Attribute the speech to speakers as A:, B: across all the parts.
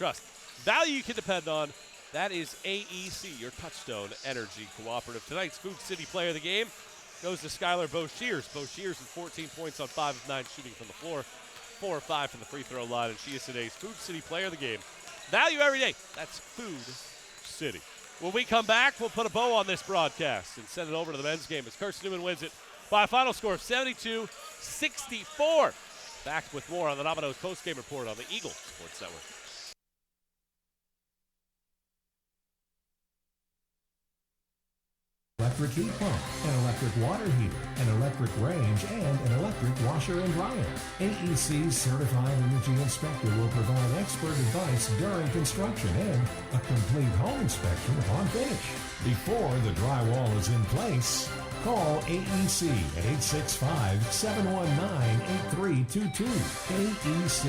A: Trust. Value you can depend on. That is AEC, your Touchstone Energy Cooperative. Tonight's Food City Player of the game goes to Skylar Boshears. Boshears with 14 points on 5 of 9 shooting from the floor, 4 of 5 from the free throw line, and she is today's Food City Player of the game. Value every day. That's Food City. When we come back, we'll put a bow on this broadcast and send it over to the men's game as Carson-Newman wins it by a final score of 72-64. Back with more on the Domino's postgame report on the Eagle Sports Network.
B: Electric heat pump, an electric water heater, an electric range, and an electric washer and dryer. AEC's certified energy inspector will provide expert advice during construction and a complete home inspection upon finish. Before the drywall is in place, call AEC at 865-719-8322. AEC,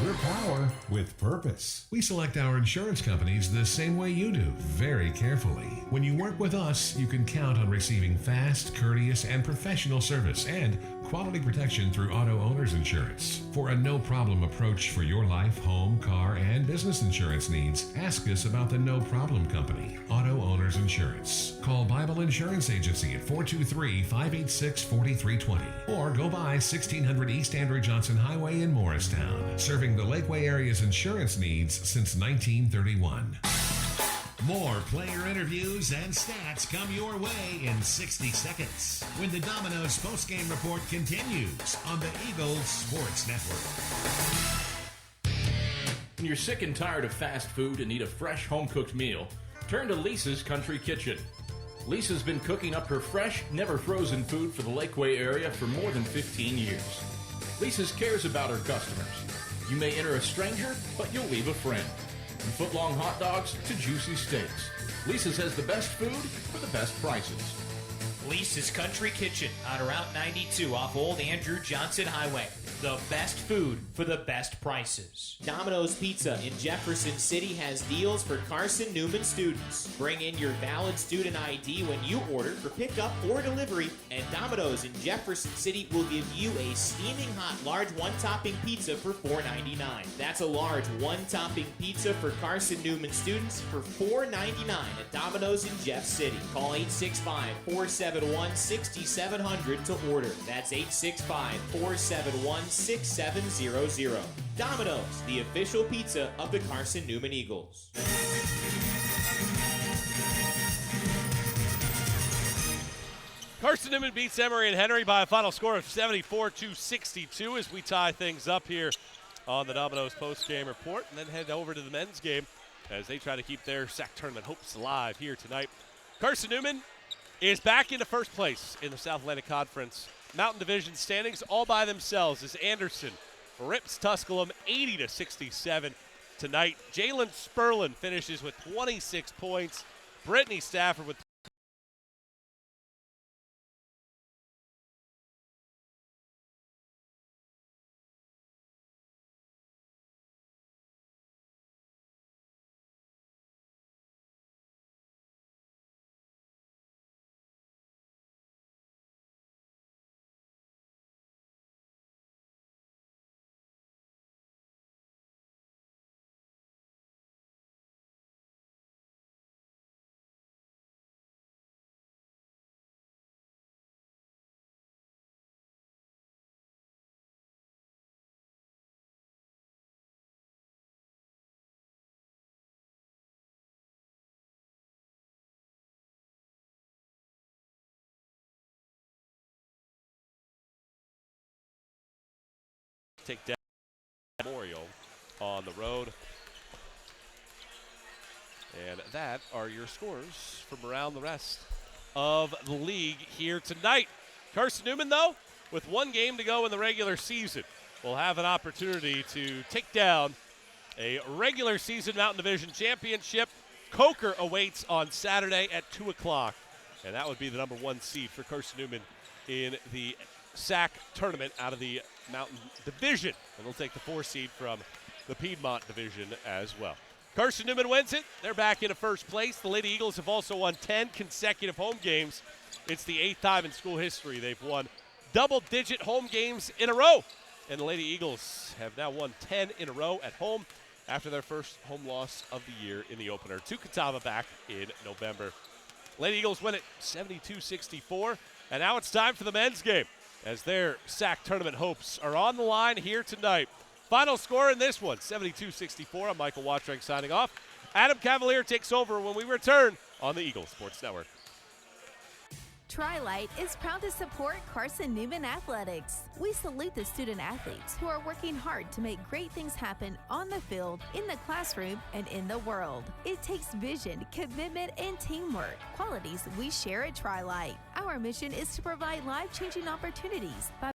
B: your power with purpose. We select our insurance companies the same way you do, very carefully. When you work with us, you can count on receiving fast, courteous, and professional service and quality protection through Auto Owners Insurance. For a no-problem approach for your life, home, car, and business insurance needs, ask us about the No Problem Company, Auto Owners Insurance. Call Bible Insurance Agency at 423-586-4320 or go by 1600 East Andrew Johnson Highway in Morristown, serving the Lakeway area's insurance needs since 1931. More player interviews and stats come your way in 60 seconds when the Domino's postgame report continues on the Eagle Sports Network.
C: When you're sick and tired of fast food and need a fresh home-cooked meal, turn to Lisa's Country Kitchen. Lisa's been cooking up her fresh, never-frozen food for the Lakeway area for more than 15 years. Lisa's cares about her customers. You may enter a stranger, but you'll leave a friend. From foot-long hot dogs to juicy steaks, Lisa's has the best food for the best prices.
D: Lisa's Country Kitchen on Route 92 off Old Andrew Johnson Highway. The best food for the best prices.
E: Domino's Pizza in Jefferson City has deals for Carson-Newman students. Bring in your valid student ID when you order for pickup or delivery, and Domino's in Jefferson City will give you a steaming hot large one-topping pizza for $4.99. That's a large one-topping pizza for Carson-Newman students for $4.99 at Domino's in Jeff City. Call 865-471-6700 to order. That's 865-471-6700. Domino's, the official pizza of the Carson-Newman Eagles.
A: Carson-Newman beats Emory and Henry by a final score of 74-62 as we tie things up here on the Domino's postgame report, and then head over to the men's game as they try to keep their SAC tournament hopes alive here tonight. Carson-Newman is back into first place in the South Atlantic Conference Mountain Division standings all by themselves as Anderson rips Tusculum 80-67 tonight. Jalen Sperlin finishes with 26 points. Brittany Stafford with take down Memorial on the road. And that are your scores from around the rest of the league here tonight. Carson-Newman, though, with one game to go in the regular season, will have an opportunity to take down a regular season Mountain Division championship. Coker awaits on Saturday at 2 o'clock, and that would be the number 1 seed for Carson-Newman in the SAC tournament out of the Mountain Division, and they'll take the 4 seed from the Piedmont Division as well. Carson-Newman wins it. They're back into first place. The Lady Eagles have also won 10 consecutive home games. It's the 8th time in school history they've won double-digit home games in a row, and the Lady Eagles have now won 10 in a row at home. after their first home loss of the year in the opener to Catawba back in November. Lady Eagles win it 72-64, and now it's time for the men's game as their SAC tournament hopes are on the line here tonight. Final score in this one, 72-64. I'm Michael Watring signing off. Adam Cavalier takes over when we return on the Eagle Sports Network.
F: Tri-Light is proud to support Carson-Newman Athletics. We salute the student athletes who are working hard to make great things happen on the field, in the classroom, and in the world. It takes vision, commitment, and teamwork, qualities we share at Tri-Light. Our mission is to provide life-changing opportunities by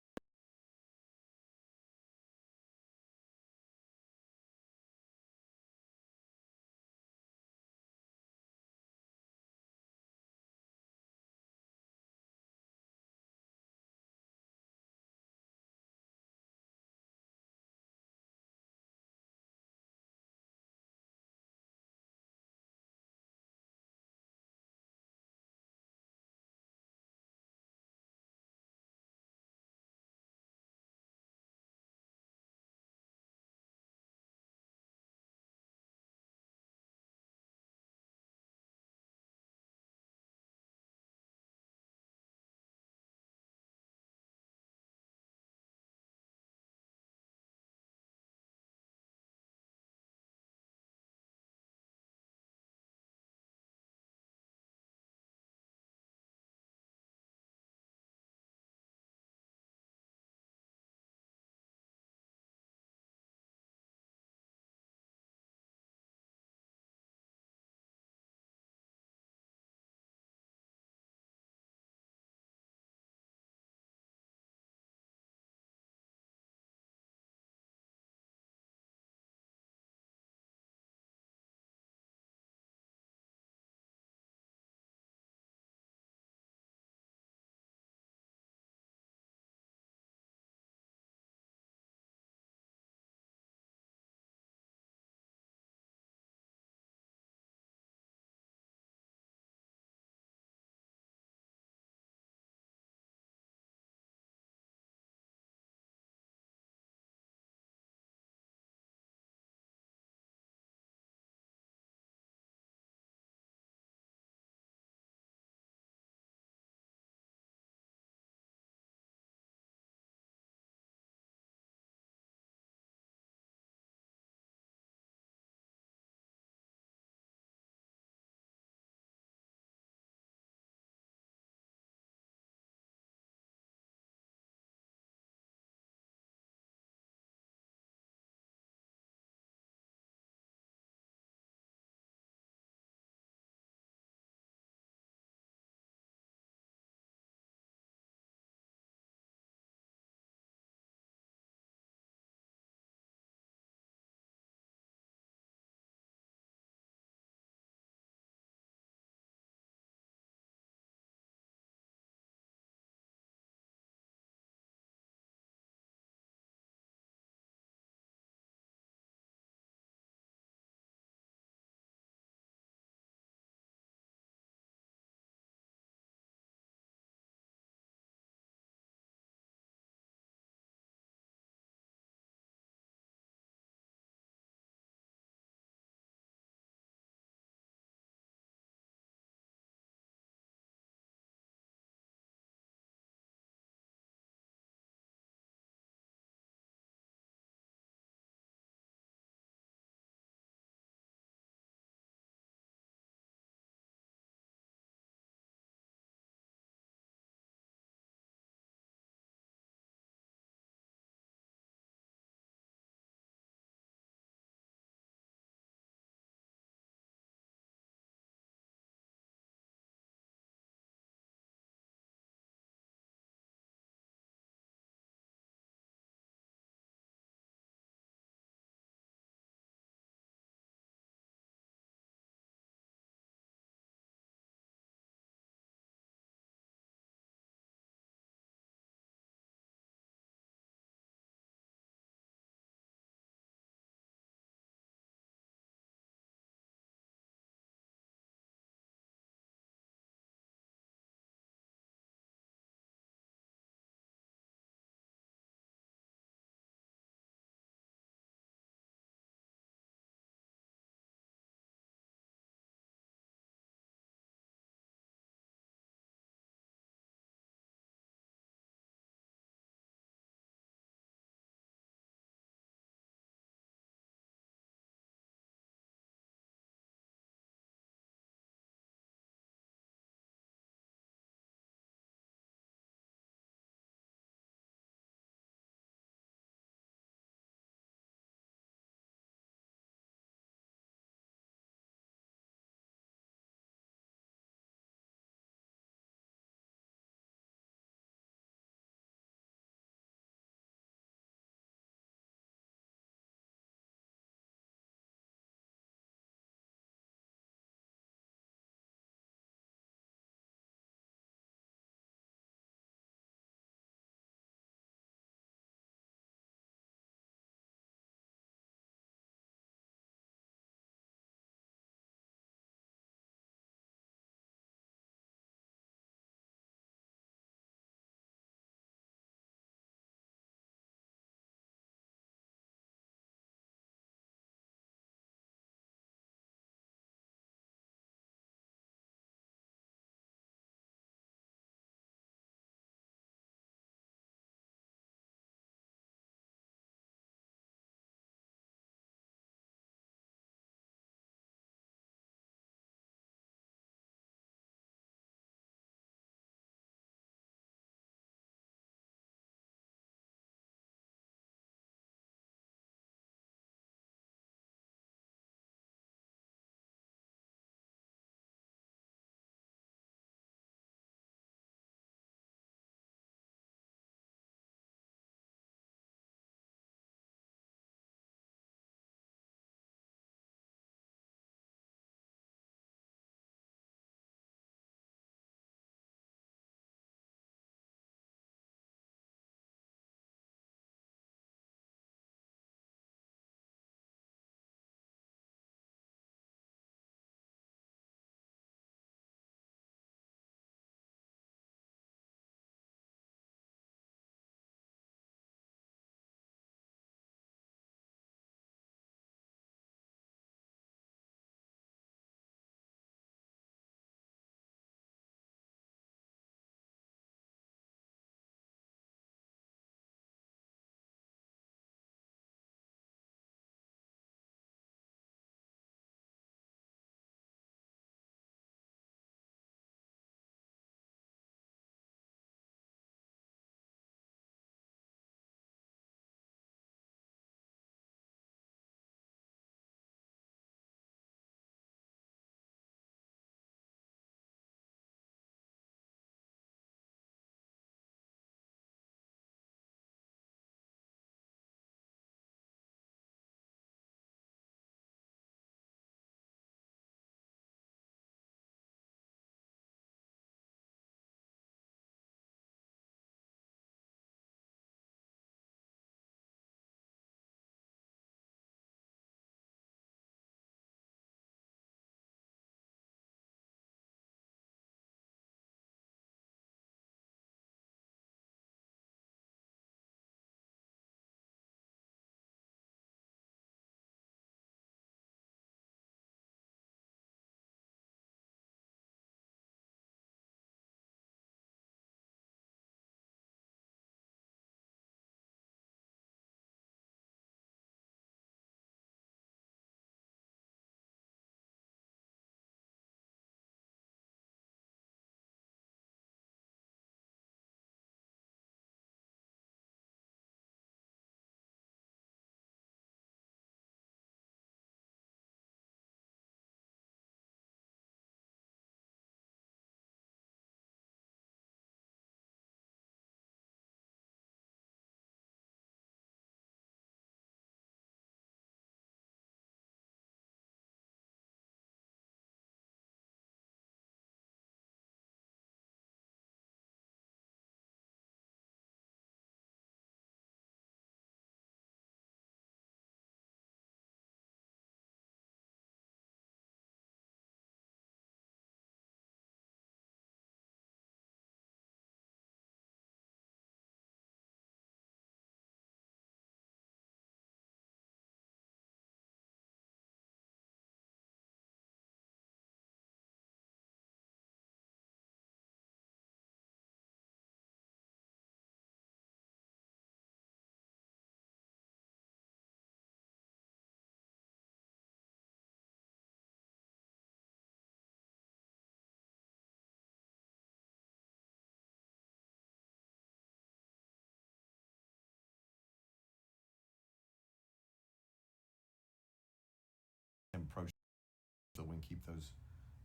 G: and keep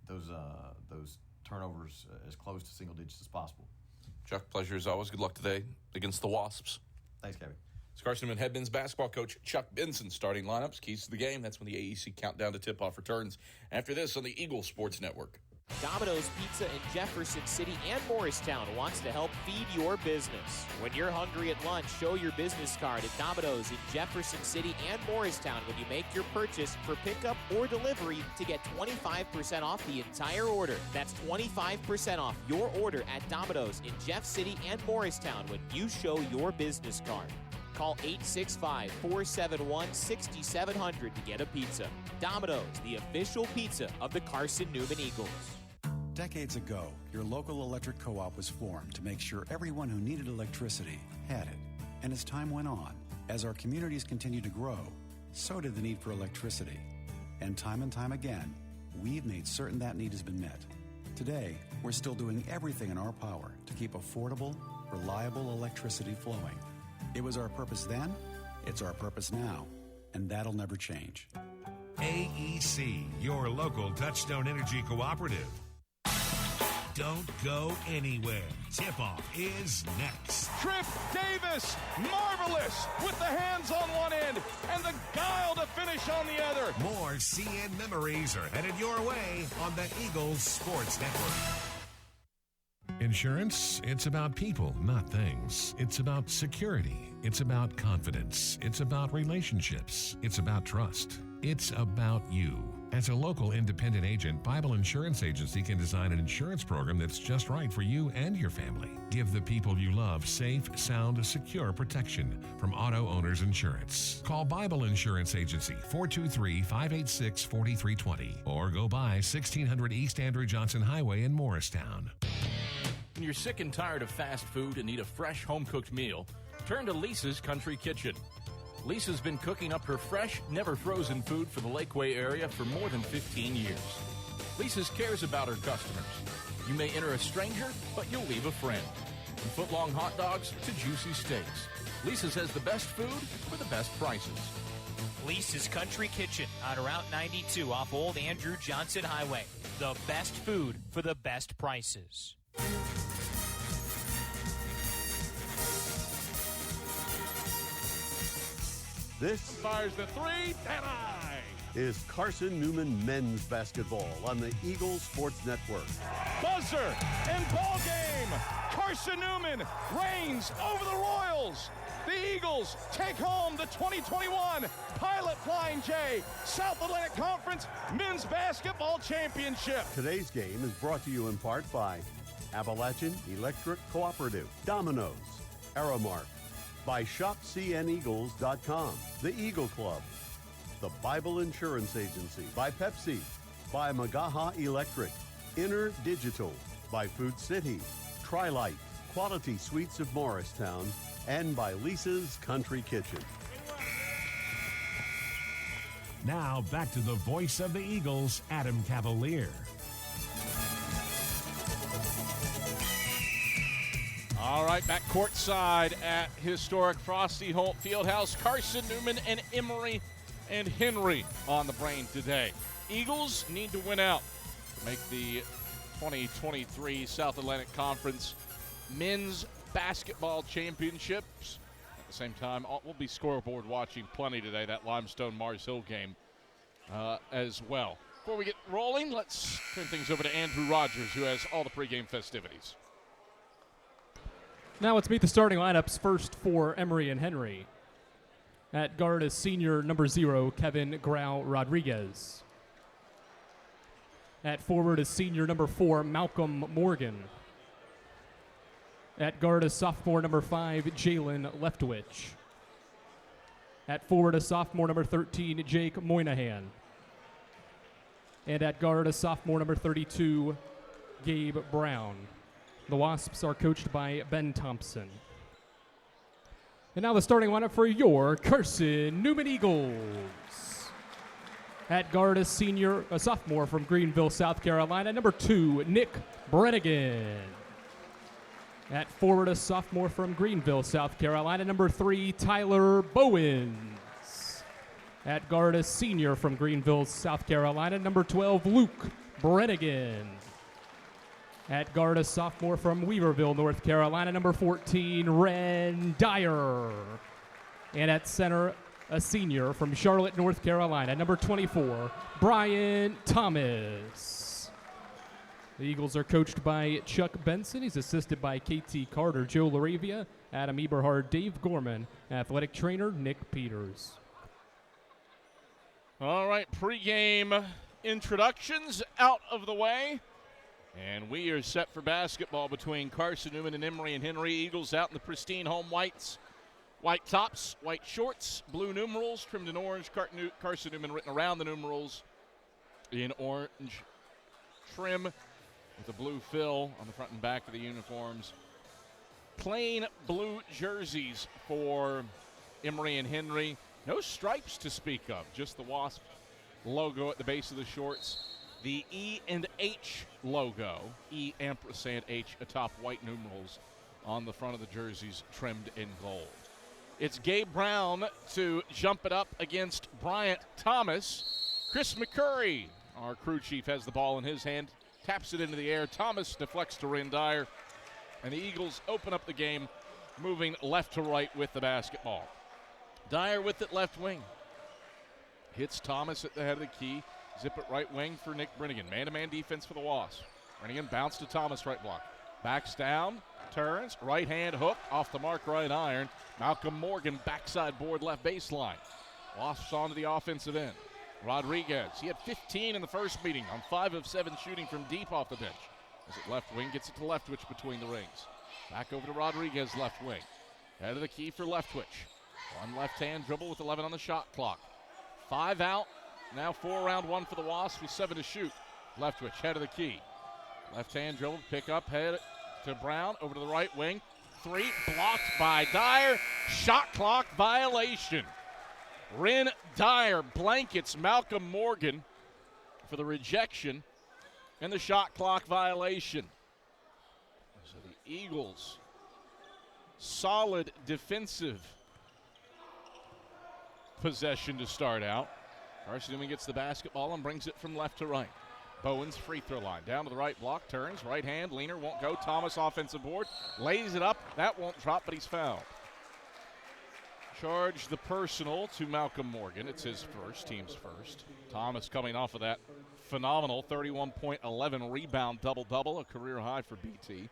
G: those turnovers as close to single digits as possible.
H: Chuck, pleasure as always. Good luck today against the Wasps.
G: Thanks, Kevin.
H: It's Carson-Newman head men's basketball coach Chuck Benson starting lineups, keys to the game. That's when the AEC countdown to tip-off returns. After this on the Eagle Sports Network.
E: Domino's Pizza in Jefferson City and Morristown wants to help feed your business. When you're hungry at lunch, show your business card at Domino's in Jefferson City and Morristown when you make your purchase for pickup or delivery to get 25% off the entire order. That's 25% off your order at Domino's in Jeff City and Morristown when you show your business card. Call 865-471-6700 to get a pizza. Domino's, the official pizza of the Carson-Newman Eagles.
I: Decades ago, your local electric co-op was formed to make sure everyone who needed electricity had it. And as time went on, as our communities continued to grow, so did the need for electricity. And time again, we've made certain that need has been met. Today, we're still doing everything in our power to keep affordable, reliable electricity flowing. It was our purpose then, it's our purpose now, and that'll never change.
B: AEC, your local Touchstone Energy Cooperative. Don't go anywhere. Tip-off is next.
J: Trip Davis, marvelous, with the hands on one end and the guile to finish on the other.
B: More CN memories are headed your way on the Eagles Sports Network. Insurance, it's about people, not things. It's about security. It's about confidence. It's about relationships. It's about trust. It's about you. As a local independent agent, Bible Insurance Agency can design an insurance program that's just right for you and your family. Give the people you love safe, sound, secure protection from Auto Owners Insurance. Call Bible Insurance Agency, 423-586-4320, or go by 1600 East Andrew Johnson Highway in Morristown.
C: When you're sick and tired of fast food and need a fresh home-cooked meal, turn to Lisa's Country Kitchen. Lisa's been cooking up her fresh, never-frozen food for the Lakeway area for more than 15 years. Lisa's cares about her customers. You may enter a stranger, but you'll leave a friend. From foot-long hot dogs to juicy steaks, Lisa's has the best food for the best prices.
D: Lisa's Country Kitchen on Route 92 off Old Andrew Johnson Highway. The best food for the best prices.
K: This
J: Fires the three, and
K: is Carson-Newman men's basketball on the Eagle Sports Network.
J: buzzer and ball game. Carson-Newman reigns over the Royals. The Eagles take home the 2021 Pilot Flying J South Atlantic Conference Men's Basketball Championship.
K: Today's game is brought to you in part by Appalachian Electric Cooperative, Domino's, Aramark, by ShopCNEagles.com, the Eagle Club, the Bible Insurance Agency, by Pepsi, by Magaha Electric, Inner Digital, by Food City, Trilite, Quality Sweets of Morristown, and by Lisa's Country Kitchen.
B: Now back to the voice of the Eagles, Adam Cavalier.
J: All right, back courtside at historic Frosty Holt Fieldhouse. Carson-Newman and Emory and Henry on the brain today. Eagles need to win out to make the 2023 South Atlantic Conference Men's Basketball Championships. At the same time, we'll be scoreboard watching plenty today, that Limestone Mars Hill game as well. Before we get rolling, let's turn things over to Andrew Rogers, who has all the pregame festivities.
L: Now let's meet the starting lineups. First for Emory and Henry. At guard is senior number 0, Kevin Grau Rodriguez. At forward is senior number 4, Malcolm Morgan. At guard is sophomore number 5, Jalen Leftwich. At forward is sophomore number 13, Jake Moynihan. And at guard is sophomore number 32, Gabe Brown. The Wasps are coached by Ben Thompson. And now the starting lineup for your Carson-Newman Eagles. At guard is sophomore from Greenville, South Carolina, number 2, Nick Brennigan. At forward, a sophomore from Greenville, South Carolina, number 3, Tyler Bowens. At guard, a senior from Greenville, South Carolina, number 12, Luke Brennigan. At guard, a sophomore from Weaverville, North Carolina, number 14, Ren Dyer. And at center, a senior from Charlotte, North Carolina, number 24, Brian Thomas. The Eagles are coached by Chuck Benson. He's assisted by KT Carter, Joe Laravia, Adam Eberhard, Dave Gorman, athletic trainer Nick Peters.
J: All right, pregame introductions out of the way. And we are set for basketball between Carson-Newman and Emory and Henry. Eagles out in the pristine home whites. White tops, white shorts, blue numerals, trimmed in orange. Carson-Newman written around the numerals in orange trim with a blue fill on the front and back of the uniforms. Plain blue jerseys for Emory and Henry. No stripes to speak of, just the Wasp logo at the base of the shorts. The E and H logo, E ampersand H atop white numerals on the front of the jerseys trimmed in gold. It's Gabe Brown to jump it up against Bryant Thomas. Chris McCurry, our crew chief, has the ball in his hand, taps it into the air. Thomas deflects to Ren Dyer, and the Eagles open up the game, moving left to right with the basketball. Dyer with it left wing. Hits Thomas at the head of the key. Zip it right wing for Nick Brennigan. Man-to-man defense for the Wasps. Brennigan bounce to Thomas right block. Backs down, turns, right hand hook, off the mark right iron. Malcolm Morgan backside board left baseline. Wasps onto the offensive end. Rodriguez, he had 15 in the first meeting on 5 of 7 shooting from deep off the bench. As it left wing, gets it to Leftwich between the rings. Back over to Rodriguez left wing. Head of the key for Leftwich. One left-hand dribble with 11 on the shot clock. 5 out, now 4 round 1 for the Wasps with 7 to shoot. Leftwich, head of the key. Left-hand dribble, pick up, head to Brown, over to the right wing. 3, blocked by Dyer. Shot clock violation. Ren Dyer blankets Malcolm Morgan for the rejection and the shot clock violation. So the Eagles, solid defensive possession to start out. Carson-Newman gets the basketball and brings it from left to right. Bowen's free throw line. Down to the right block, turns, right hand, leaner, won't go. Thomas offensive board, lays it up. That won't drop, but he's fouled. Charge the personal to Malcolm Morgan. It's his first, team's first. Thomas coming off of that phenomenal 31.11 rebound double-double, a career high for BT.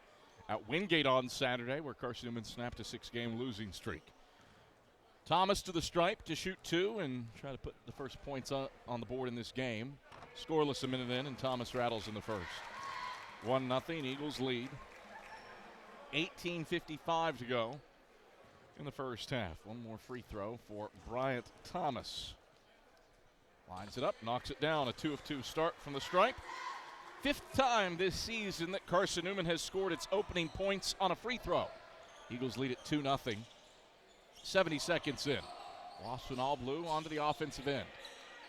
J: At Wingate on Saturday, where Carson-Newman snapped a 6-game losing streak. Thomas to the stripe to shoot 2 and try to put the first points on the board in this game. Scoreless a minute in, and Thomas rattles in the first. 1-0, Eagles lead. 18:55 to go in the first half. One more free throw for Bryant Thomas. Lines it up, knocks it down. A 2 of 2 start from the stripe. 5th time this season that Carson-Newman has scored its opening points on a free throw. Eagles lead at 2-0. 70 seconds in. Wasps in all blue onto the offensive end.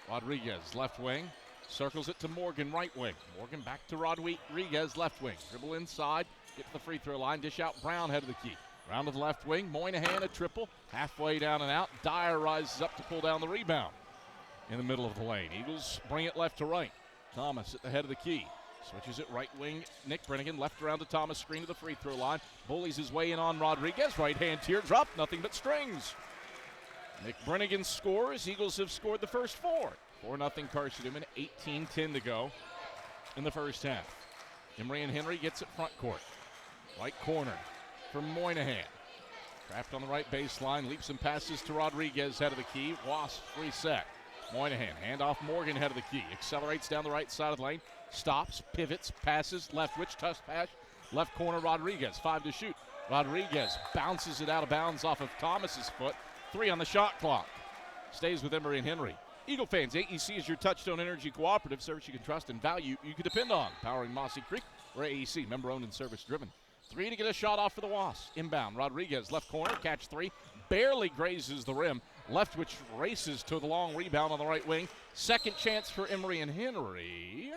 J: Rodriguez, left wing. Circles it to Morgan, right wing. Morgan back to Rodriguez, left wing. Dribble inside, get to the free throw line, dish out Brown, head of the key. Round to the left wing, Moynihan a triple. Halfway down and out. Dyer rises up to pull down the rebound in the middle of the lane. Eagles bring it left to right. Thomas at the head of the key. Switches it right wing. Nick Brennigan left around to Thomas. Screen to the free throw line. Bullies his way in on Rodriguez. Right hand teardrop. Nothing but strings. Nick Brennigan scores. Eagles have scored the first 4. 4-0 Carson-Newman. 18:10 to go in the first half. Emory and Henry gets it front court. Right corner for Moynihan. Trapped on the right baseline. Leaps and passes to Rodriguez. Head of the key. Wasp reset. Moynihan. Handoff Morgan. Head of the key. Accelerates down the right side of the lane. Stops, pivots, passes, Leftwich, tough pass, left corner Rodriguez, 5 to shoot. Rodriguez bounces it out of bounds off of Thomas's foot. 3 on the shot clock. Stays with Emory and Henry. Eagle fans, AEC is your Touchstone Energy Cooperative service you can trust and value you can depend on. Powering Mossy Creek, we're AEC, member owned and service driven. 3 to get a shot off for the Wasps. Inbound, Rodriguez, left corner, catch 3, barely grazes the rim. Leftwich races to the long rebound on the right wing. Second chance for Emory and Henry.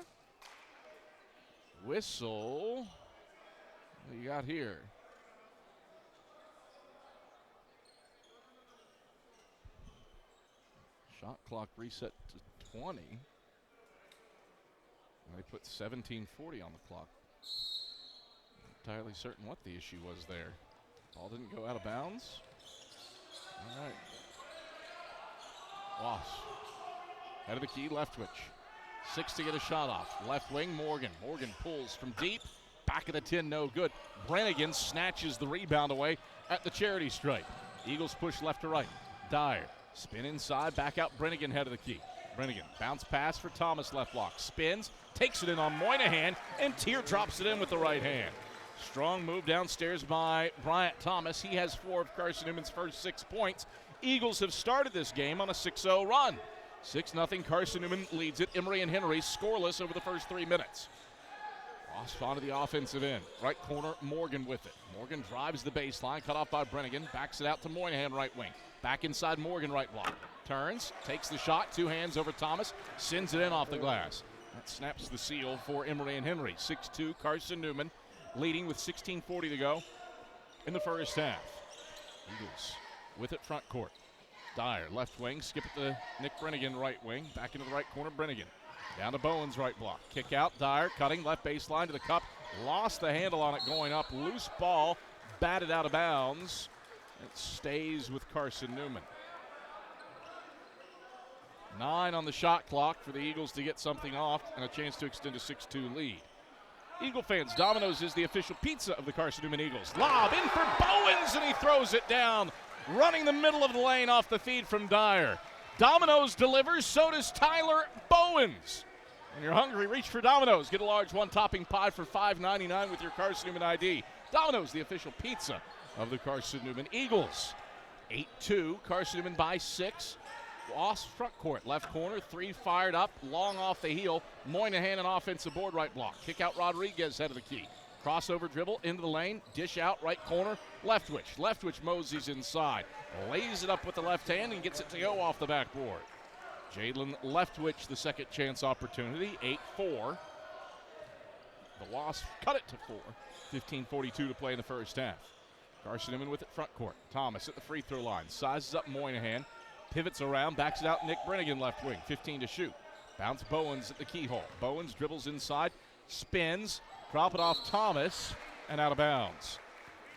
J: Whistle. What do you got here? Shot clock reset to 20. And they put 17:40 on the clock. Not entirely certain what the issue was there. Ball didn't go out of bounds. All right. Wasp. Head of the key, Leftwich. 6 to get a shot off. Left wing, Morgan. Morgan pulls from deep. Back of the 10, no good. Brannigan snatches the rebound away at the charity stripe. Eagles push left to right. Dyer. Spin inside, back out Brannigan, head of the key. Brannigan, bounce pass for Thomas, left block. Spins, takes it in on Moynihan, and teardrops it in with the right hand. Strong move downstairs by Bryant Thomas. He has 4 of Carson-Newman's first 6 points. Eagles have started this game on a 6-0 run. 6-0, Carson-Newman leads it. Emory and Henry scoreless over the first 3 minutes. Wasp onto the offensive end. Right corner, Morgan with it. Morgan drives the baseline, cut off by Brannigan, backs it out to Moynihan, right wing. Back inside Morgan, right block. Turns, takes the shot, 2 hands over Thomas, sends it in off the glass. That snaps the seal for Emory and Henry. 6-2, Carson-Newman leading with 16:40 to go in the first half. Eagles with it front court. Dyer, left wing, skip it to Nick Brannigan, right wing. Back into the right corner, Brannigan. Down to Bowen's right block. Kick out, Dyer cutting left baseline to the cup. Lost the handle on it going up. Loose ball, batted out of bounds. It stays with Carson-Newman. 9 on the shot clock for the Eagles to get something off and a chance to extend a 6-2 lead. Eagle fans, Domino's is the official pizza of the Carson-Newman Eagles. Lob in for Bowens, and he throws it down. Running the middle of the lane off the feed from Dyer. Domino's delivers, so does Tyler Bowens. When you're hungry, reach for Domino's. Get a large one-topping pie for $5.99 with your Carson-Newman ID. Domino's, the official pizza of the Carson-Newman Eagles. 8-2, Carson-Newman by 6. Wasp front court, left corner, 3 fired up, long off the heel. Moynihan an offensive board, right block. Kick out Rodriguez, head of the key. Crossover dribble into the lane, dish out, right corner, Leftwich. Leftwich moseys inside, lays it up with the left hand and gets it to go off the backboard. Jalen Leftwich, the second chance opportunity, 8-4. The Wasps cut it to 4. 15:42 to play in the first half. Carson-Newman with it front court. Thomas at the free throw line, sizes up Moynihan, pivots around, backs it out Nick Brannigan, left wing, 15 to shoot. Bounce Bowens at the keyhole. Bowens dribbles inside, spins, drop it off Thomas, and out of bounds.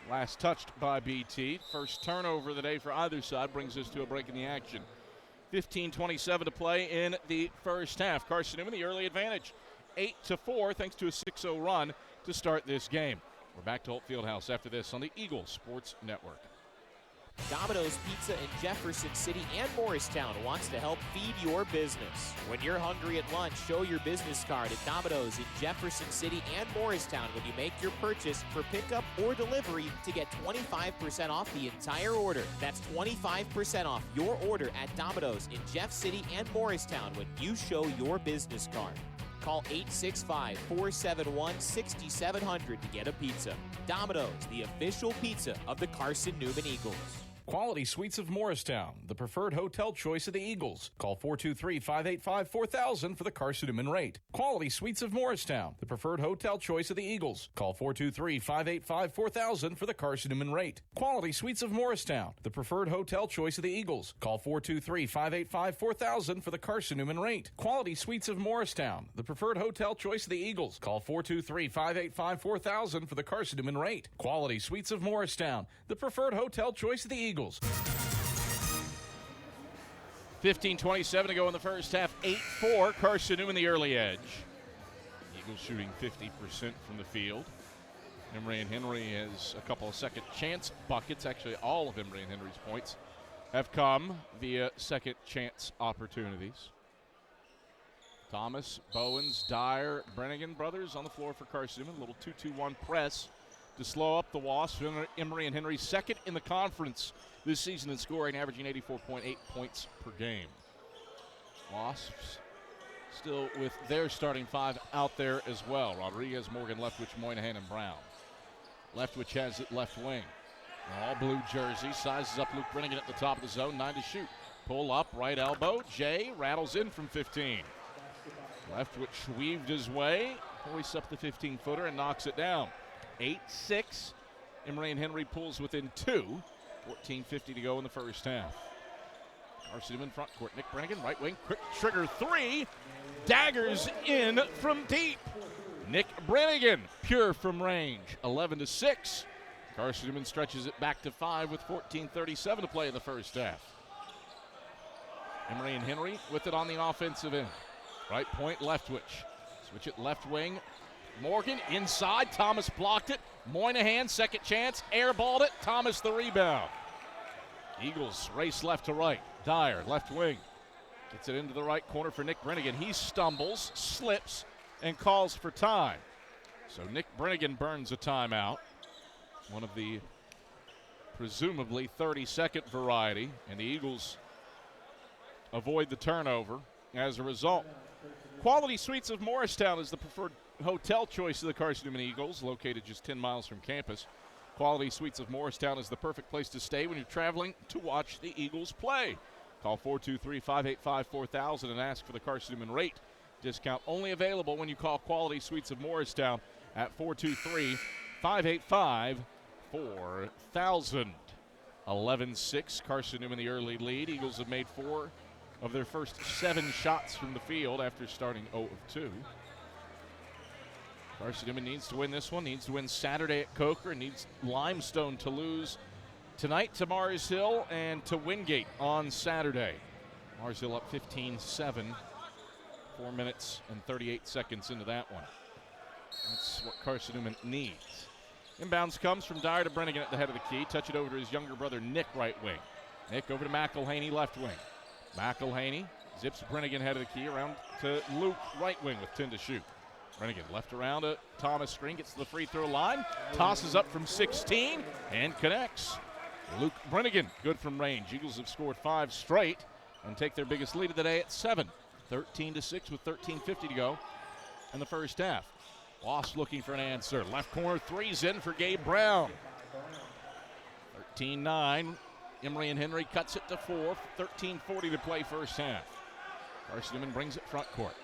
J: Last touched by BT. First turnover of the day for either side brings us to a break in the action. 15:27 to play in the first half. Carson-Newman the early advantage, 8-4, thanks to a 6-0 run to start this game. We're back to Holt Fieldhouse after this on the Eagles Sports Network.
E: Domino's Pizza in Jefferson City and Morristown wants to help feed your business. When you're hungry at lunch, show your business card at Domino's in Jefferson City and Morristown when you make your purchase for pickup or delivery to get 25% off the entire order. That's 25% off your order at Domino's in Jeff City and Morristown when you show your business card. Call 865-471-6700 to get a pizza. Domino's, the official pizza of the Carson-Newman Eagles.
C: Quality Suites of Morristown, the preferred hotel choice of the Eagles. Call 423-585-4000 for the Carson-Newman rate. Quality Suites of Morristown, the preferred hotel choice of the Eagles. Call 423-585-4000 for the Carson-Newman rate. Quality Suites of Morristown, the preferred hotel choice of the Eagles. Call 423-585-4000 for the Carson-Newman rate. Quality Suites of Morristown, the preferred hotel choice of the Eagles. Call 423-585-4000 for the Carson-Newman rate. Quality Suites of Morristown, the preferred hotel choice of the Eagles.
J: 15:27 to go in the first half. 8-4, Carson-Newman the early edge. Eagles shooting 50% from the field. Emory and Henry has a couple of second chance buckets. Actually, all of Emory and Henry's points have come via second chance opportunities. Thomas, Bowens, Dyer, Brannigan brothers on the floor for Carson-Newman. A little 2-2-1 press to slow up the Wasps. Emory and Henry second in the conference this season in scoring, averaging 84.8 points per game. Wasps still with their starting 5 out there as well. Rodriguez, Morgan, Leftwich, Moynihan, and Brown. Leftwich has it left wing. All blue jersey, sizes up Luke Brannigan at the top of the zone, 9 to shoot. Pull up, right elbow, Jay rattles in from 15. Leftwich weaved his way, hoists up the 15-footer and knocks it down. 8-6. Emory and Henry pulls within 2. 14:50 to go in the first half. Carson-Newman front court. Nick Brennigan, right wing, quick trigger three. Daggers in from deep. Nick Brennigan, pure from range. 11-6. Carson-Newman stretches it back to 5 with 14:37 to play in the first half. Emory and Henry with it on the offensive end. Right point, Leftwich. Switch it left wing. Morgan inside. Thomas blocked it. Moynihan, second chance, airballed it. Thomas the rebound. Eagles race left to right. Dyer, left wing. Gets it into the right corner for Nick Brennigan. He stumbles, slips, and calls for time. So Nick Brennigan burns a timeout. One of the presumably 30-second variety. And the Eagles avoid the turnover as a result. Quality Suites of Morristown is the preferred hotel choice of the Carson-Newman Eagles, located just 10 miles from campus. Quality Suites of Morristown is the perfect place to stay when you're traveling to watch the Eagles play. Call 423-585-4000 and ask for the Carson-Newman rate. Discount only available when you call Quality Suites of Morristown at 423-585-4000. 11-6, Carson-Newman the early lead. Eagles have made 4 of their first 7 shots from the field after starting 0 of 2. Carson-Newman needs to win this one, needs to win Saturday at Coker, and needs Limestone to lose tonight to Mars Hill and to Wingate on Saturday. Mars Hill up 15-7, 4 minutes and 38 seconds into that one. That's what Carson-Newman needs. Inbounds comes from Dyer to Brennigan at the head of the key. Touch it over to his younger brother, Nick, right wing. Nick over to McElhaney, left wing. McElhaney zips Brennigan head of the key around to Luke, right wing with 10 to shoot. Brennigan left around to Thomas screen, gets to the free throw line, tosses up from 16 and connects. Luke Brennigan, good from range. Eagles have scored 5 straight and take their biggest lead of the day at 7. 13-6 with 13:50 to go in the first half. Wasp looking for an answer. Left corner, three's in for Gabe Brown. 13-9. Emory and Henry cuts it to 4. 13:40 to play first half. Carson-Newman brings it front court.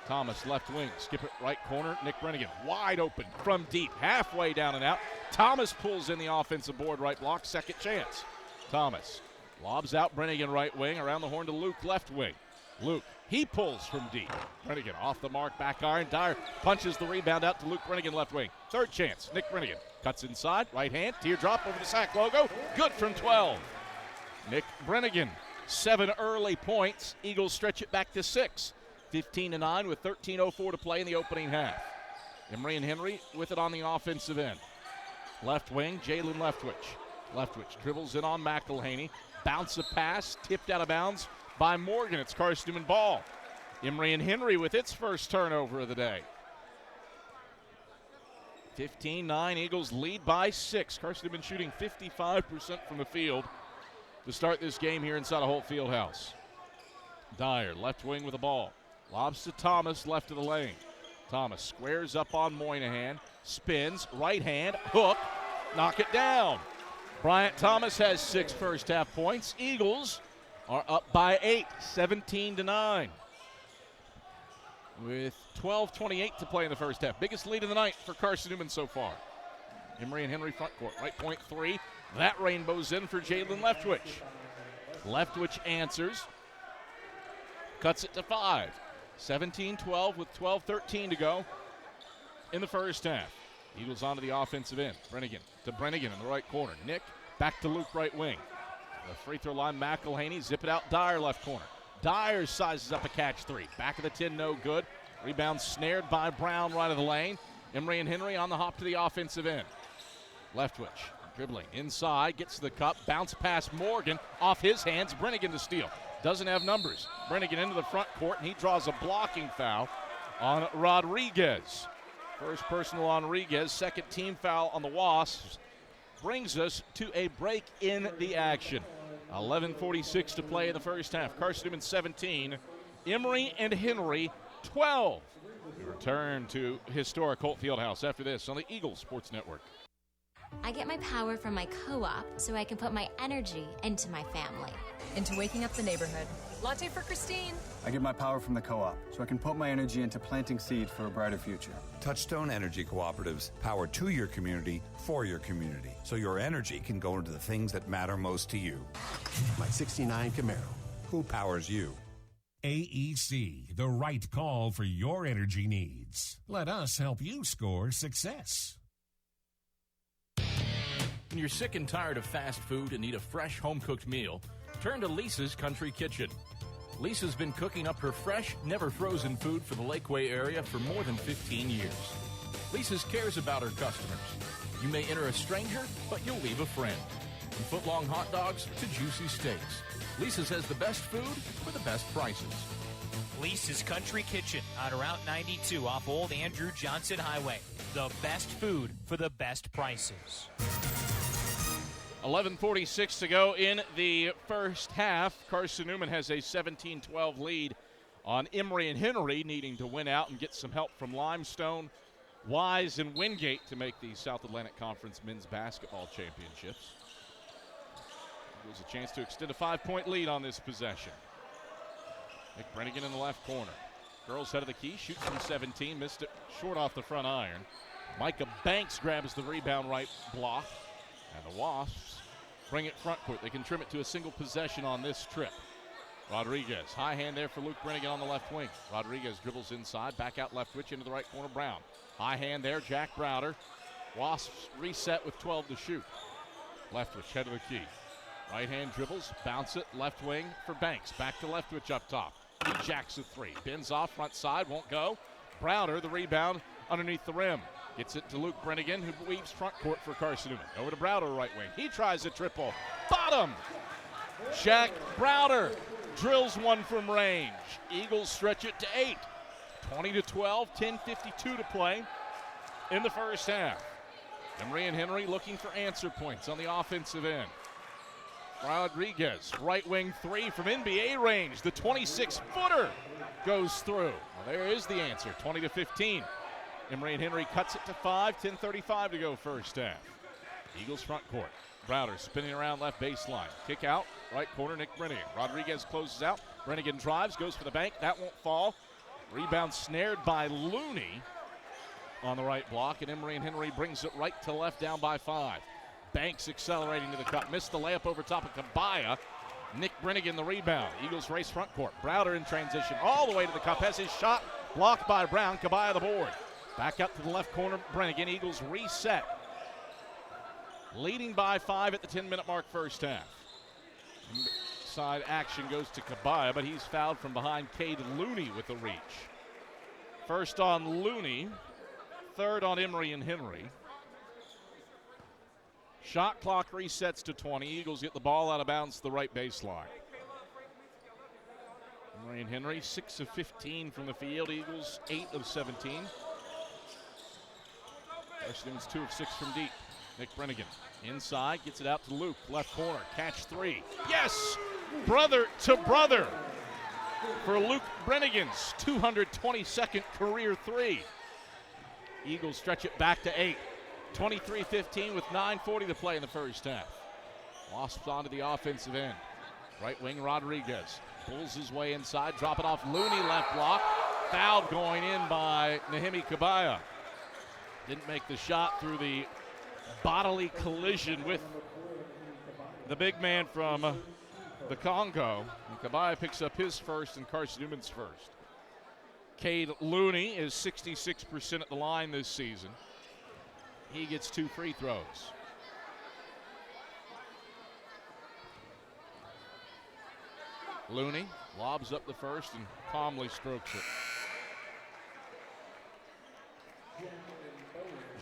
J: Thomas left wing, skip it right corner. Nick Brennigan wide open from deep, halfway down and out. Thomas pulls in the offensive board, right block, second chance. Thomas lobs out Brennigan right wing, around the horn to Luke left wing. Luke, he pulls from deep. Brennigan off the mark, back iron. Dyer punches the rebound out to Luke Brennigan left wing. Third chance, Nick Brennigan cuts inside, right hand, teardrop over the sack logo. Good from 12. Nick Brennigan, 7 early points. Eagles stretch it back to 6. 15-9 with 13:04 to play in the opening half. Emory and Henry with it on the offensive end. Left wing, Jalen Leftwich. Leftwich dribbles in on McElhaney. Bounce a pass, tipped out of bounds by Morgan. It's Carson-Newman ball. Emory and Henry with its first turnover of the day. 15-9, Eagles lead by 6. Carson-Newman shooting 55% from the field to start this game here inside of Holt Fieldhouse. Dyer, left wing with the ball. Lobs to Thomas, left of the lane. Thomas squares up on Moynihan, spins, right hand, hook, knock it down. Bryant Thomas has 6 first half points. Eagles are up by 8, 17-9. With 12:28 to play in the first half. Biggest lead of the night for Carson-Newman so far. Emory and Henry front court, right point 3. That rainbow's in for Jalen Leftwich. Leftwich answers. Cuts it to 5. 17-12 with 12:13 to go in the first half. Eagles onto the offensive end. Brennigan to Brennigan in the right corner. Nick back to Luke right wing. The free throw line, McElhaney, zip it out, Dyer left corner. Dyer sizes up a catch 3. Back of the 10, no good. Rebound snared by Brown right of the lane. Emory and Henry on the hop to the offensive end. Leftwich dribbling inside, gets to the cup, bounce past Morgan, off his hands, Brennigan to steal. Doesn't have numbers. Brennigan into the front court, and he draws a blocking foul on Rodriguez. First personal on Rodriguez, second team foul on the Wasps. Brings us to a break in the action. 11:46 to play in the first half. Carson-Newman 17, Emory and Henry 12. We return to historic Holt Fieldhouse after this on the Eagles Sports Network.
M: I get my power from my co-op so I can put my energy into my family.
N: Into waking up the neighborhood. Latte for Christine.
O: I get my power from the co-op so I can put my energy into planting seeds for a brighter future.
P: Touchstone Energy Cooperatives, power to your community, for your community, so your energy can go into the things that matter most to you.
Q: My '69 Camaro.
P: who powers you.
B: AEC, the right call for your energy needs. Let us help you score success.
C: When you're sick and tired of fast food and need a fresh home-cooked meal, turn to Lisa's Country Kitchen. Lisa's been cooking up her fresh, never-frozen food for the Lakeway area for more than 15 years. Lisa's cares about her customers. You may enter a stranger, but you'll leave a friend. From foot-long hot dogs to juicy steaks, Lisa's has the best food for the best prices.
D: Lisa's Country Kitchen on Route 92 off Old Andrew Johnson Highway. The best food for the best prices.
J: 11:46 to go in the first half. Carson-Newman has a 17-12 lead on Emory and Henry, needing to win out and get some help from Limestone, Wise, and Wingate to make the South Atlantic Conference Men's Basketball Championships. There's a chance to extend a 5-point lead on this possession. Nick Brennigan in the left corner. Girls head of the key, shoots from 17, missed it short off the front iron. Micah Banks grabs the rebound right block. And the Wasps bring it front court. They can trim it to a single possession on this trip. Rodriguez, high hand there for Luke Brennigan on the left wing. Rodriguez dribbles inside, back out left witch into the right corner, Brown. High hand there, Jack Browder. Wasps reset with 12 to shoot. Leftwich, head of the key. Right hand dribbles, bounce it, left wing for Banks. Back to Leftwich up top. He jacks a three. Bends off, front side, won't go. Browder, the rebound underneath the rim. Gets it to Luke Brennigan, who weaves front court for Carson-Newman. Over to Browder, right wing. He tries a triple. Bottom! Jack Browder drills one from range. Eagles stretch it to 8. 20-12, 10:52 to play in the first half. Emory and Henry looking for answer points on the offensive end. Rodriguez, right wing three from NBA range. The 26-footer goes through. Well, there is the answer, 20-15. Emory and Henry cuts it to 5, 10:35 to go first half. Eagles front court. Browder spinning around left baseline. Kick out, right corner, Nick Brennigan. Rodriguez closes out. Brennigan drives, goes for the bank. That won't fall. Rebound snared by Looney on the right block, and Emory and Henry brings it right to left, down by 5. Banks accelerating to the cup. Missed the layup over top of Kabaya. Nick Brennigan the rebound. Eagles race front court. Browder in transition all the way to the cup. Has his shot blocked by Brown. Kabaya the board. Back up to the left corner, Brennigan. Eagles reset. Leading by 5 at the 10-minute mark first half. Side action goes to Kabaya, but he's fouled from behind. Cade Looney with the reach. First on Looney. Third on Emory and Henry. Shot clock resets to 20. Eagles get the ball out of bounds to the right baseline. Emory and Henry, 6 of 15 from the field. Eagles, 8 of 17. Carson-Newman's 2 of 6 from deep. Nick Brennigan inside, gets it out to Luke, left corner, catch three. Yes! Brother to brother for Luke Brennigan's 222nd career three. Eagles stretch it back to 8. 23-15 with 9:40 to play in the first half. Wasps onto the offensive end. Right wing Rodriguez pulls his way inside, drop it off Looney, left block. Fouled going in by Nahimi Kabaya. Didn't make the shot through the bodily collision with the big man from the Congo. And Kabaya picks up his first and Carson-Newman's first. Cade Looney is 66% at the line this season. He gets 2 free throws. Looney lobs up the first and calmly strokes it.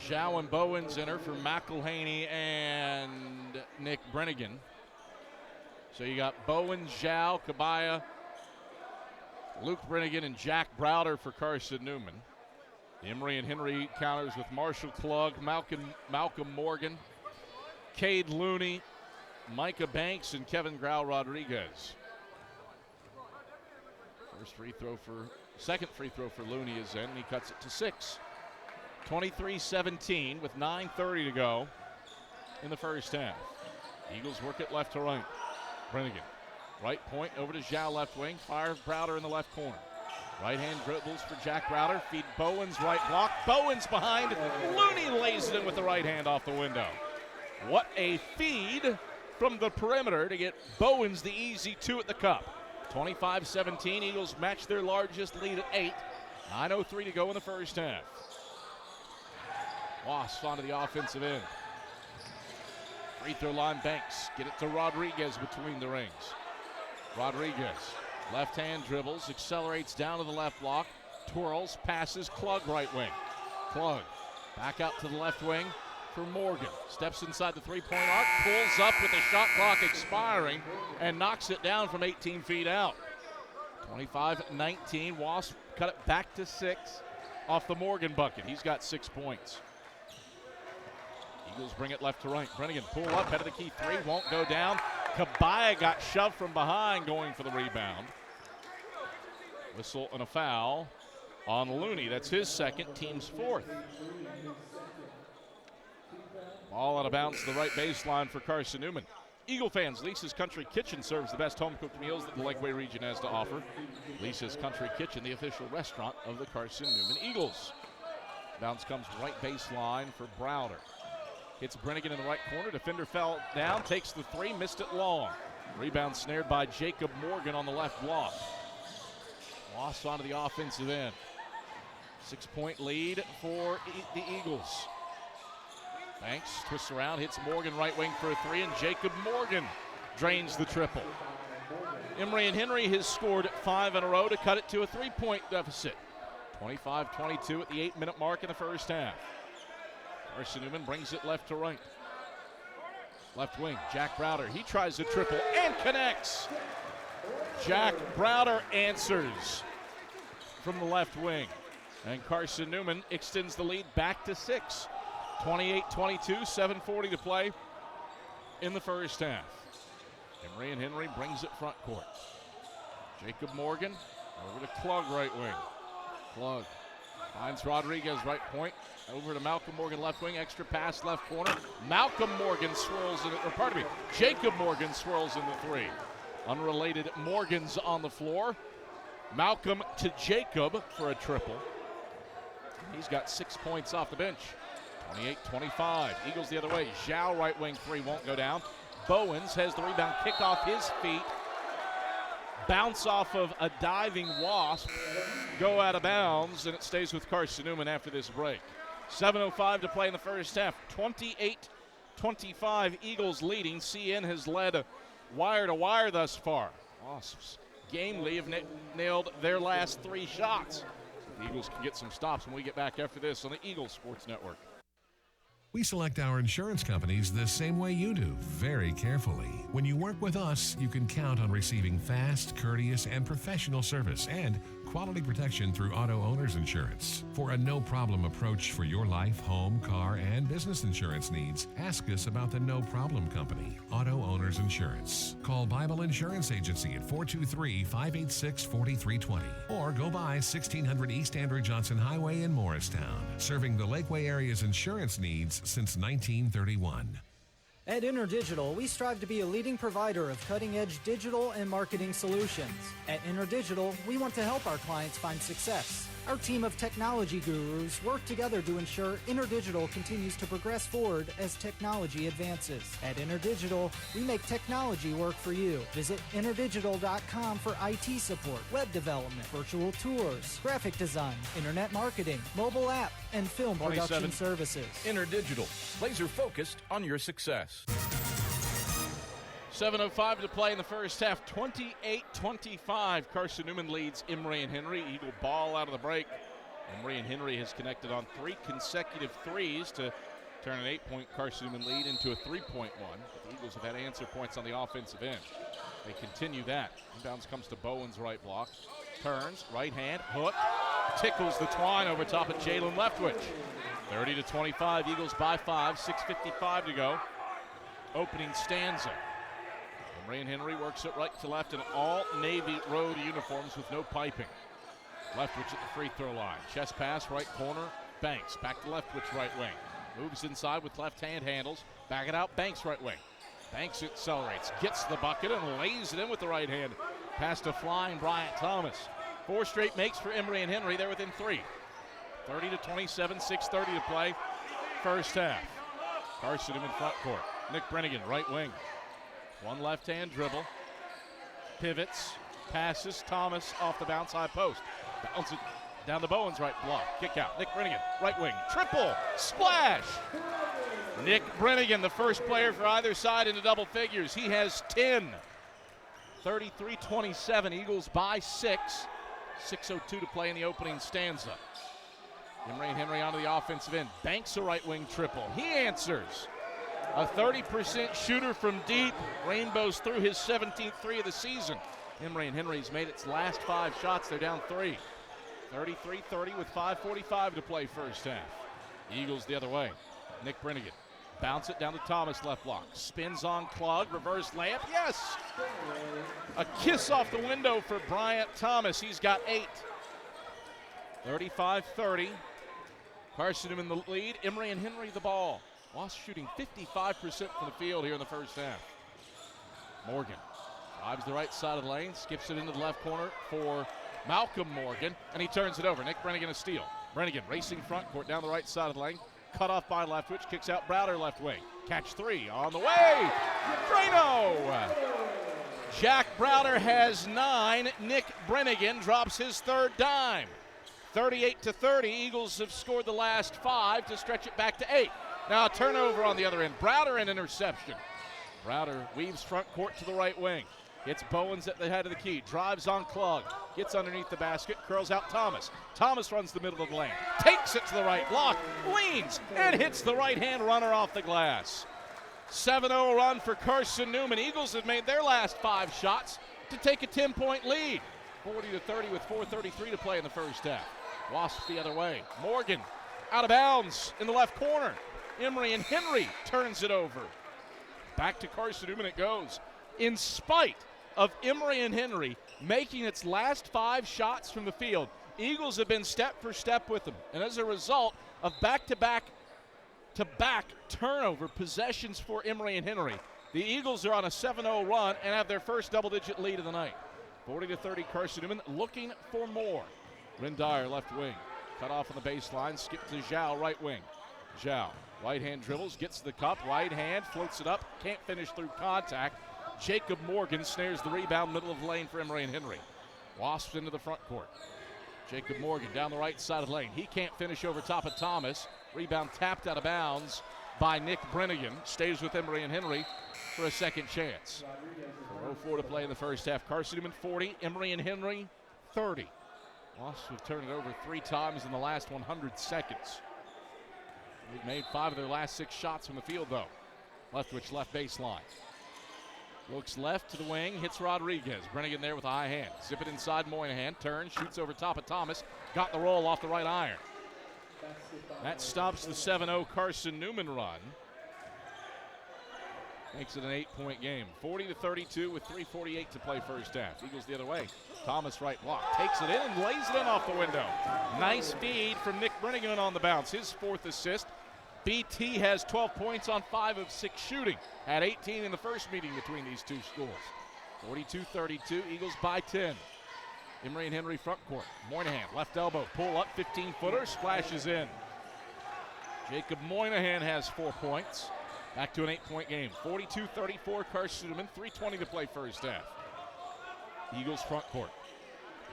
J: Zhao and Bowens enter for McElhaney and Nick Brennigan. So you got Bowens, Zhao, Kabaya, Luke Brennigan, and Jack Browder for Carson-Newman. Emory and Henry counters with Marshall Klug, Malcolm Morgan, Cade Looney, Micah Banks, and Kevin Grau Rodriguez. Second free throw for Looney is in, and he cuts it to 6. 23-17 with 9:30 to go in the first half. Eagles work it left to right. Brennigan, right point over to Zhao left wing, fires Browder in the left corner. Right hand dribbles for Jack Browder, feed Bowens right block. Bowens behind, Looney lays it in with the right hand off the window. What a feed from the perimeter to get Bowens the easy 2 at the cup. 25-17. Eagles match their largest lead at 8. 9:03 to go in the first half. Wasps onto the offensive end. Free throw line, Banks. Get it to Rodriguez between the rings. Rodriguez, left hand dribbles, accelerates down to the left block, twirls, passes, Klug right wing. Klug back out to the left wing for Morgan. Steps inside the three-point arc, pulls up with the shot clock expiring, and knocks it down from 18 feet out. 25-19, Wasp cut it back to 6 off the Morgan bucket. He's got 6 points. Eagles bring it left to right. Brennigan pull up, head of the key three, won't go down. Kabaya got shoved from behind going for the rebound. Whistle and a foul on Looney. That's his second, team's fourth. Ball out of bounds to the right baseline for Carson-Newman. Eagle fans, Lisa's Country Kitchen serves the best home-cooked meals that the Lakeway region has to offer. Lisa's Country Kitchen, the official restaurant of the Carson-Newman Eagles. Bounce comes right baseline for Browder. Hits Brennigan in the right corner. Defender fell down, takes the three, missed it long. Rebound snared by Jacob Morgan on the left block. Lost onto the offensive end. 6-point lead for the Eagles. Banks twists around, hits Morgan right wing for a three, and Jacob Morgan drains the triple. Emory and Henry has scored 5 in a row to cut it to a 3-point deficit. 25-22 at the 8-minute mark in the first half. Carson-Newman brings it left to right. Left wing, Jack Browder. He tries a triple and connects. Jack Browder answers from the left wing. And Carson-Newman extends the lead back to 6. 28-22, 7:40 to play in the first half. Emory and Henry brings it front court. Jacob Morgan over to Klug right wing. Klug finds Rodriguez right point. Over to Malcolm Morgan left wing. Extra pass left corner. Malcolm Morgan swirls in it, or pardon me, Jacob Morgan swirls in the three. Unrelated Morgans on the floor. Malcolm to Jacob for a triple. He's got 6 points off the bench. 28-25. Eagles the other way. Zhao right wing three won't go down. Bowens has the rebound, kick off his feet. Bounce off of a diving Wasp. Go out of bounds, and it stays with Carson-Newman after this break. 7:05 to play in the first half. 28-25, Eagles leading. CN has led wire to wire thus far. Wasps gamely have nailed their last 3 shots. The Eagles can get some stops when we get back after this on the Eagles Sports Network.
B: We select our insurance companies the same way you do, very carefully. When you work with us, you can count on receiving fast, courteous, and professional service and quality protection through Auto Owners Insurance. For a no-problem approach for your life, home, car, and business insurance needs, ask us about the No Problem Company, Auto Owners Insurance. Call Bible Insurance Agency at 423-586-4320 or go by 1600 East Andrew Johnson Highway in Morristown, serving the Lakeway area's insurance needs since 1931.
Q: At InterDigital, we strive to be a leading provider of cutting-edge digital and marketing solutions. At InterDigital, we want to help our clients find success. Our team of technology gurus work together to ensure InterDigital continues to progress forward as technology advances. At InterDigital, we make technology work for you. Visit interdigital.com for IT support, web development, virtual tours, graphic design, internet marketing, mobile app, and film production services.
C: InterDigital, laser focused on your success.
J: 7:05 to play in the first half. 28-25. Carson-Newman leads Emory and Henry. Eagle ball out of the break. Emory and Henry has connected on 3 consecutive threes to turn an 8-point Carson-Newman lead into a 3-point one. But the Eagles have had answer points on the offensive end. They continue that. Inbounds comes to Bowen's right block. Turns, right hand, hook. Tickles the twine over top of Jalen Leftwich. 30-25. Eagles by 5. 6:55 to go. Opening stanza. Emory and Henry works it right to left in all Navy road uniforms with no piping. Leftwich at the free throw line. Chest pass, right corner. Banks back to Leftwich right wing. Moves inside with left hand handles. Back it out, Banks right wing. Banks accelerates, gets the bucket and lays it in with the right hand. Pass to flying Bryant Thomas. 4 straight makes for Emory and Henry. They're within 3. 30-27, 6:30 to play. First half. Carson-Newman front court. Nick Brennigan right wing. One left-hand dribble, pivots, Passes Thomas off the bounce, high post. Bounce it down to Bowen's right block. Kick out. Nick Brennigan, right wing. Triple. Splash. Nick Brennigan, the first player for either side into double figures. He has 10. 33-27. Eagles by 6. 6:02 to play in the opening stanza. Emory and Henry onto the offensive end. Banks a right wing triple. He answers. A 30% shooter from deep. Rainbows through his 17th three of the season. Emory and Henry's made its last 5 shots. They're down 3. 33-30 with 5:45 to play first half. Eagles the other way. Nick Brennigan. Bounce it down to Thomas, left block. Spins on Klug, reverse layup. Yes! A kiss off the window for Bryant Thomas. He's got 8. 35-30. Carson-Newman the lead. Emory and Henry the ball. Wasp shooting 55% from the field here in the first half. Morgan drives the right side of the lane, skips it into the left corner for Malcolm Morgan, and he turns it over. Nick Brennigan a steal. Brennigan racing front court down the right side of the lane. Cut off by Leftwich, kicks out Browder left wing. Catch 3 on the way. Drano. Jack Browder has 9. Nick Brennigan drops his 3rd dime. 38-30. Eagles have scored the last 5 to stretch it back to 8. Now a turnover on the other end. Browder an interception. Browder weaves front court to the right wing. It's Bowens at the head of the key. Drives on Klug. Gets underneath the basket. Curls out Thomas. Thomas runs the middle of the lane. Takes it to the right block. Leans and hits the right-hand runner off the glass. 7-0 run for Carson-Newman. Eagles have made their last 5 shots to take a 10-point lead. 40-30 with 4:33 to play in the first half. Wasps the other way. Morgan out of bounds in the left corner. Emory and Henry turns it over. Back to Carson-Newman it goes. In spite of Emory and Henry making its last 5 shots from the field, Eagles have been step for step with them. And as a result of back-to-back turnover possessions for Emory and Henry, the Eagles are on a 7-0 run and have their first double-digit lead of the night. 40-30 Carson-Newman looking for more. Rindire left wing. Cut off on the baseline. Skip to Zhao right wing. Zhao right hand dribbles, gets to the cup. Right hand floats it up. Can't finish through contact. Jacob Morgan snares the rebound, middle of the lane for Emory and Henry. Wasps into the front court. Jacob Morgan down the right side of the lane. He can't finish over top of Thomas. Rebound tapped out of bounds by Nick Brennigan. Stays with Emory and Henry for a second chance. 4:04 to play in the first half. Carson-Newman 40, Emory and Henry 30. Wasps have turned it over 3 times in the last 100 seconds. They've made 5 of their last 6 shots from the field, though. Leftwich left baseline. Looks left to the wing, hits Rodriguez. Brennigan there with a high hand. Zip it inside Moynihan. Turns, shoots over top of Thomas. Got the roll off the right iron. That stops the 7-0 Carson-Newman run. Makes it an 8-point game. 40-32 with 3:48 to play first half. Eagles the other way. Thomas right block. Takes it in and lays it in off the window. Nice feed from Nick Brennigan on the bounce. His 4th assist. BT has 12 points on 5 of 6 shooting. Had 18 in the first meeting between these 2 schools. 42-32, Eagles by 10. Emory and Henry front court. Moynihan, left elbow, pull up, 15-footer, splashes in. Jacob Moynihan has 4 points. Back to an 8-point game. 42-34, Carson-Newman, 3:20 to play first half. Eagles front court.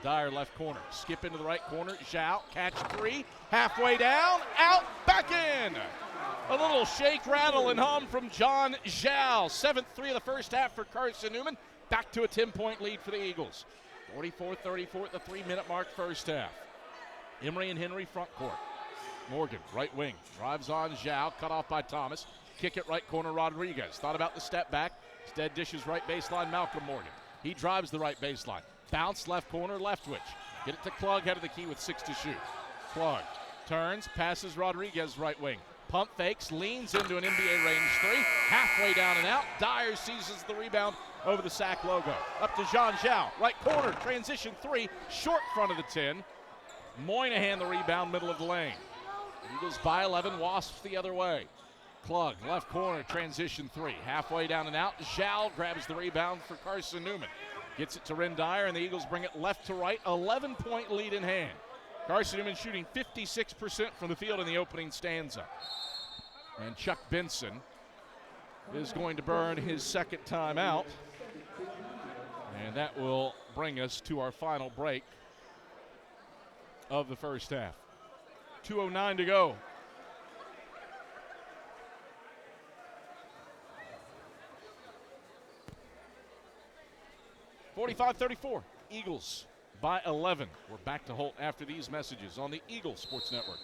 J: Dyer left corner. Skip into the right corner. Zhao, catch 3. Halfway down, out, back in. A little shake, rattle, and hum from John Zhao. 7th 3 of the first half for Carson-Newman. Back to a 10-point lead for the Eagles. 44-34 at the 3-minute mark first half. Emory and Henry front court. Morgan, right wing. Drives on Zhao, cut off by Thomas. Kick it right corner, Rodriguez. Thought about the step back. Instead dishes right baseline, Malcolm Morgan. He drives the right baseline. Bounce left corner, Leftwich. Get it to Klug, head of the key with 6 to shoot. Klug turns, passes Rodriguez right wing. Pump fakes, leans into an NBA range 3. Halfway down and out. Dyer seizes the rebound over the SAC logo. Up to Jean Zhao, right corner, transition 3, short front of the 10. Moynihan the rebound, middle of the lane. Eagles by 11, Wasps the other way. Klug, left corner, transition 3. Halfway down and out. Zhao grabs the rebound for Carson-Newman. Gets it to Rindire, and the Eagles bring it left to right. 11-point lead in hand. Carson-Newman shooting 56% from the field in the opening stanza. And Chuck Benson is going to burn his second time out. And that will bring us to our final break of the first half. 2:09 to go. (45-34). Eagles by 11. We're back to Holt after these messages on the Eagle Sports Network.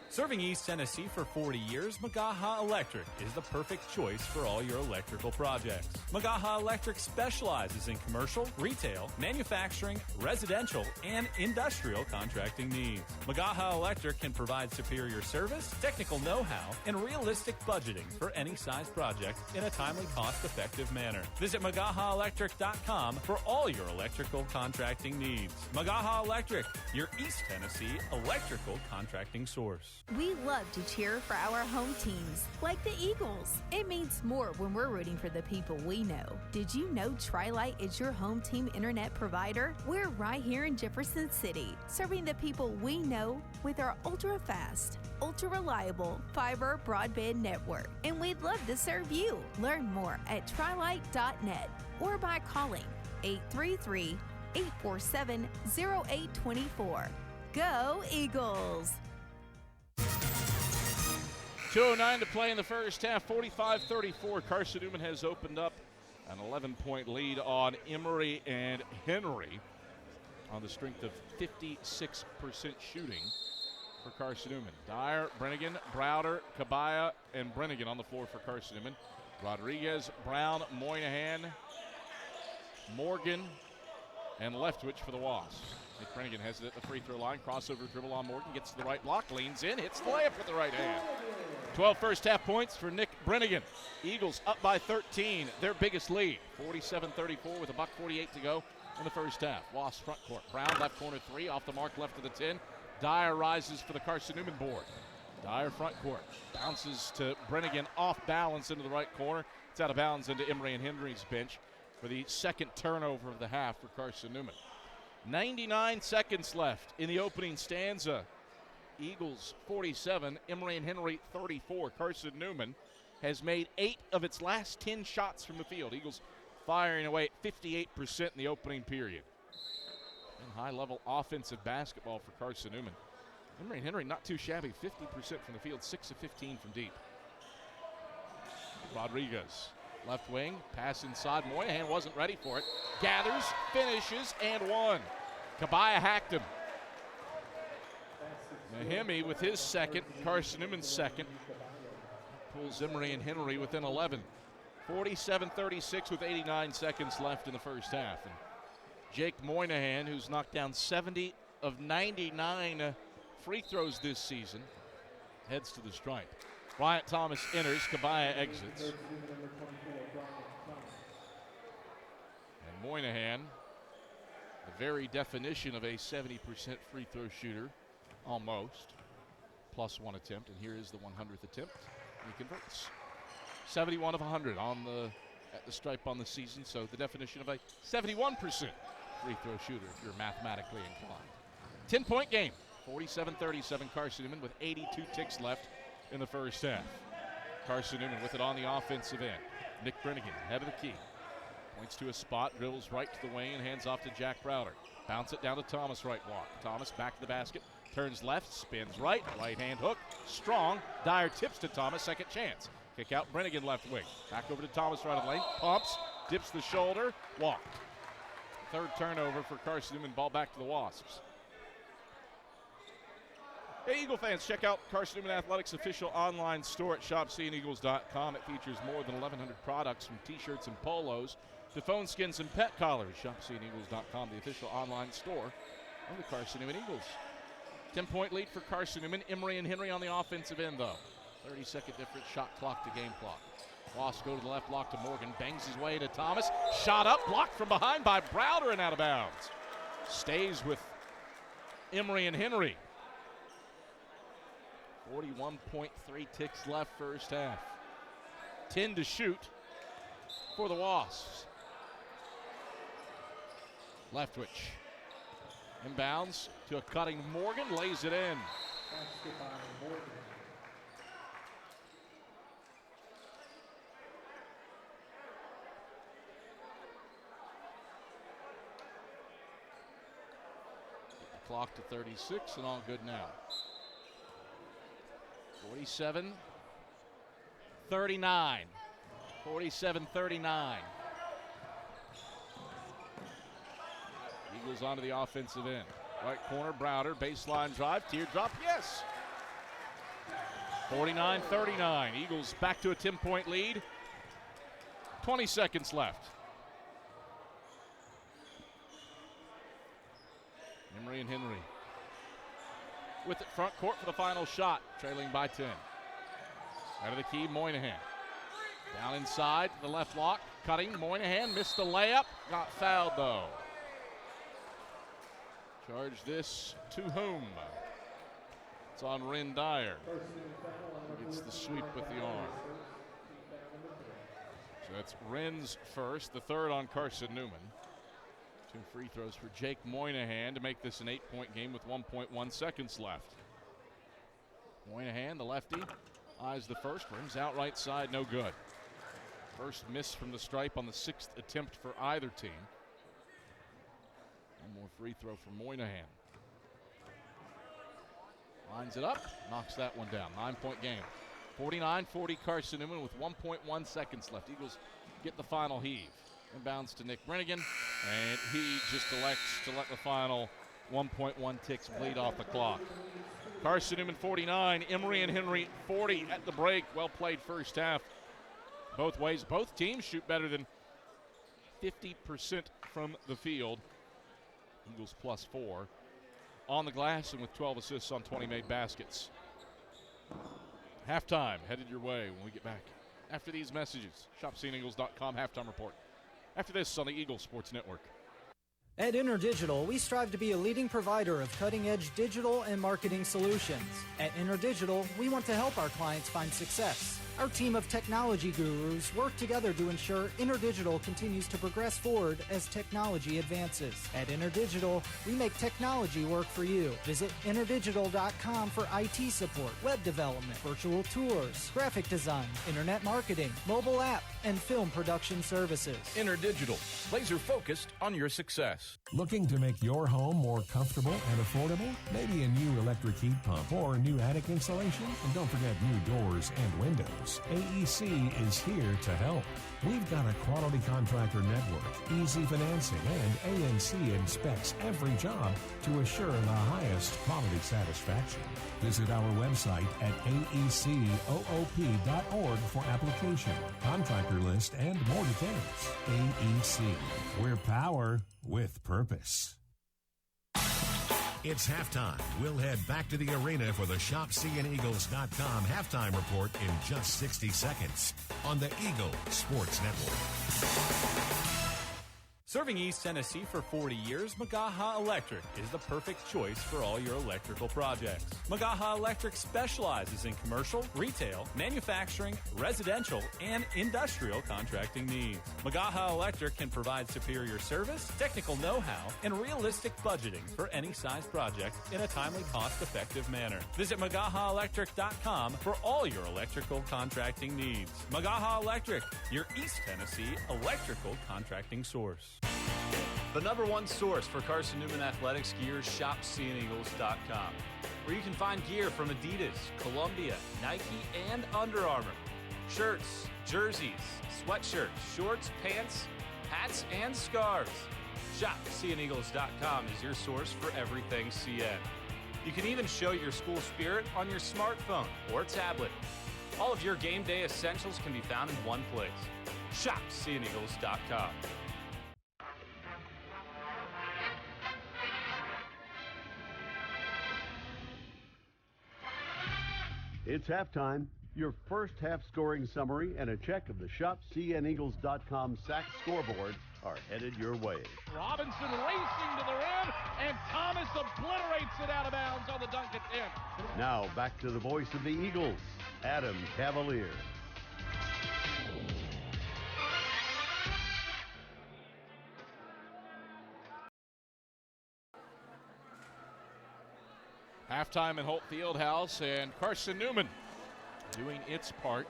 R: Serving East Tennessee for 40 years, Magaha Electric is the perfect choice for all your electrical projects. Magaha Electric specializes in commercial, retail, manufacturing, residential, and industrial contracting needs. Magaha Electric can provide superior service, technical know-how, and realistic budgeting for any size project in a timely, cost-effective manner. Visit MagahaElectric.com for all your electrical contracting needs. Magaha Electric, your East Tennessee electrical contracting source.
F: We love to cheer for our home teams, like the Eagles. It means more when we're rooting for the people we know. Did you know Tri-Lite is your home team internet provider? We're right here in Jefferson City, serving the people we know with our ultra-fast, ultra-reliable fiber broadband network. And we'd love to serve you. Learn more at trilite.net or by calling 833-847-0824. Go Eagles!
J: 2:09 to play in the first half, 45-34. Carson-Newman has opened up an 11-point lead on Emory and Henry on the strength of 56% shooting for Carson-Newman. Dyer, Brennigan, Browder, Kabaya, and Brennigan on the floor for Carson-Newman. Rodriguez, Brown, Moynihan, Morgan, and Leftwich for the Wasps. Nick Brennigan has it at the free throw line. Crossover dribble on Morgan. Gets to the right block. Leans in. Hits the layup with the right hand. 12 first half points for Nick Brennigan. Eagles up by 13. Their biggest lead. 47-34 with $1:48 to go in the first half. Wasps front court. Brown left corner three. Off the mark left of the 10. Dyer rises for the Carson-Newman board. Dyer front court. Bounces to Brennigan off balance into the right corner. It's out of bounds into Emory and Henry's bench for the second turnover of the half for Carson-Newman. 99 seconds left in the opening stanza. Eagles 47, Emory and Henry 34. Carson-Newman has made 8 of its last 10 shots from the field. Eagles firing away at 58% in the opening period. And high-level offensive basketball for Carson-Newman. Emory and Henry not too shabby, 50% from the field, 6 of 15 from deep. Rodriguez, left wing, pass inside. Moynihan wasn't ready for it. Gathers, finishes, and one. Kabaya hacked him. Nahimi with his second, Carson-Newman's second. Pulls Emory and Henry within 11. 47-36 with 89 seconds left in the first half. And Jake Moynihan, who's knocked down 70 of 99 free throws this season, heads to the stripe. Wyatt Thomas enters, Kabaya exits. And Moynihan, the very definition of a 70% free throw shooter, almost, plus one attempt, and here is the 100th attempt. He converts. 71 of 100 at the stripe on the season, so the definition of a 71% free throw shooter if you're mathematically inclined. 10-point game, 47-37 Carson-Newman with 82 ticks left in the first half. Carson-Newman with it on the offensive end. Nick Brennigan, head of the key. Points to a spot, dribbles right to the wing, and hands off to Jack Browder. Bounce it down to Thomas, right block. Thomas back to the basket, turns left, spins right hand hook, strong. Dyer tips to Thomas, second chance. Kick out Brennigan left wing. Back over to Thomas right of lane, pumps, dips the shoulder, walked. Third turnover for Carson-Newman, ball back to the Wasps. Hey, Eagle fans, check out Carson-Newman Athletics' official online store at shopseeandeagles.com. It features more than 1,100 products from T-shirts and polos to phone skins and pet collars. Shopseeandeagles.com, the official online store of the Carson-Newman Eagles. 10-point lead for Carson-Newman. Emory and Henry on the offensive end, though. 30-second difference, shot clock to game clock. Wasps go to the left block to Morgan, bangs his way to Thomas. Shot up, blocked from behind by Browder and out of bounds. Stays with Emory and Henry. 41.3 ticks left first half. 10 to shoot for the Wasps. Leftwich. Inbounds to a cutting Morgan, lays it in. clock to 36 and all good now. 47-39. 47-39. Eagles onto the offensive end. Right corner, Browder, baseline drive, teardrop, yes! 49-39. Eagles back to a 10-point lead. 20 seconds left. Emory and Henry with it front court for the final shot, trailing by 10. Out of the key, Moynihan. Down inside, the left lock, cutting. Moynihan missed the layup, got fouled though. Charge this to whom? It's on Ren Dyer. Gets the sweep with the arm. So that's Ren's first, the third on Carson-Newman. 2 free throws for Jake Moynihan to make this an 8-point game with 1.1 seconds left. Moynihan, the lefty, eyes the first, rims out right side, no good. First miss from the stripe on the 6th attempt for either team. One more free throw for Moynihan. Lines it up, knocks that one down. 9-point game. 49-40 Carson-Newman with 1.1 seconds left. Eagles get the final heave. Inbounds to Nick Brennigan, and he just elects to let the final 1.1 ticks bleed off the clock. Carson-Newman 49, Emory and Henry 40 at the break. Well played first half. Both ways, both teams shoot better than 50% from the field. Eagles +4 on the glass and with 12 assists on 20 made baskets. Halftime headed your way when we get back. After these messages, shopseeaneagles.com halftime report. After this on the Eagles Sports Network.
Q: At InterDigital, we strive to be a leading provider of cutting-edge digital and marketing solutions. At InterDigital, we want to help our clients find success. Our team of technology gurus work together to ensure InterDigital continues to progress forward as technology advances. At InterDigital, we make technology work for you. Visit interdigital.com for IT support, web development, virtual tours, graphic design, internet marketing, mobile app, and film production services.
C: InterDigital, laser focused on your success.
B: Looking to make your home more comfortable and affordable? Maybe a new electric heat pump or a new attic insulation? And don't forget new doors and windows. AEC is here to help. We've got a quality contractor network, easy financing, and ANC inspects every job to assure the highest quality satisfaction. Visit our website at aecoop.org for application, contractor list, and more details. AEC, we're power with purpose. It's halftime. We'll head back to the arena for the ShopSeeingEagles.com halftime report in just 60 seconds on the Eagle Sports Network.
R: Serving East Tennessee for 40 years, Magaha Electric is the perfect choice for all your electrical projects. Magaha Electric specializes in commercial, retail, manufacturing, residential, and industrial contracting needs. Magaha Electric can provide superior service, technical know-how, and realistic budgeting for any size project in a timely, cost-effective manner. Visit MagahaElectric.com for all your electrical contracting needs. Magaha Electric, your East Tennessee electrical contracting source.
S: The #1 source for Carson-Newman athletics gear is ShopSeeingEagles.com, where you can find gear from Adidas, Columbia, Nike, and Under Armour. Shirts, jerseys, sweatshirts, shorts, pants, hats, and scarves. ShopSeeingEagles.com is your source for everything CN. You can even show your school spirit on your smartphone or tablet. All of your game day essentials can be found in one place. ShopSeeingEagles.com.
K: It's halftime. Your first half scoring summary and a check of the ShopCNEagles.com sack scoreboard are headed your way.
J: Robinson racing to the rim, and Thomas obliterates it out of bounds on the dunk attempt.
K: Now back to the voice of the Eagles, Adam Cavalier.
J: Halftime at Holt Fieldhouse, and Carson-Newman doing its part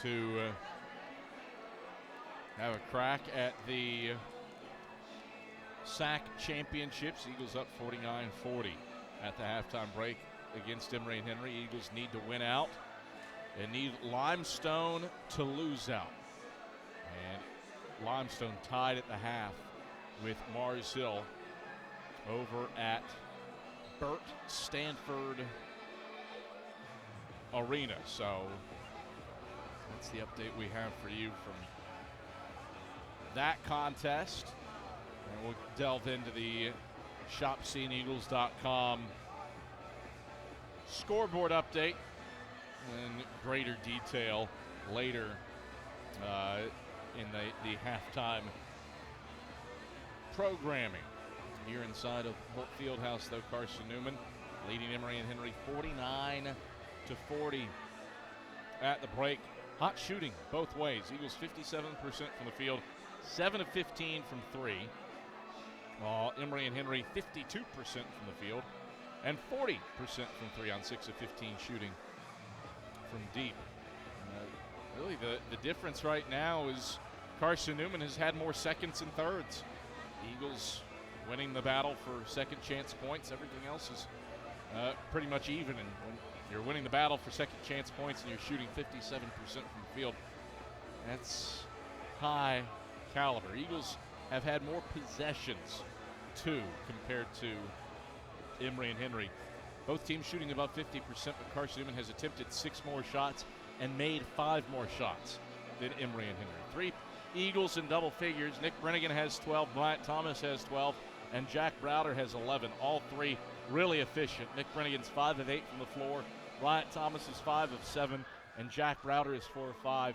J: to have a crack at the sack championships. Eagles up 49-40 at the halftime break against Emory and Henry. Eagles need to win out and need Limestone to lose out. And Limestone tied at the half with Mars Hill over at Burt Stanford Arena. So that's the update we have for you from that contest. And we'll delve into the ShopSeeingEagles.com scoreboard update in greater detail later in the halftime programming. Here inside of Holt Fieldhouse, though, Carson-Newman leading Emory and Henry 49-40 at the break. Hot shooting both ways. Eagles 57% from the field, 7 of 15 from 3. While Emory and Henry 52% from the field and 40% from 3 on 6 of 15 shooting from deep. Really the difference right now is Carson-Newman has had more seconds and thirds. Eagles winning the battle for second chance points. Everything else is pretty much even. And when you're winning the battle for second chance points and you're shooting 57% from the field, that's high caliber. Eagles have had more possessions, too, compared to Emory and Henry. Both teams shooting above 50%, but Carson-Newman has attempted 6 more shots and made 5 more shots than Emory and Henry. 3 Eagles in double figures. Nick Brennigan has 12, Bryant Thomas has 12, and Jack Browder has 11. All 3 really efficient. Nick Brennigan's 5 of 8 from the floor. Bryant Thomas is 5 of 7, and Jack Browder is 4 of 5.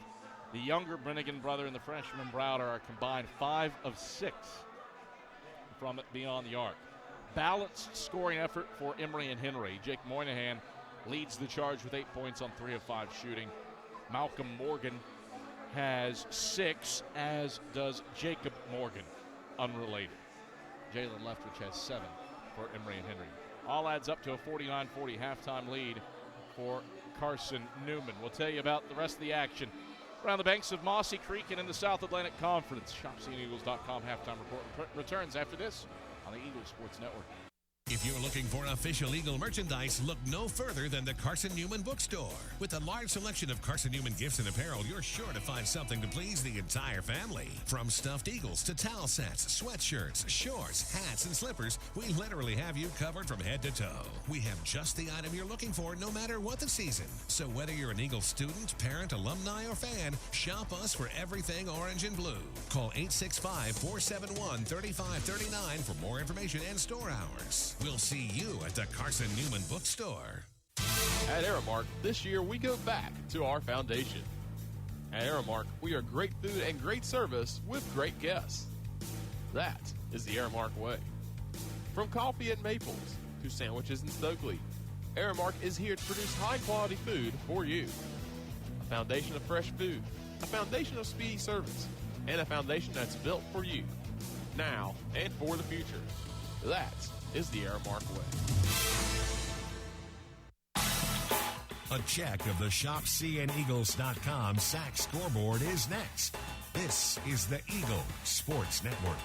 J: The younger Brennigan brother and the freshman Browder are combined 5 of 6 from beyond the arc. Balanced scoring effort for Emory and Henry. Jake Moynihan leads the charge with 8 points on 3 of 5 shooting. Malcolm Morgan has 6, as does Jacob Morgan, unrelated. Jalen Leftwich has 7 for Emory and Henry. All adds up to a 49-40 halftime lead for Carson-Newman. We'll tell you about the rest of the action around the banks of Mossy Creek and in the South Atlantic Conference. ShopSeeingEagles.com halftime report returns after this on the Eagles Sports Network.
B: If you're looking for official Eagle merchandise, look no further than the Carson-Newman Bookstore. With a large selection of Carson-Newman gifts and apparel, you're sure to find something to please the entire family. From stuffed eagles to towel sets, sweatshirts, shorts, hats, and slippers, we literally have you covered from head to toe. We have just the item you're looking for no matter what the season. So whether you're an Eagles student, parent, alumni, or fan, shop us for everything orange and blue. Call 865-471-3539 for more information and store hours. We'll see you at the Carson-Newman Bookstore.
T: At Aramark, this year we go back to our foundation. At Aramark, we are great food and great service with great guests. That is the Aramark way. From coffee at Maples to sandwiches in Stokely, Aramark is here to produce high-quality food for you. A foundation of fresh food, a foundation of speedy service, and a foundation that's built for you, now and for the future. That is the Aramark way.
B: A check of the ShopSeeingEagles.com sack scoreboard is next. This is the Eagle Sports Network.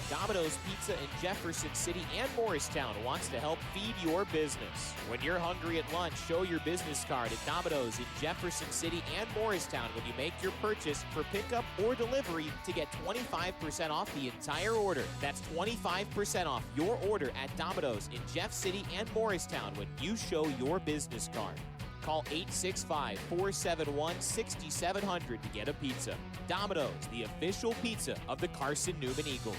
E: Domino's Pizza in Jefferson City and Morristown wants to help feed your business. When you're hungry at lunch, show your business card at Domino's in Jefferson City and Morristown when you make your purchase for pickup or delivery to get 25% off the entire order. That's 25% off your order at Domino's in Jeff City and Morristown when you show your business card. Call 865-471-6700 to get a pizza. Domino's, the official pizza of the Carson-Newman Eagles.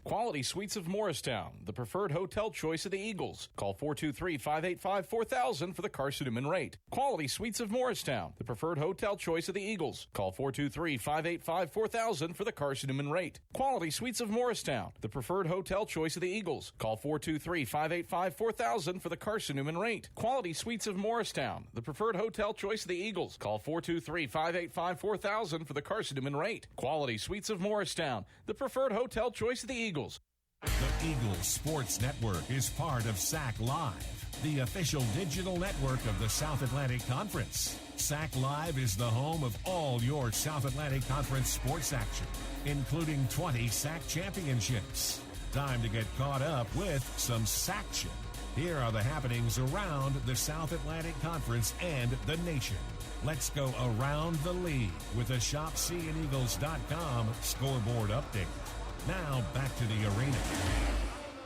C: Quality Suites of Morristown, the preferred hotel choice of the Eagles. Call 423-585-4000 for the Carson-Newman rate. Quality Suites of Morristown, the preferred hotel choice of the Eagles. Call 423-585-4000 for the Carson-Newman rate. Quality Suites of Morristown, the preferred hotel choice of the Eagles. Call 423-585-4000 for the Carson-Newman rate. Quality Suites of Morristown, the preferred hotel choice of the Eagles. Call 423-585-4000 for the Carson-Newman rate. Quality Suites of Morristown, the preferred hotel choice of the Eagles.
B: The Eagles Sports Network is part of SAC Live, the official digital network of the South Atlantic Conference. SAC Live is the home of all your South Atlantic Conference sports action, including 20 SAC championships. Time to get caught up with some SACtion. Here are the happenings around the South Atlantic Conference and the nation. Let's go around the league with a ShopSeeAndEagles.com scoreboard update. Now back to the arena.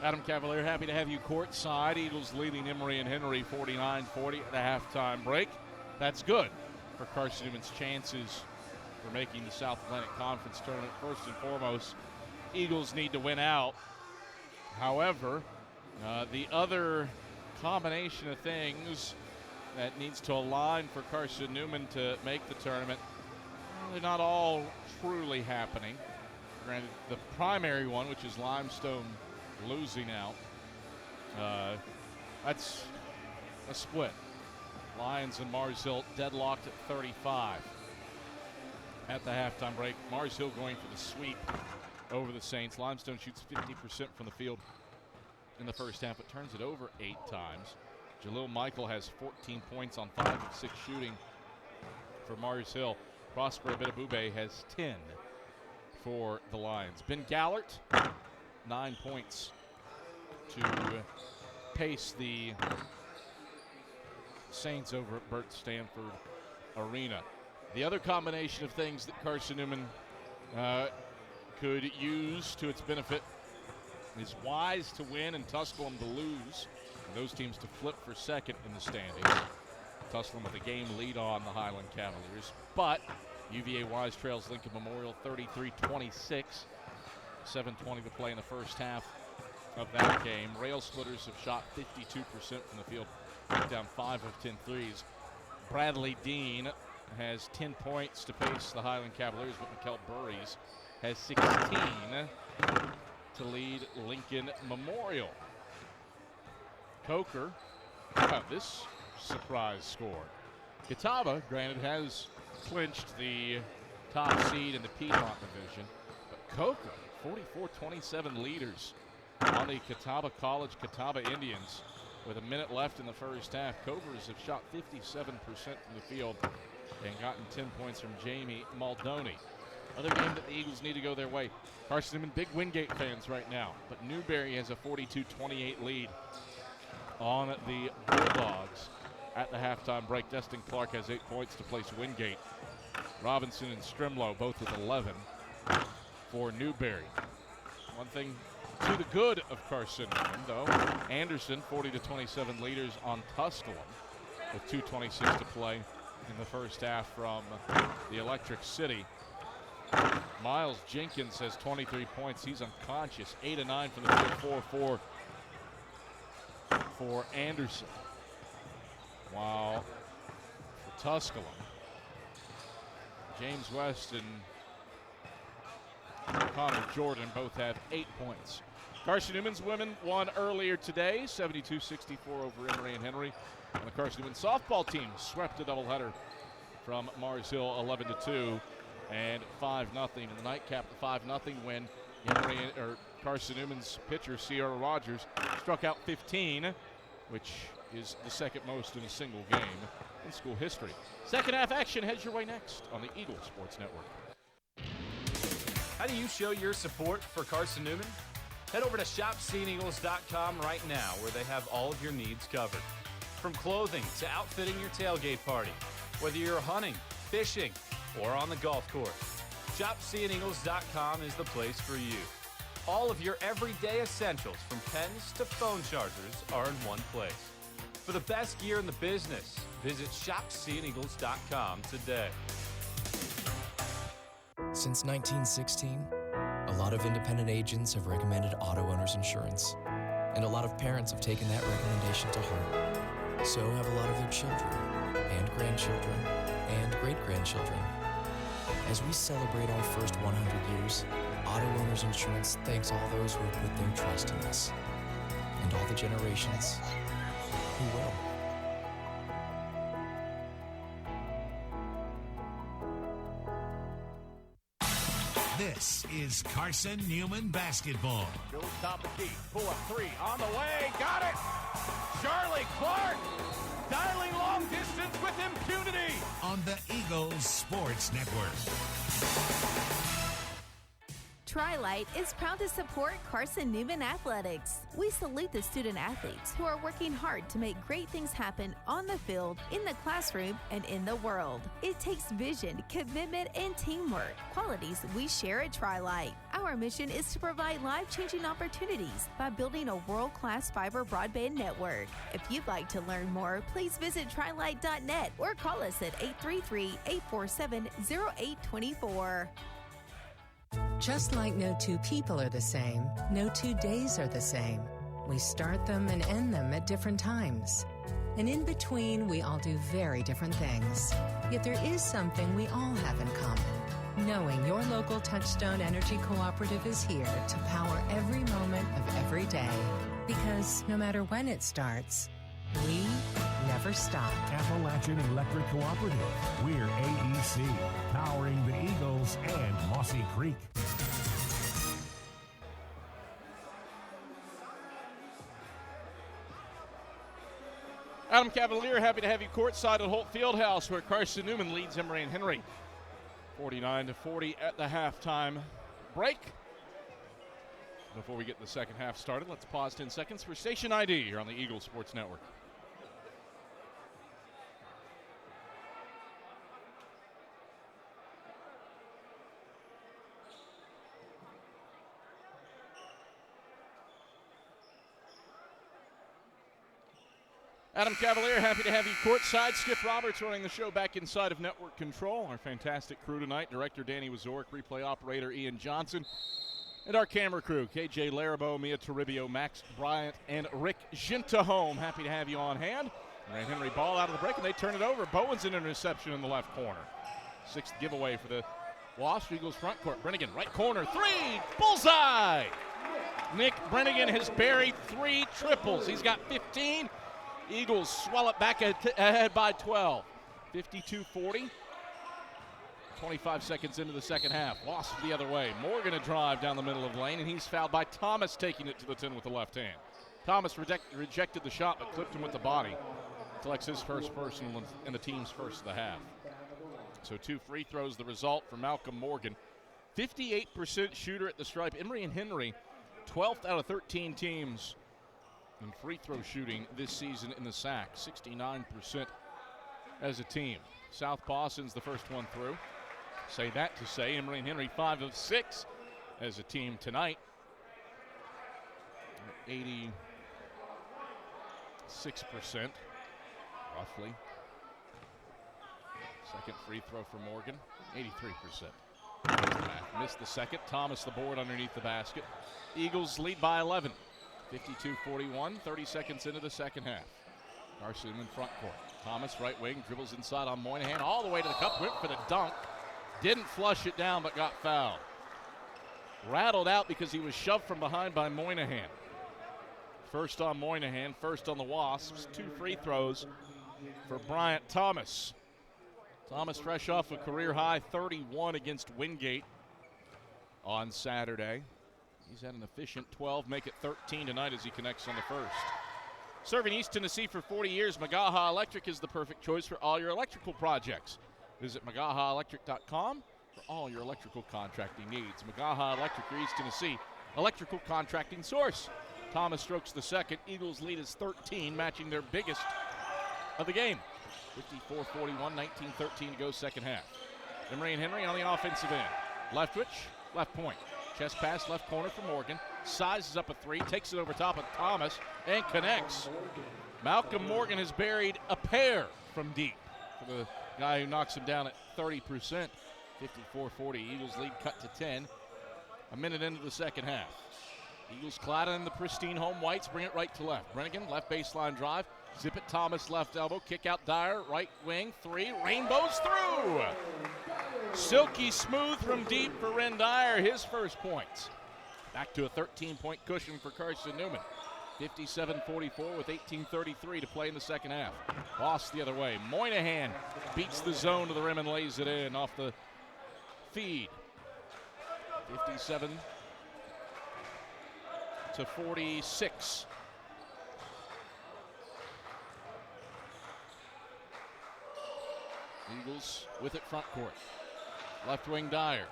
J: Adam Cavalier, happy to have you courtside. Eagles leading Emory and Henry 49-40 at the halftime break. That's good for Carson-Newman's chances for making the South Atlantic Conference tournament. First and foremost, Eagles need to win out. However, the other combination of things that needs to align for Carson-Newman to make the tournament, they're not all truly happening. Granted, the primary one, which is Limestone losing out, that's a split. Lions and Mars Hill deadlocked at 35 at the halftime break. Mars Hill going for the sweep over the Saints. Limestone shoots 50% from the field in the first half, but turns it over 8 times. Jalil Michael has 14 points on 5 of 6 shooting for Mars Hill. Prosper Abedabube has 10 for the Lions. Ben Gallert, 9 points to pace the Saints over at Burt Stanford Arena. The other combination of things that Carson-Newman could use to its benefit is Wise to win and Tusculum to lose, and those teams to flip for second in the standings. Tusculum with a game lead on the Highland Cavaliers, but UVA Wise trails Lincoln Memorial 33-26. 7:20 to play in the first half of that game. Rail Splitters have shot 52% from the field, down 5 of 10 threes. Bradley Dean has 10 points to pace the Highland Cavaliers, but Mikkel Burries has 16 to lead Lincoln Memorial. Coker, how about this surprise score? Catawba, granted, has clinched the top seed in the Piedmont Division, but Coker, 44-27 leaders on the Catawba College Catawba Indians. With a minute left in the first half, Cobras have shot 57% from the field and gotten 10 points from Jamie Maldoni. Other game that the Eagles need to go their way. Carson-Newman, big Wingate fans right now, but Newberry has a 42-28 lead on the Bulldogs at the halftime break. Destin Clark has 8 points to place Wingate. Robinson and Strimlow both with 11 for Newberry. One thing to the good of Carson-Newman, though, Anderson, 40-27 leaders on Tusculum with 2:26 to play in the first half from the Electric City. Miles Jenkins has 23 points. He's unconscious. 8 of 9 from the field, 4 for Anderson. While for Tusculum, James West and Connor Jordan both have 8 points. Carson-Newman's women won earlier today, 72-64 over Emory and Henry. And the Carson-Newman softball team swept a doubleheader from Mars Hill 11-2 and 5-0. In the nightcap, the 5-0 win, Carson-Newman's pitcher, Sierra Rogers, struck out 15, which is the second most in a single game in school history. Second half action heads your way next on the Eagle Sports Network.
S: How do you show your support for Carson-Newman? Head over to ShopSeeAndEagles.com right now, where they have all of your needs covered. From clothing to outfitting your tailgate party, whether you're hunting, fishing, or on the golf course, ShopSeeAndEagles.com is the place for you. All of your everyday essentials, from pens to phone chargers, are in one place. For the best gear in the business, visit ShopSeeAndEagles.com today.
U: Since 1916, a lot of independent agents have recommended auto owners insurance, and a lot of parents have taken that recommendation to heart. So have a lot of their children, and grandchildren, and great-grandchildren. As we celebrate our first 100 years, Auto Owners Insurance thanks all those who have put their trust in us, and all the generations who will.
B: This is Carson-Newman basketball.
J: Goes top of key. Pull up three. On the way. Got it. Charlie Clark dialing long distance with impunity.
B: On the Eagles Sports Network.
F: Tri-Light is proud to support Carson-Newman Athletics. We salute the student athletes who are working hard to make great things happen on the field, in the classroom, and in the world. It takes vision, commitment, and teamwork, qualities we share at Tri-Light. Our mission is to provide life-changing opportunities by building a world-class fiber broadband network. If you'd like to learn more, please visit trilight.net or call us at 833-847-0824.
A: Just like no two people are the same, no 2 days are the same. We start them and end them at different times. And in between, we all do very different things. Yet there is something we all have in common. Knowing your local Touchstone Energy Cooperative is here to power every moment of every day. Because no matter when it starts, we never stop.
B: Appalachian Electric Cooperative. We're AEC, powering the Eagles and Mossy Creek.
J: Adam Cavalier, happy to have you courtside at Holt Fieldhouse, where Carson-Newman leads Emory and Henry 49-40 at the halftime break. Before we get the second half started, let's pause 10 seconds for Station ID here on the Eagles Sports Network. Adam Cavalier, happy to have you courtside. Skip Roberts running the show back inside of Network Control. Our fantastic crew tonight, Director Danny Wazorek, replay operator Ian Johnson, and our camera crew, KJ Laribo, Mia Toribio, Max Bryant, and Rick Gintahome. Happy to have you on hand. Ray Henry ball out of the break, and they turn it over. Bowen's an interception in the left corner. Sixth giveaway for the Wasp Eagles front court. Brennigan, right corner, three, bullseye! Nick Brennigan has buried 3 triples. He's got 15. Eagles swell it back ahead by 12. 52-40. 25 seconds into the second half. Wasp the other way. Morgan a drive down the middle of the lane, and he's fouled by Thomas, taking it to the 10 with the left hand. Thomas rejected the shot, but clipped him with the body. Collects his first personal and the team's first of the half. So 2 free throws, the result for Malcolm Morgan. 58% shooter at the stripe. Emory and Henry, 12th out of 13 teams in free throw shooting this season in the SAC. 69% as a team. South Boston's the first one through. Say that to say Emory and Henry 5 of 6 as a team tonight. 86% roughly. Second free throw for Morgan, 83%. Missed the second. Thomas the board underneath the basket. Eagles lead by 11. 52-41, 30 seconds into the second half. Carson-Newman front court. Thomas right wing, dribbles inside on Moynihan, all the way to the cup, went for the dunk. Didn't flush it down, but got fouled. Rattled out because he was shoved from behind by Moynihan. First on Moynihan, first on the Wasps. 2 free throws for Bryant Thomas. Thomas fresh off a career-high 31 against Wingate on Saturday. He's had an efficient 12, make it 13 tonight as he connects on the first. Serving East Tennessee for 40 years, Magaha Electric is the perfect choice for all your electrical projects. Visit MagahaElectric.com for all your electrical contracting needs. Magaha Electric, your East Tennessee electrical contracting source. Thomas strokes the second. Eagles lead is 13, matching their biggest of the game. 54-41, 19-13 to go second half. Emory and Henry on the offensive end. Left switch, left point. Chest pass, left corner for Morgan. Sizes up a 3, takes it over top of Thomas, and connects. Malcolm Morgan has buried a pair from deep for the guy who knocks him down at 30%. 54-40, Eagles lead cut to 10. A minute into the second half. Eagles clad in the pristine home whites, bring it right to left. Brennigan, left baseline drive. Zip it, Thomas, left elbow. Kick out Dyer, right wing, 3. Rainbows through. Silky smooth from deep for Ren Dyer, his first points. Back to a 13-point cushion for Carson-Newman. 57-44 with 18:33 to play in the second half. Boss the other way. Moynihan beats the zone to the rim and lays it in off the feed. 57-46. Eagles with it front court. Left wing Dyer.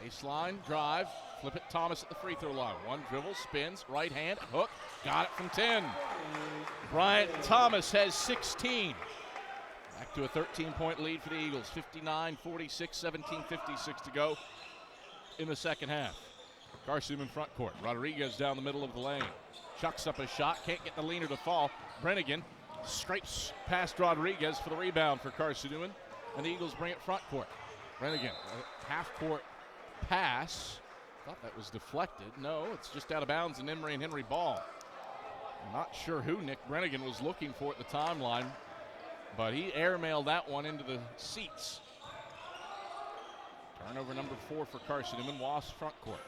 J: Baseline drive. Flip it Thomas at the free throw line. One dribble, spins, right hand, hook. Got it from 10. Bryant Thomas has 16. Back to a 13-point lead for the Eagles. 59-46, 17:56 to go in the second half. Carson-Newman front court. Rodriguez down the middle of the lane. Chucks up a shot. Can't get the leaner to fall. Brennigan scrapes past Rodriguez for the rebound for Carson-Newman. And the Eagles bring it front court. Brennigan, a half-court pass. Thought that was deflected. No, it's just out of bounds, and Emory and Henry ball. I'm not sure who Nick Brennigan was looking for at the timeline, but he airmailed that one into the seats. Turnover number 4 for Carson-Newman. Wasp front court.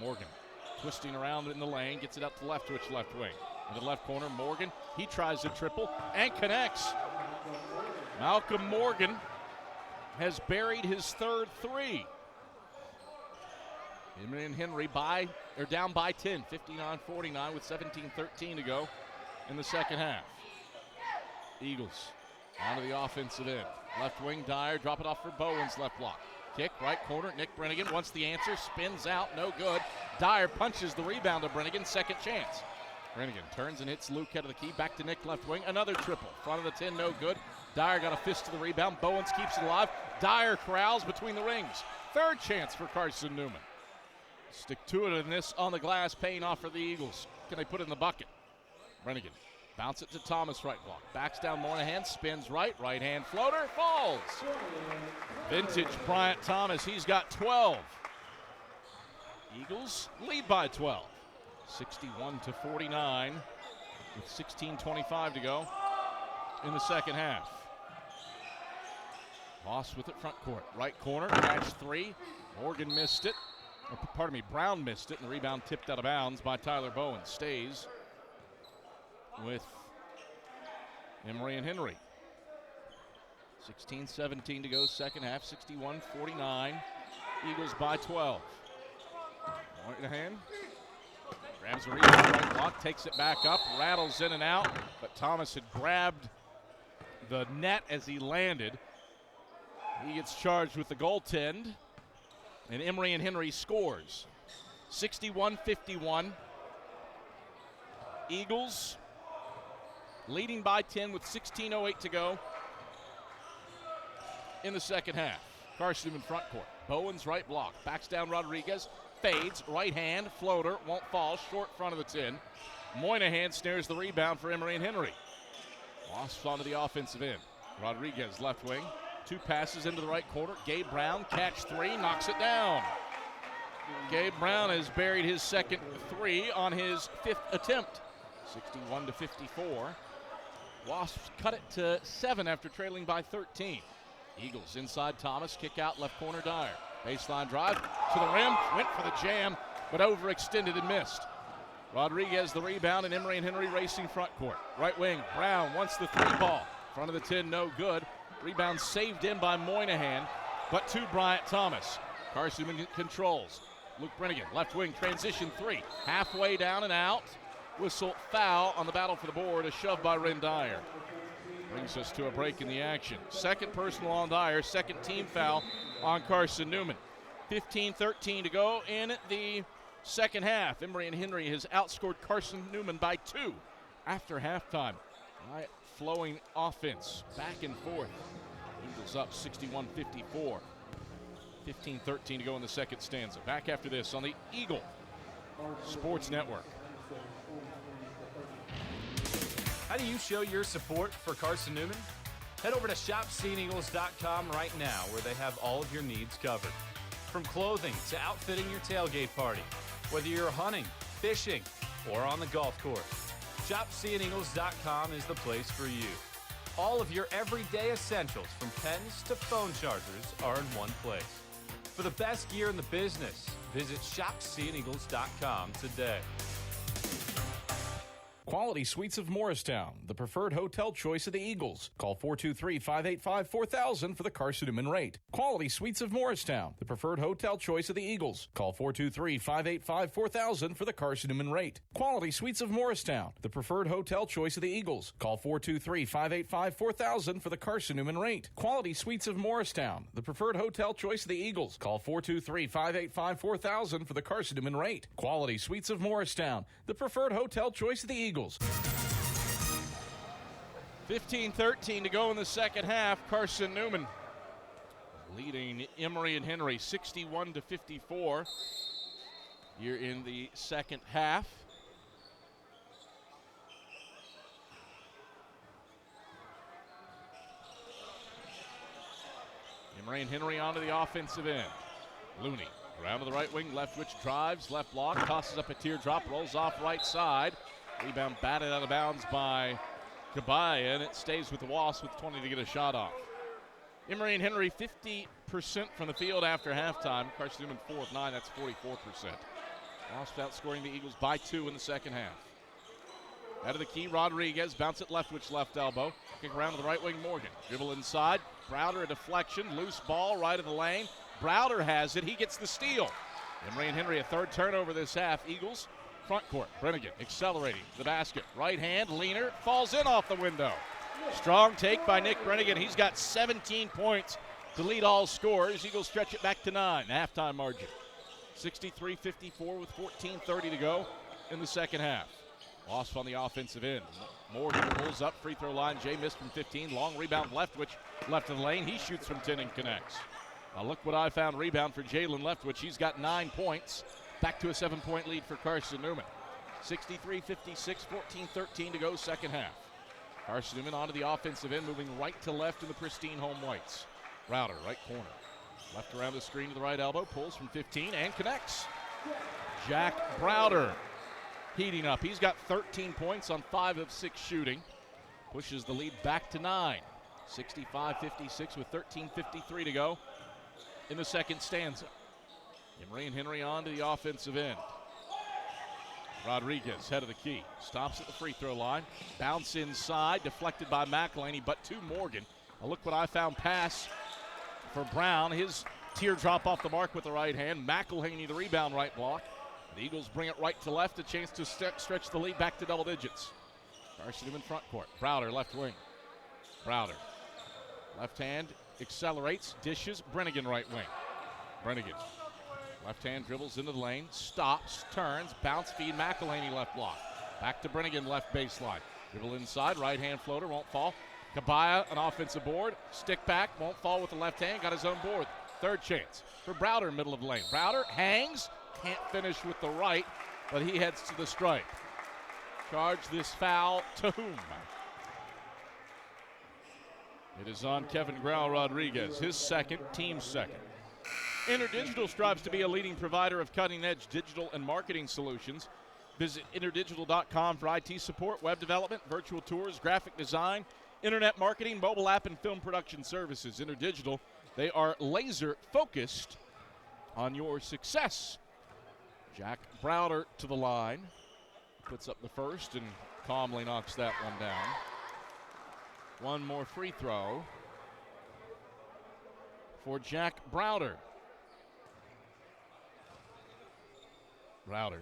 J: Morgan twisting around in the lane, gets it up to Leftwich left wing. In the left corner, Morgan, he tries a triple and connects. Malcolm Morgan has buried his third three. Emory and Henry down by 10, 59-49 with 17:13 to go in the second half. Eagles onto the offensive end. Left wing Dyer, drop it off for Bowen's left block. Kick, right corner, Nick Brennigan wants the answer, spins out, no good. Dyer punches the rebound to Brennigan, second chance. Brennigan turns and hits Luke head of the key, back to Nick left wing, another triple. Front of the 10, no good. Dyer got a fist to the rebound, Bowens keeps it alive. Dyer corrals between the rings. Third chance for Carson-Newman. Stick to it in this on the glass, paying off for the Eagles. Can they put it in the bucket? Brennigan, bounce it to Thomas right block. Backs down Moynihan, spins right hand floater, falls. Vintage Bryant Thomas, he's got 12. Eagles lead by 12. 61-49 with 16:25 to go in the second half. Voss with it front court. Right corner, catch three. Morgan missed it. Brown missed it, and the rebound tipped out of bounds by Tyler Bowen. Stays with Emory and Henry. 16:17 to go, second half, 61-49. Eagles by 12. Moynihan grabs a rebound, right block, takes it back up, rattles in and out, but Thomas had grabbed the net as he landed. He gets charged with the goaltend, and Emory and Henry scores. 61-51. Eagles leading by 10 with 16:08 to go in the second half. Carson-Newman front court. Bowen's right block. Backs down Rodriguez. Fades. Right hand. Floater. Won't fall. Short front of the 10. Moynihan snares the rebound for Emory and Henry. Wasps onto the offensive end. Rodriguez left wing. Two passes into the right corner. Gabe Brown, catch three, knocks it down. Gabe Brown has buried his second three on his fifth attempt. 61-54. Wasps cut it to 7 after trailing by 13. Eagles inside Thomas, kick out left corner Dyer. Baseline drive to the rim, went for the jam, but overextended and missed. Rodriguez the rebound, and Emory and Henry racing front court. Right wing, Brown wants the three ball. Front of the 10, no good. Rebound saved in by Moynihan, but to Bryant Thomas. Carson controls. Luke Brennigan, left wing, transition three. Halfway down and out. Whistle foul on the battle for the board. A shove by Ren Dyer. Brings us to a break in the action. Second personal on Dyer, second team foul on Carson-Newman. 15:13 to go in the second half. Emory and Henry has outscored Carson-Newman by 2 after halftime. Right, flowing offense, back and forth. Eagles up 61-54. 15:13 to go in the second stanza. Back after this on the Eagle Sports Network.
S: How do you show your support for Carson-Newman? Head over to shopseeingeagles.com right now, where they have all of your needs covered. From clothing to outfitting your tailgate party, whether you're hunting, fishing, or on the golf course, shopseeingeagles.com is the place for you. All of your everyday essentials, from pens to phone chargers, are in one place. For the best gear in the business, visit shopseeingeagles.com today.
H: Quality Suites of Morristown, the preferred hotel choice of the Eagles. Call 423-585-4000 for the Carson-Newman rate. Quality Suites of Morristown, the preferred hotel choice of the Eagles. Call 423-585-4000 for the Carson-Newman rate. Quality Suites of Morristown, the preferred hotel choice of the Eagles. Call 423-585-4000 for the Carson-Newman rate. Quality Suites of Morristown, the preferred hotel choice of the Eagles. Call 423-585-4000 for the Carson-Newman rate. Quality Suites of Morristown, the preferred hotel choice of the Eagles.
J: 15-13 to go in the second half. Carson-Newman leading Emory and Henry 61-54 here in the second half. Emory and Henry onto the offensive end. Looney around to the right wing, left which drives, left block, tosses up a teardrop, rolls off right side. Rebound batted out of bounds by Kabaya, and it stays with the Wasps with 20 to get a shot off. Emory and Henry 50% from the field after halftime. Carson-Newman 4 of 9, that's 44%. Wasps outscoring the Eagles by 2 in the second half. Out of the key, Rodriguez, bounce it left, which left elbow. Kick around to the right wing, Morgan. Dribble inside, Browder a deflection, loose ball right of the lane. Browder has it, he gets the steal. Emory and Henry a third turnover this half. Eagles front court, Brennigan accelerating the basket. Right hand, leaner, falls in off the window. Strong take by Nick Brennigan. He's got 17 points to lead all scorers. Eagles stretch it back to 9, halftime margin. 63-54 with 14:30 to go in the second half. Wasp on the offensive end. Morgan pulls up, free throw line. Jay missed from 15. Long rebound Leftwich, left of the lane. He shoots from 10 and connects. Now look what I found. Rebound for Jalen Leftwich. He's got 9 points. Back to a 7-point lead for Carson-Newman. 63-56, 14-13 to go second half. Carson-Newman onto the offensive end, moving right to left in the pristine home whites. Browder, right corner. Left around the screen to the right elbow, pulls from 15 and connects. Jack Browder heating up. He's got 13 points on 5 of 6 shooting. Pushes the lead back to 9. 65-56 with 13:53 to go in the second stanza. Emory and Henry on to the offensive end. Rodriguez, head of the key, stops at the free throw line. Bounce inside, deflected by McElhaney, but to Morgan. A look what I found pass for Brown. His teardrop off the mark with the right hand. McElhaney the rebound right block. The Eagles bring it right to left, a chance to stretch the lead back to double digits. Carson-Newman front court. Browder left wing. Browder, left hand, accelerates, dishes, Brennigan right wing. Brennigan, left hand dribbles into the lane, stops, turns, bounce feed, McElhaney left block. Back to Brennigan left baseline. Dribble inside, right hand floater, won't fall. Kabaya, an offensive board, stick back, won't fall with the left hand, got his own board. Third chance for Browder, middle of the lane. Browder hangs, can't finish with the right, but he heads to the stripe. Charge this foul to whom? It is on Kevin Grau Rodriguez, his second, team's second. InterDigital strives to be a leading provider of cutting-edge digital and marketing solutions. Visit interdigital.com for IT support, web development, virtual tours, graphic design, internet marketing, mobile app, and film production services. InterDigital, they are laser-focused on your success. Jack Browder to the line. Puts up the first and calmly knocks that one down. One more free throw for Jack Browder. Browder.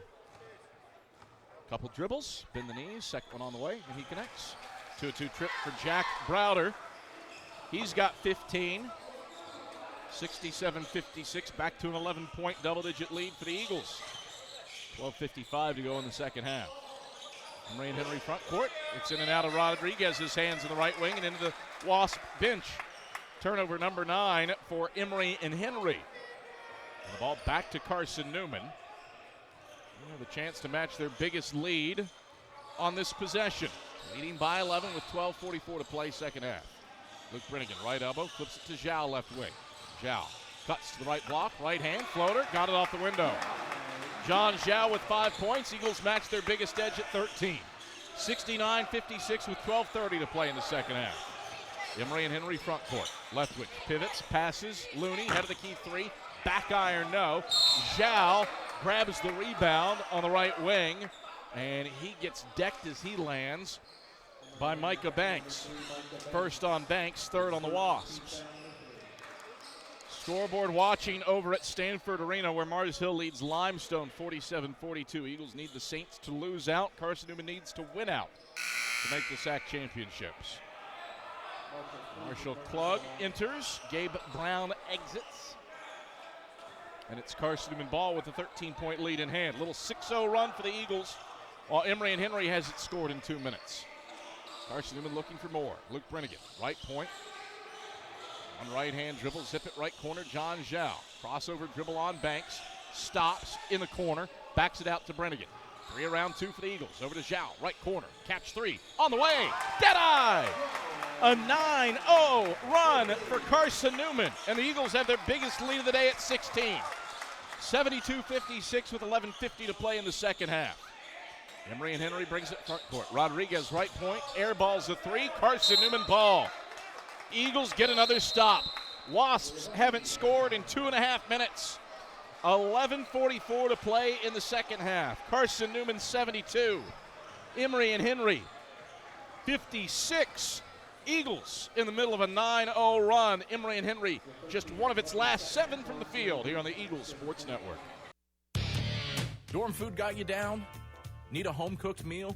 J: Couple dribbles, bend the knees, second one on the way, and he connects. 2-2 trip for Jack Browder. He's got 15. 67-56, back to an 11-point double-digit lead for the Eagles. 12:55 to go in the second half. Emory and Henry front court. It's in and out of Rodriguez's hands in the right wing and into the Wasp bench. Turnover number 9 for Emory and Henry. And the ball back to Carson-Newman. They have a chance to match their biggest lead on this possession. Leading by 11 with 12:44 to play second half. Luke Brennigan, right elbow, flips it to Zhao, left wing. Zhao cuts to the right block, right hand, floater, got it off the window. John Zhao with 5 points. Eagles match their biggest edge at 13. 69-56 with 12:30 to play in the second half. Emory and Henry front court. Leftwich pivots, passes. Looney, head of the key three. Back iron, no. Zhao grabs the rebound on the right wing. And he gets decked as he lands by Micah Banks. First on Banks, third on the Wasps. Scoreboard watching over at Stanford Arena, where Mars Hill leads Limestone 47-42. Eagles need the Saints to lose out. Carson-Newman needs to win out to make the SAC championships. Marshall Klug enters. Gabe Brown exits. And it's Carson-Newman ball with a 13-point lead in hand. Little 6-0 run for the Eagles, while Emory and Henry hasn't scored in 2 minutes. Carson-Newman looking for more. Luke Brennigan, right point. On right-hand dribble, zip it right corner, John Zhao. Crossover dribble on Banks. Stops in the corner. Backs it out to Brennigan. 3 around 2 for the Eagles. Over to Zhao, right corner. Catch 3. On the way. Deadeye! A 9-0 run for Carson-Newman. And the Eagles have their biggest lead of the day at 16. 72-56 with 11:50 to play in the second half. Emory and Henry brings it front court. Rodriguez, right point. Air balls a 3. Carson-Newman ball. Eagles get another stop. Wasps haven't scored in 2.5 minutes. 11:44 to play in the second half. Carson-Newman 72. Emory and Henry 56. Eagles in the middle of a 9-0 run. Emory and Henry just one of its last 7 from the field here on the Eagles Sports Network.
C: Dorm food got you down? Need a home-cooked meal?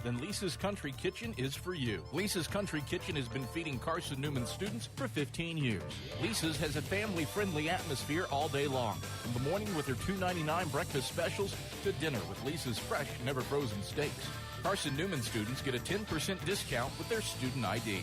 C: Then Lisa's Country Kitchen is for you. Lisa's Country Kitchen has been feeding Carson-Newman students for 15 years. Lisa's has a family-friendly atmosphere all day long. From the morning with their $2.99 breakfast specials to dinner with Lisa's fresh, never-frozen steaks. Carson-Newman students get a 10% discount with their student ID.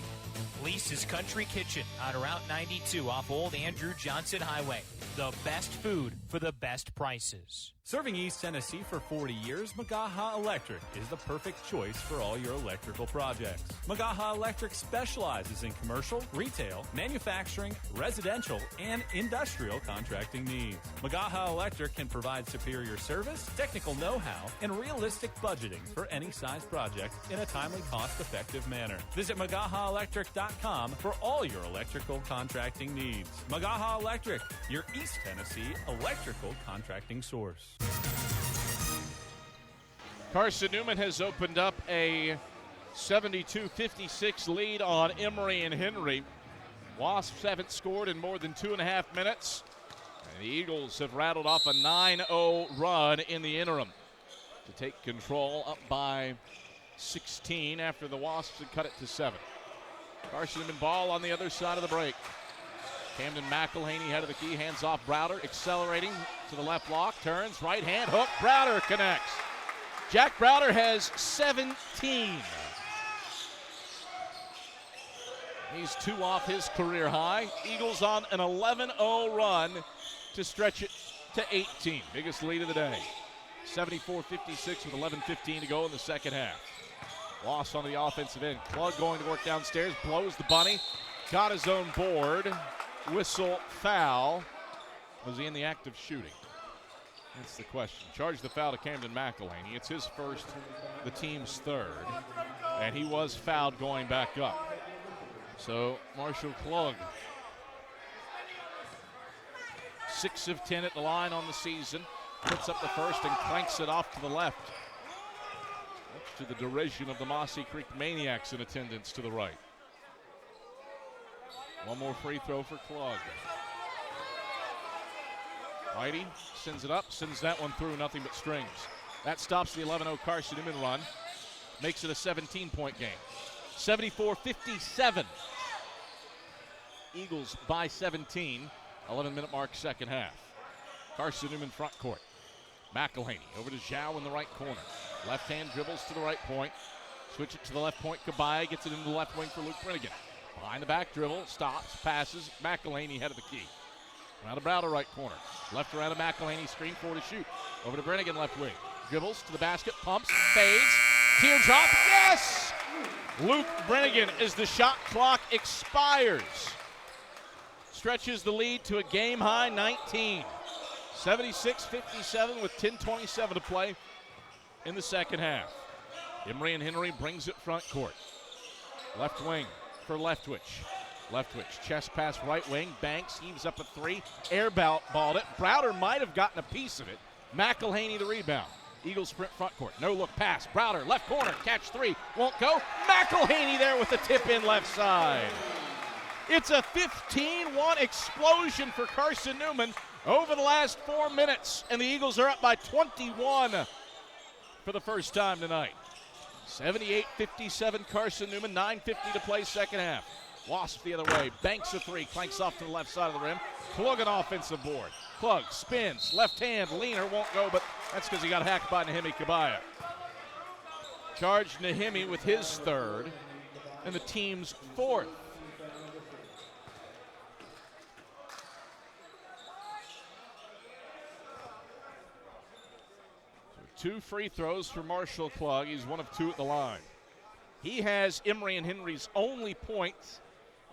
D: Lisa's Country Kitchen on Route 92 off Old Andrew Johnson Highway. The best food for the best prices.
R: Serving East Tennessee for 40 years, Magaha Electric is the perfect choice for all your electrical projects. Magaha Electric specializes in commercial, retail, manufacturing, residential, and industrial contracting needs. Magaha Electric can provide superior service, technical know-how, and realistic budgeting for any size project in a timely, cost-effective manner. Visit MagahaElectric.com for all your electrical contracting needs. Magaha Electric, your East Tennessee electrical contracting source.
J: Carson-Newman has opened up a 72-56 lead on Emory and Henry. Wasps haven't scored in more than 2.5 minutes. And the Eagles have rattled off a 9-0 run in the interim to take control, up by 16 after the Wasps had cut it to 7. Carson-Newman ball on the other side of the break. Camden McElhaney head of the key, hands off Browder, accelerating to the left block, turns, right hand, hook, Browder connects. Jack Browder has 17. He's 2 off his career high. Eagles on an 11-0 run to stretch it to 18. Biggest lead of the day. 74-56 with 11:15 to go in the second half. Loss on the offensive end. Klug going to work downstairs, blows the bunny, got his own board. Whistle foul. Was he in the act of shooting? That's the question. Charged the foul to Camden McElhaney. It's his first, the team's third. And he was fouled going back up. So Marshall Klug, 6 of 10 at the line on the season. Puts up the first and clanks it off to the left. Much to the derision of the Mossy Creek Maniacs in attendance to the right. One more free throw for Klug. Whitey sends it up, sends that one through, nothing but strings. That stops the 11-0 Carson-Newman run. Makes it a 17-point game. 74-57. Eagles by 17. 11-minute mark, second half. Carson-Newman front court. McElhaney over to Zhao in the right corner. Left hand dribbles to the right point. Switch it to the left point. Kabaya gets it into the left wing for Luke Brennigan. Behind the back dribble, stops, passes. McElhaney head of the key. Around to Browder right corner. Left around to McElhaney, screen 4 to shoot. Over to Brennigan left wing. Dribbles to the basket, pumps, fades. Teardrop, yes! Luke Brennigan as the shot clock expires. Stretches the lead to a game-high 19. 76-57 with 10:27 to play in the second half. Emory and Henry brings it front court. Left wing for Leftwich. Leftwich, chest pass right wing. Banks heaves up a 3. Balled it. Browder might have gotten a piece of it. McElhaney the rebound. Eagles sprint front court. No look pass. Browder, left corner. Catch three. Won't go. McElhaney there with the tip in left side. It's a 15-1 explosion for Carson-Newman over the last 4 minutes. And the Eagles are up by 21 for the first time tonight. 78-57 Carson-Newman. 9:50 to play second half. Wasp the other way. Banks a three. Clanks off to the left side of the rim. Klug an offensive board. Klug spins. Left hand. Leaner won't go, but that's because he got hacked by Nahimi Kabaya. Charged Nahimi with his third and the team's fourth. So 2 free throws for Marshall Klug. He's 1 of 2 at the line. He has Emory and Henry's only points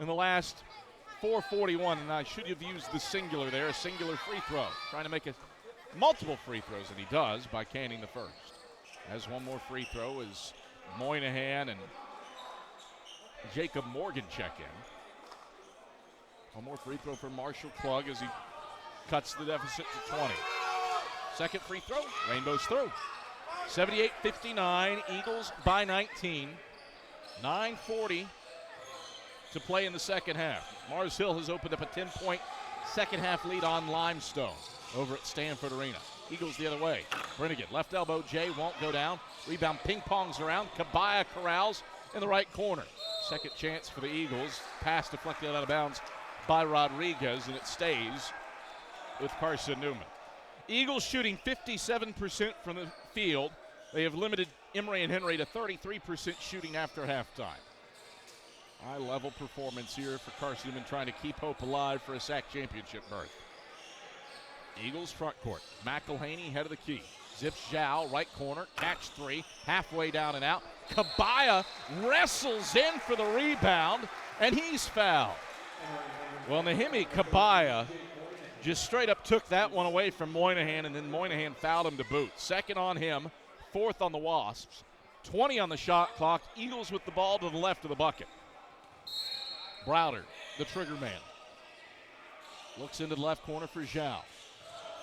J: in the last 4:41, and I should have used the singular there, a singular free throw. Trying to make multiple free throws, and he does by canning the first. Has 1 more free throw as Moynihan and Jacob Morgan check in. 1 more free throw for Marshall Klug as he cuts the deficit to 20. Second free throw, Rainbow's through. 78-59, Eagles by 19. 9:40 to play in the second half. Mars Hill has opened up a 10-point second half lead on Limestone over at Stanford Arena. Eagles the other way. Brennigan, left elbow, Jay won't go down. Rebound ping-pongs around. Kabaya corrals in the right corner. Second chance for the Eagles. Pass deflected out of bounds by Rodriguez, and it stays with Carson-Newman. Eagles shooting 57% from the field. They have limited Emory and Henry to 33% shooting after halftime. High-level performance here for Carson-Newman trying to keep hope alive for a SAC championship berth. Eagles front court. McElhaney head of the key. Zips Zhao, right corner, catch three, halfway down and out. Kabaya wrestles in for the rebound, and he's fouled. Well, Nahimi Kabaya just straight up took that one away from Moynihan, and then Moynihan fouled him to boot. Second on him, 4th on the Wasps. 20 on the shot clock. Eagles with the ball to the left of the bucket. Browder, the trigger man. Looks into the left corner for Zhao.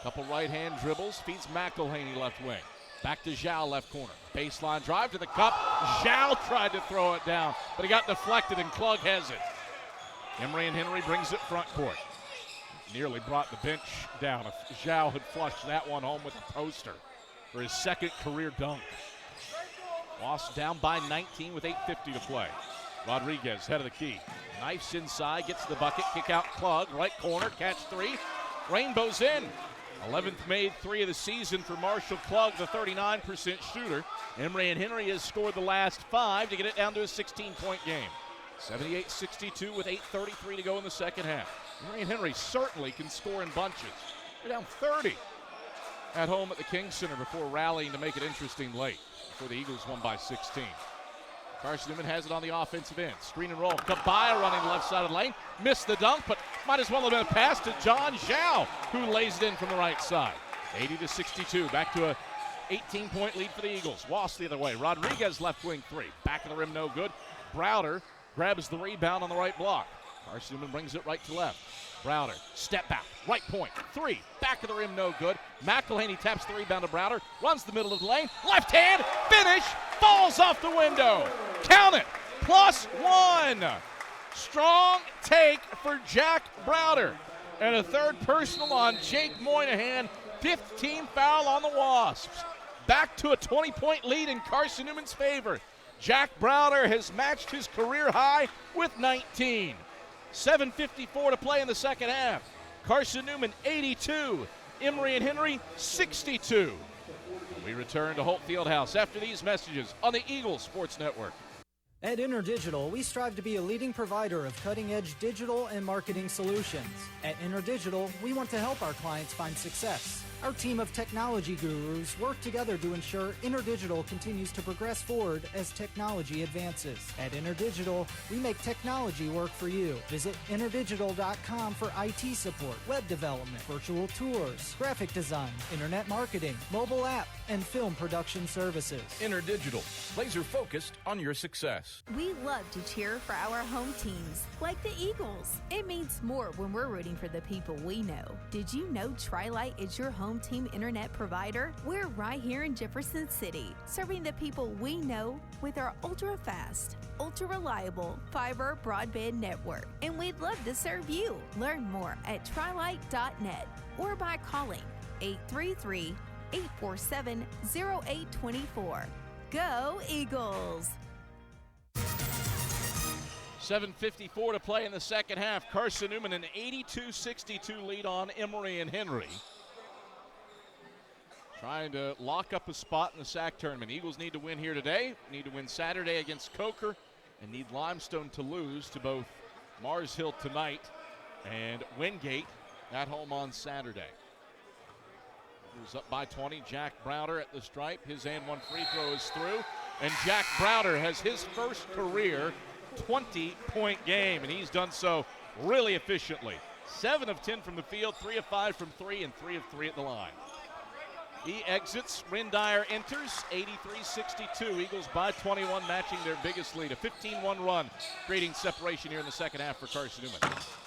J: Couple right-hand dribbles, feeds McElhaney left wing. Back to Zhao left corner. Baseline drive to the cup. Zhao tried to throw it down, but he got deflected and Klug has it. Emory and Henry brings it front court. Nearly brought the bench down if Zhao had flushed that one home with a poster for his second career dunk. Wasps down by 19 with 8:50 to play. Rodriguez, head of the key. Knifes inside, gets the bucket, kick out Klug, right corner, catch three. Rainbow's in. 11th made three of the season for Marshall Klug, the 39% shooter. Emory and Henry has scored the last 5 to get it down to a 16-point game. 78-62 with 8:33 to go in the second half. Emory and Henry certainly can score in bunches. They're down 30 at home at the King Center before rallying to make it interesting late before the Eagles won by 16. Carson-Newman has it on the offensive end. Screen and roll. Kabaya running left side of the lane. Missed the dunk, but might as well have been a pass to John Zhao, who lays it in from the right side. 80-62. Back to a 18-point lead for the Eagles. Wasp the other way. Rodriguez left wing three. Back of the rim, no good. Browder grabs the rebound on the right block. Carson-Newman brings it right to left. Browder, step back, right point, three, back of the rim, no good. McElhaney taps the rebound to Browder, runs the middle of the lane, left hand, finish, falls off the window. Count it, +1. Strong take for Jack Browder. And a third personal on Jake Moynihan, 15th foul on the Wasps. Back to a 20-point lead in Carson-Newman's favor. Jack Browder has matched his career high with 19. 7:54 to play in the second half. Carson-Newman 82, Emory and Henry 62. We return to Holt Fieldhouse after these messages on the Eagles Sports Network.
Q: At InterDigital, we strive to be a leading provider of cutting-edge digital and marketing solutions. At InterDigital, we want to help our clients find success. Our team of technology gurus work together to ensure InterDigital continues to progress forward as technology advances. At InterDigital, we make technology work for you. Visit interdigital.com for IT support, web development, virtual tours, graphic design, internet marketing, mobile app, and film production services.
H: InterDigital, laser focused on your success.
F: We love to cheer for our home teams, like the Eagles. It means more when we're rooting for the people we know. Did you know Tri-Light is your home home team internet provider? We're right here in Jefferson City, serving the people we know with our ultra-fast, ultra-reliable fiber broadband network. And we'd love to serve you. Learn more at trilight.net or by calling 833-847-0824. Go Eagles!
J: 7:54 to play in the second half. Carson-Newman an 82-62 lead on Emory and Henry. Trying to lock up a spot in the SAC tournament. Eagles need to win here today, need to win Saturday against Coker, and need Limestone to lose to both Mars Hill tonight and Wingate at home on Saturday. Eagles up by 20. Jack Browder at the stripe. His and one free throw is through. And Jack Browder has his first career 20-point game, and he's done so really efficiently. 7 of 10 from the field, 3 of 5 from 3, and 3 of 3 at the line. He exits. Rindire enters. 83-62. Eagles by 21, matching their biggest lead. A 15-1 run, creating separation here in the second half for Carson-Newman.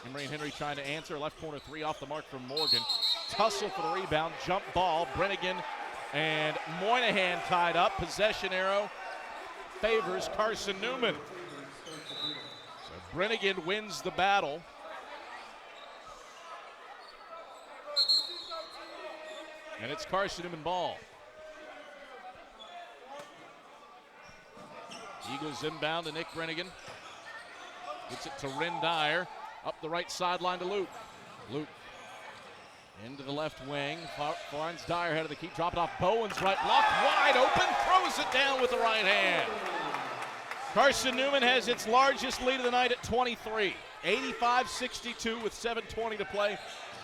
J: Emory and Henry trying to answer. Left corner three off the mark from Morgan. Tussle for the rebound. Jump ball. Brennigan and Moynihan tied up. Possession arrow favors Carson-Newman. So Brennigan wins the battle. And it's Carson-Newman ball. Eagles inbound to Nick Brennigan. Gets it to Rindire. Up the right sideline to Luke. Luke into the left wing. Finds Dyer head of the key. Drop it off. Bowen's right. Blocked wide open. Throws it down with the right hand. Carson-Newman has its largest lead of the night at 23. 85-62 with 7:20 to play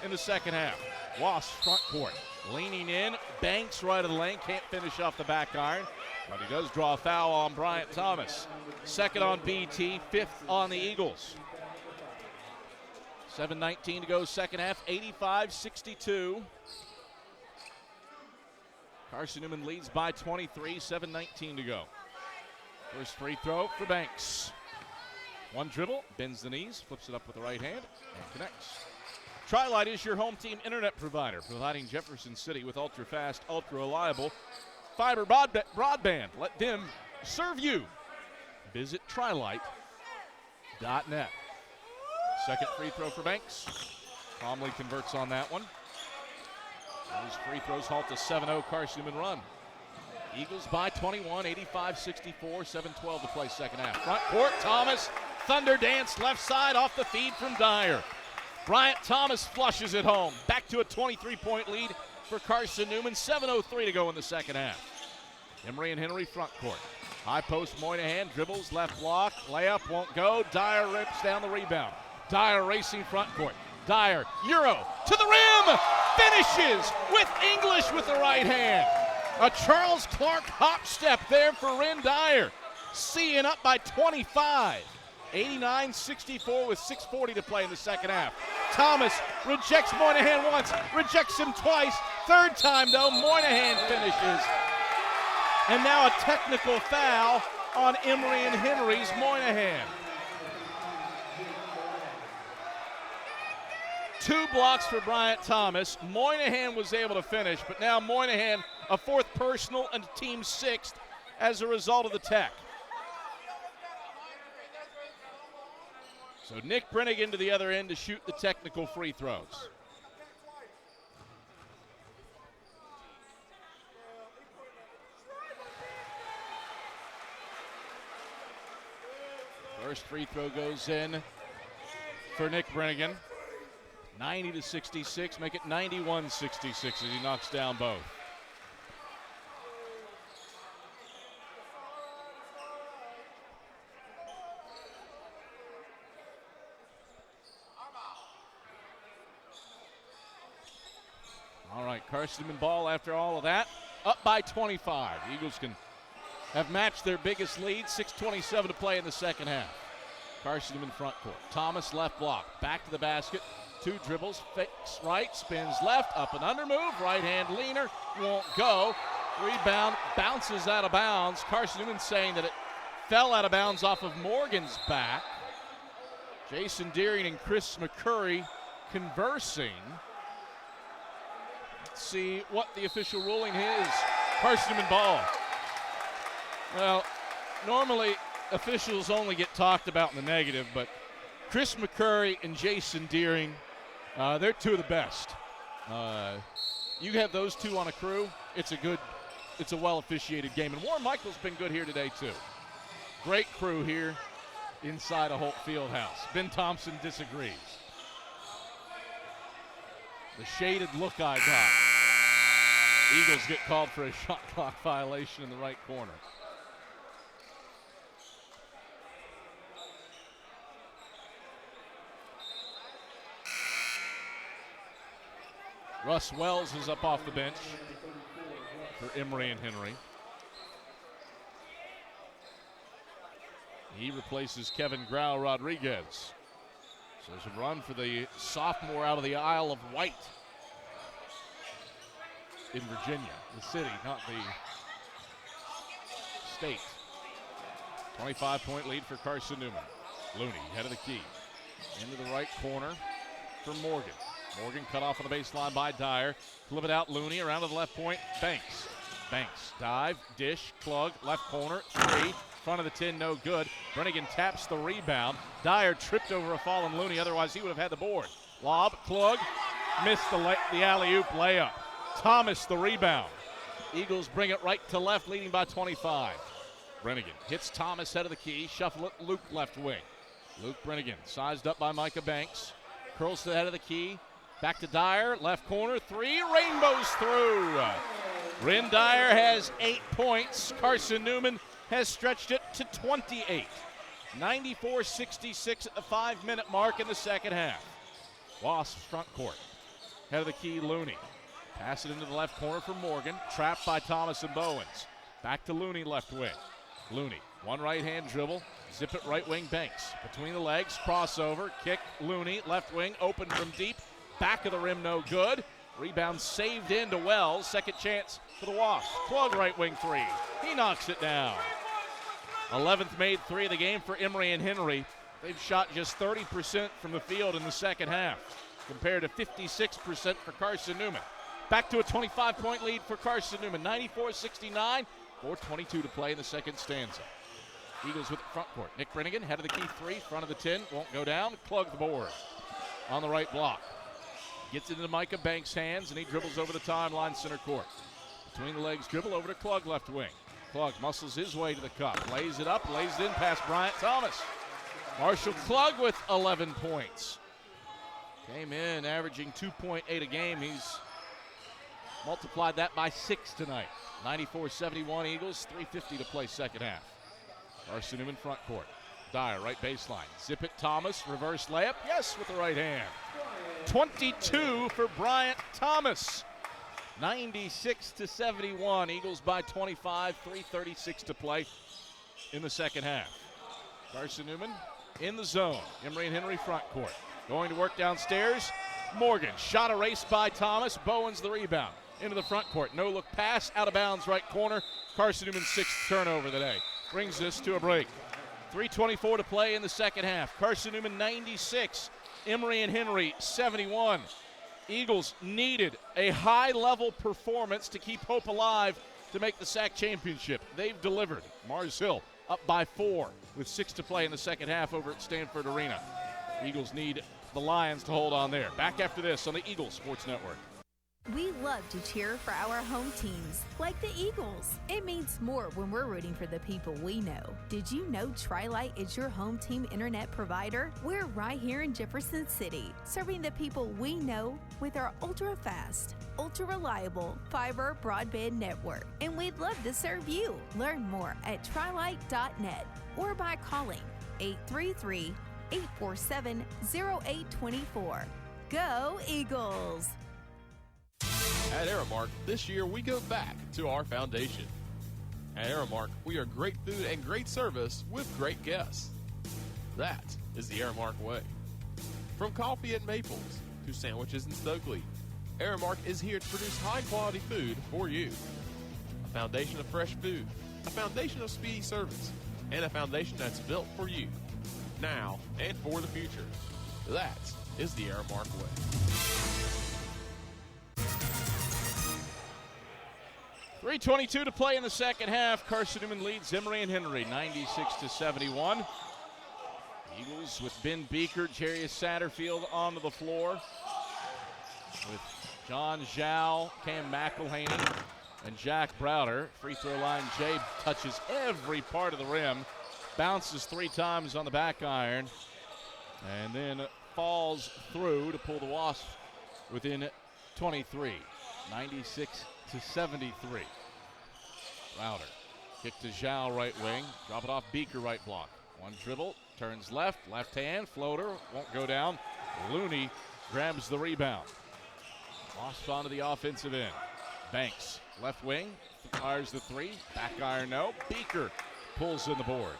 J: in the second half. Wasp front court. Leaning in, Banks right of the lane, can't finish off the back iron, but he does draw a foul on Bryant Thomas. Second on BT, fifth on the Eagles. 7:19 to go second half, 85-62. Carson-Newman leads by 23, 7:19 to go. First free throw for Banks. One dribble, bends the knees, flips it up with the right hand, and connects. Trilight is your home team internet provider, providing Jefferson City with ultra-fast, ultra-reliable fiber broadband. Let them serve you. Visit trilight.net. Second free throw for Banks. Calmly converts on that one. Those free throws halt a 7-0 Carson-Newman run. Eagles by 21, 85-64, 7:12 to play second half. Front court, Thomas, thunder dance left side off the feed from Dyer. Bryant Thomas flushes it home. Back to a 23-point lead for Carson-Newman. 7:03 to go in the second half. Emory and Henry front court. High post Moynihan dribbles, left block, layup won't go. Dyer rips down the rebound. Dyer racing front court. Dyer, Euro to the rim, finishes with English with the right hand. A Charles Clark hop step there for Ren Dyer. Seeing up by 25. 89-64 with 6:40 to play in the second half. Thomas rejects Moynihan once, rejects him twice. Third time, though, Moynihan finishes. And now a technical foul on Emory and Henry's Moynihan. 2 blocks for Bryant Thomas. Moynihan was able to finish, but now Moynihan a 4th personal and team 6th as a result of the tech. So Nick Brennigan to the other end to shoot the technical free throws. First free throw goes in for Nick Brennigan. 90-66, make it 91-66 as he knocks down both. All right, Carson-Newman ball after all of that. Up by 25. The Eagles can have matched their biggest lead. 6:27 to play in the second half. Carson-Newman front court. Thomas left block. Back to the basket. 2 dribbles. Fakes right. Spins left. Up and under move. Right hand leaner. Won't go. Rebound. Bounces out of bounds. Carson-Newman saying that it fell out of bounds off of Morgan's back. Jason Deering and Chris McCurry conversing. Let's see what the official ruling is. Carson-Newman ball. Well, normally officials only get talked about in the negative, but Chris McCurry and Jason Deering, they're two of the best. You have those two on a crew, it's a well-officiated game. And Warren Michael's been good here today, too. Great crew here inside a Holt Fieldhouse. Ben Thompson disagrees. The shaded look I got. Eagles get called for a shot clock violation in the right corner. Russ Wells is up off the bench for Emory and Henry. He replaces Kevin Grau Rodriguez. So there's a run for the sophomore out of the Isle of Wight in Virginia, the city, not the state. 25-point lead for Carson-Newman. Looney, head of the key. Into the right corner for Morgan. Morgan cut off on the baseline by Dyer. Flip it out, Looney around to the left point. Banks, dive, dish, Klug, left corner, three. Front of the 10, no good. Brennigan taps the rebound. Dyer tripped over a fallen Looney, otherwise he would have had the board. Lob, Klug, missed the alley-oop layup. Thomas the rebound. Eagles bring it right to left, leading by 25. Brennigan hits Thomas head of the key, shuffle it, Luke left wing. Luke Brennigan, sized up by Micah Banks. Curls to the head of the key. Back to Dyer, left corner, three, rainbows through. Ren Dyer has 8 points. Carson-Newman has stretched it to 28. 94-66 at the 5-minute mark in the second half. Wasps front court. Head of the key, Looney. Pass it into the left corner for Morgan. Trapped by Thomas and Bowens. Back to Looney, left wing. Looney, one right-hand dribble. Zip it right wing, Banks. Between the legs, crossover, kick, Looney, left wing, open from deep. Back of the rim, no good. Rebound saved into Wells. Second chance for the Wasps. Klug right wing three. He knocks it down. 11th made three of the game for Emory and Henry. They've shot just 30% from the field in the second half, compared to 56% for Carson-Newman. Back to a 25-point lead for Carson-Newman. 94-69. 4:22 to play in the second stanza. Eagles with the front court. Nick Brennigan, head of the key three, front of the 10, won't go down. Klug the board on the right block. Gets it into Micah Banks' hands, and he dribbles over the timeline center court. Between the legs, dribble over to Klug left wing. Klug muscles his way to the cup, lays it up, lays it in past Bryant Thomas. Marshall Klug with 11 points. Came in averaging 2.8 a game. He's multiplied that by 6 tonight. 94-71 Eagles, 3:50 to play second half. Carson-Newman front court. Dyer, right baseline. Zip it, Thomas, reverse layup, yes, with the right hand. 22 for Bryant Thomas. 96-71, Eagles by 25, 3:36 to play in the second half. Carson-Newman in the zone. Emory and Henry front court. Going to work downstairs. Morgan, shot erased by Thomas. Bowens the rebound. Into the front court. No look pass, out of bounds, right corner. Carson-Newman's 6th turnover today. Brings this to a break. 3:24 to play in the second half. Carson-Newman 96. Emory and Henry 71. Eagles needed a high-level performance to keep hope alive to make the SAC championship. They've delivered. Mars Hill up by 4 with 6 to play in the second half over at Stanford Arena. Eagles need the Lions to hold on there. Back after this on the Eagles Sports Network.
F: We love to cheer for our home teams, like the Eagles. It means more when we're rooting for the people we know. Did you know Tri-Lite is your home team internet provider? We're right here in Jefferson City, serving the people we know with our ultra-fast, ultra-reliable fiber broadband network. And we'd love to serve you. Learn more at trilite.net or by calling 833-847-0824. Go Eagles!
T: At Aramark, this year we go back to our foundation. At Aramark, we are great food and great service with great guests. That is the Aramark way. From coffee at Maples to sandwiches in Stokely, Aramark is here to produce high-quality food for you. A foundation of fresh food, a foundation of speedy service, and a foundation that's built for you, now and for the future. That is the Aramark way.
J: 3:22 to play in the second half. Carson-Newman leads Emory and Henry 96-71. Eagles with Ben Beeker, Jarius Satterfield onto the floor with John Zhao, Cam McElhaney, and Jack Browder. Free throw line, Jay touches every part of the rim, bounces 3 times on the back iron, and then falls through to pull the Wasps within 23, 96-73. Browder, kick to Zhao, right wing, drop it off Beeker, right block. One dribble, turns left, left hand, floater, won't go down. Looney grabs the rebound. Wasps onto the offensive end. Banks, left wing, fires the 3, back iron no. Beeker pulls in the board.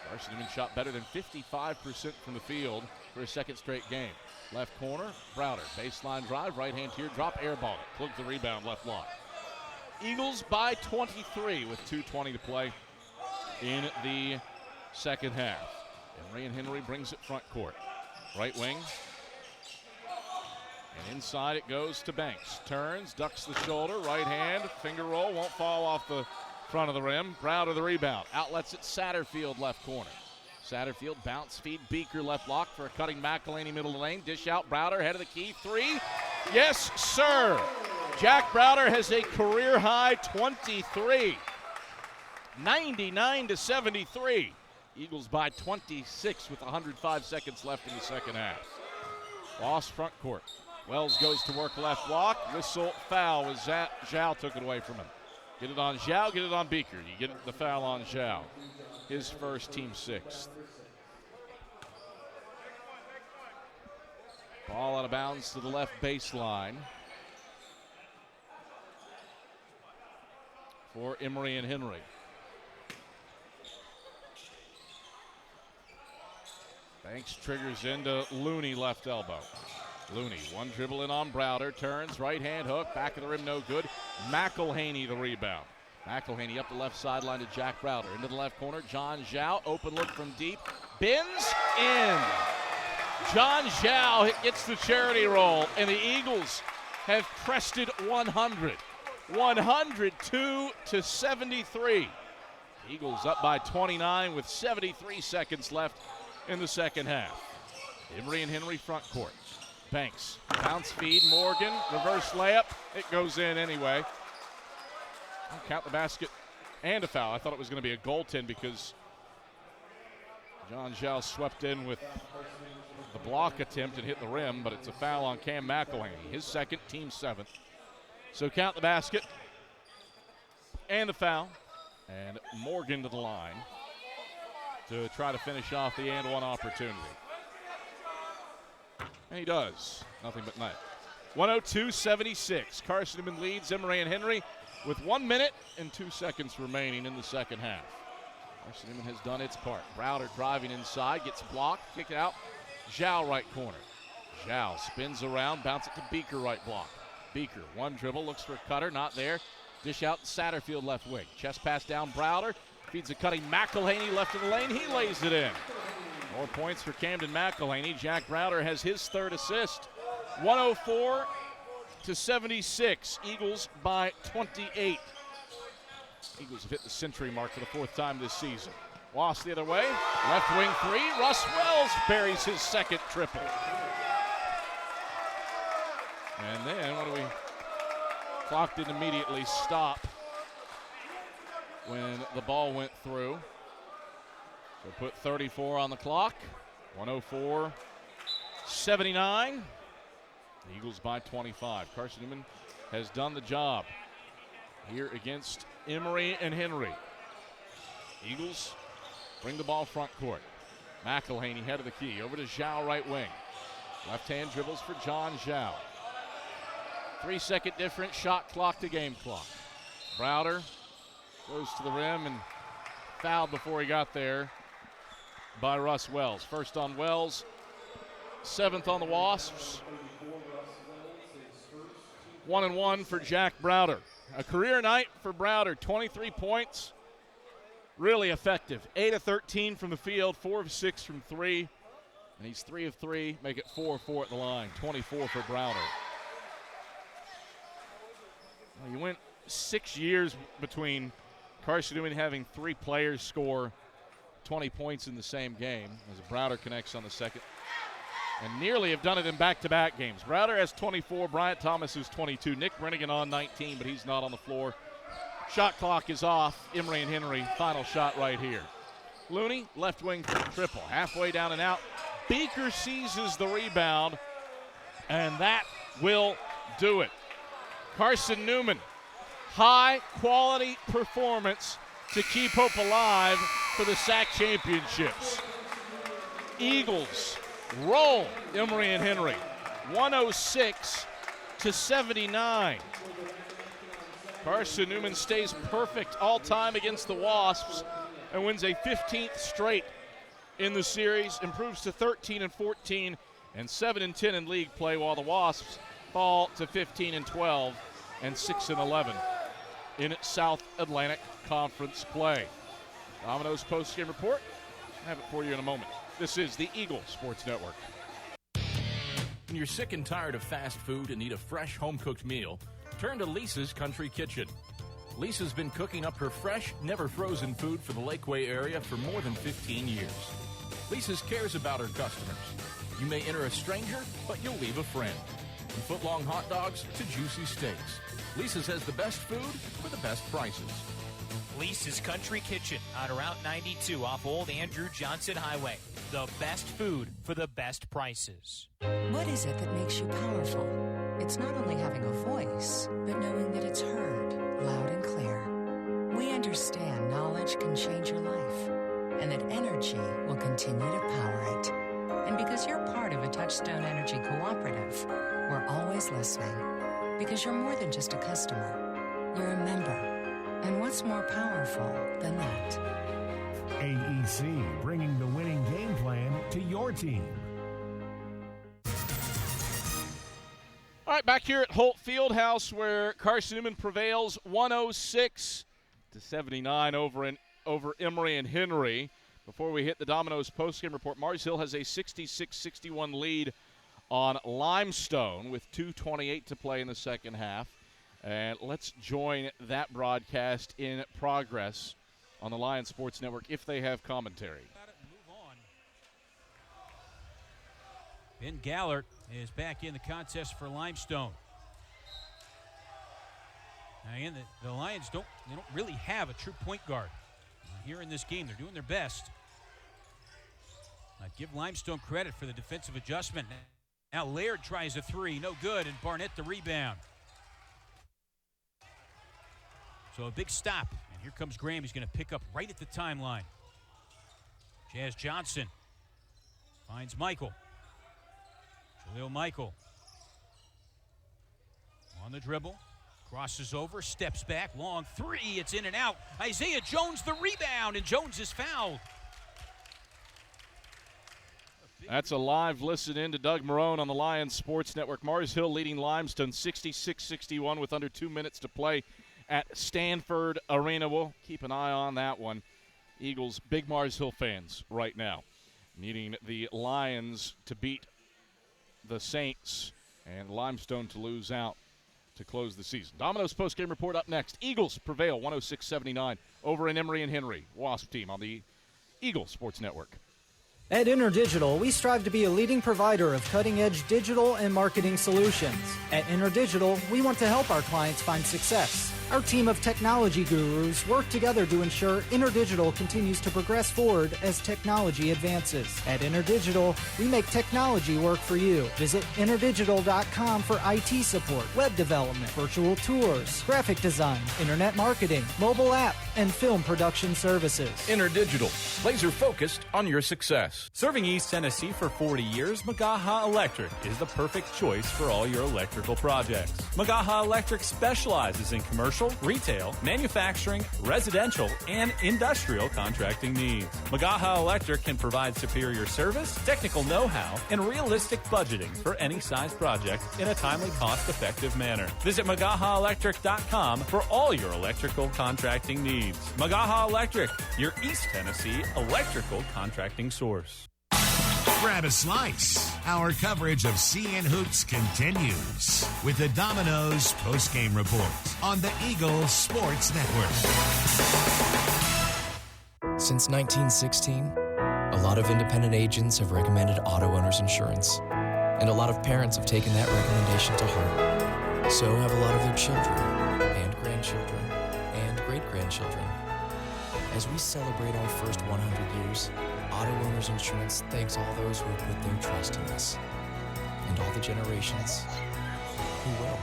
J: Carson-Newman shot better than 55% from the field for a second straight game. Left corner, Browder, baseline drive, right hand teardrop, airball it. Plugs the rebound, left block. Eagles by 23 with 2:20 to play in the second half. Emory and Henry brings it front court. Right wing. And inside it goes to Banks. Turns, ducks the shoulder, right hand, finger roll, won't fall off the front of the rim. Browder the rebound. Outlets it Satterfield, left corner. Satterfield bounce feed, Beeker left block for a cutting McElhaney middle lane. Dish out, Browder, head of the key, 3. Yes, sir. Jack Browder has a career high 23. 99-73. Eagles by 26 with 105 seconds left in the second half. Lost front court. Wells goes to work left block. Whistle foul as Zhao took it away from him. Get it on Zhao, get it on Beeker. You get the foul on Zhao. His first, team 6th. Ball out of bounds to the left baseline for Emory and Henry. Banks triggers into Looney, left elbow. Looney, one dribble in on Browder, turns, right hand hook, back of the rim, no good. McElhaney the rebound. McElhaney up the left sideline to Jack Browder. Into the left corner, John Zhao, open look from deep. Bins in. John Zhao gets the charity roll, and the Eagles have crested 100. 102-73. Eagles up by 29 with 73 seconds left in the second half. Emory and Henry front court. Banks, bounce feed, Morgan, reverse layup. It goes in anyway. I'll count the basket and a foul. I thought it was going to be a goaltend because John Zhao swept in with the block attempt and hit the rim, but it's a foul on Cam McElhaney. His second, team 7th. So count the basket and the foul. And Morgan to the line to try to finish off the and one opportunity. And he does. Nothing but net. 102-76. Carson-Newman leads Emory and Henry with 1 minute and 2 seconds remaining in the second half. Carson-Newman has done its part. Browder driving inside, gets blocked, kick it out. Zhao right corner. Zhao spins around, bounce it to Beeker right block. Beeker, one dribble, looks for a cutter, not there. Dish out Satterfield left wing. Chest pass down Browder. Feeds a cutting McElhaney left of the lane. He lays it in. More points for Camden McElhaney. Jack Browder has his 3rd assist. 104-76. Eagles by 28. Eagles have hit the century mark for the 4th time this season. Lost the other way. Left wing 3. Russ Wells buries his 2nd triple. And then what do we? Clock didn't immediately stop when the ball went through. So put 34 on the clock. 104-79. The Eagles by 25. Carson-Newman has done the job here against Emory and Henry. Eagles bring the ball front court. McElhaney head of the key. Over to Zhao right wing. Left hand dribbles for John Zhao. 3-second difference, shot clock to game clock. Browder goes to the rim and fouled before he got there by Russ Wells. First on Wells, 7th on the Wasps. 1-1 for Jack Browder. A career night for Browder, 23 points. Really effective. 8 of 13 from the field, 4 of 6 from 3. And he's 3 of 3, make it 4 of 4 at the line. 24 for Browder. Well, you went 6 years between Carson-Newman having 3 players score 20 points in the same game as Browder connects on the second. And nearly have done it in back-to-back games. Browder has 24, Bryant Thomas is 22, Nick Brennigan on 19, but he's not on the floor. Shot clock is off. Emory and Henry, final shot right here. Looney, left wing triple, halfway down and out. Beaker seizes the rebound, and that will do it. Carson-Newman, high-quality performance to keep hope alive for the SAC championships. Eagles roll Emory and Henry, 106-79. Carson-Newman stays perfect all time against the Wasps and wins a 15th straight in the series, improves to 13-14 and 7-10 in league play, while the Wasps fall to 15-12 and 6-11 in South Atlantic Conference play. Domino's post-game report. I'll have it for you in a moment. This is the Eagle Sports Network.
C: When you're sick and tired of fast food and need a fresh home-cooked meal, turn to Lisa's Country Kitchen. Lisa's been cooking up her fresh, never-frozen food for the Lakeway area for more than 15 years. Lisa's cares about her customers. You may enter a stranger, but you'll leave a friend. From foot-long hot dogs to juicy steaks, Lisa's has the best food for the best prices.
D: Lisa's Country Kitchen on Route 92 off Old Andrew Johnson Highway. The best food for the best prices.
A: What is it that makes you powerful? It's not only having a voice, but knowing that it's heard loud and clear. We understand knowledge can change your life, and that energy will continue to power it. And because you're part of a Touchstone Energy Cooperative, we're always listening. Because you're more than just a customer, you're a member. And what's more powerful than that?
B: AEC, bringing the winning game plan to your team.
J: All right, back here at Holt Fieldhouse, where Carson-Newman prevails 106-79 over Emory and Henry. Before we hit the Domino's postgame report, Mars Hill has a 66-61 lead on Limestone with 2:28 to play in the second half. And let's join that broadcast in progress on the Lion Sports Network if they have commentary.
G: Ben Gallert is back in the contest for Limestone. Now, again, the Lions don't really have a true point guard here in this game. They're doing their best. I'd give Limestone credit for the defensive adjustment. Now Laird tries a three, no good, and Barnett the rebound. So a big stop, and here comes Graham. He's going to pick up right at the timeline. Jazz Johnson finds Michael. Jaleel Michael on the dribble, crosses over, steps back, long three, it's in and out. Isaiah Jones the rebound, and Jones is fouled.
J: That's a live listen in to Doug Marone on the Lions Sports Network. Mars Hill leading Limestone 66-61 with under 2 minutes to play at Stanford Arena. We'll keep an eye on that one. Eagles, big Mars Hill fans right now, needing the Lions to beat the Saints and Limestone to lose out to close the season. Domino's postgame report up next. Eagles prevail 106-79 over an Emory and Henry Wasp team on the Eagle Sports Network.
Q: At InterDigital, we strive to be a leading provider of cutting-edge digital and marketing solutions. At InterDigital, we want to help our clients find success. Our team of technology gurus work together to ensure InterDigital continues to progress forward as technology advances. At InterDigital, we make technology work for you. Visit interdigital.com for IT support, web development, virtual tours, graphic design, internet marketing, mobile app, and film production services.
C: InterDigital, laser-focused on your success.
R: Serving East Tennessee for 40 years, Magaha Electric is the perfect choice for all your electrical projects. Magaha Electric specializes in commercial, retail, manufacturing, residential, and industrial contracting needs. Magaha Electric can provide superior service, technical know-how, and realistic budgeting for any size project in a timely, cost-effective manner. Visit MagahaElectric.com for all your electrical contracting needs. Magaha Electric, your East Tennessee electrical contracting source.
I: Grab a slice. Our coverage of CN Hoops continues with the Domino's postgame report on the Eagles Sports Network.
U: Since 1916, a lot of independent agents have recommended auto owner's insurance, and a lot of parents have taken that recommendation to heart. So have a lot of their children, and grandchildren, and great-grandchildren. As we celebrate our first 100 years, Auto Owners Insurance thanks all those who have put their trust in us, and all the generations who will.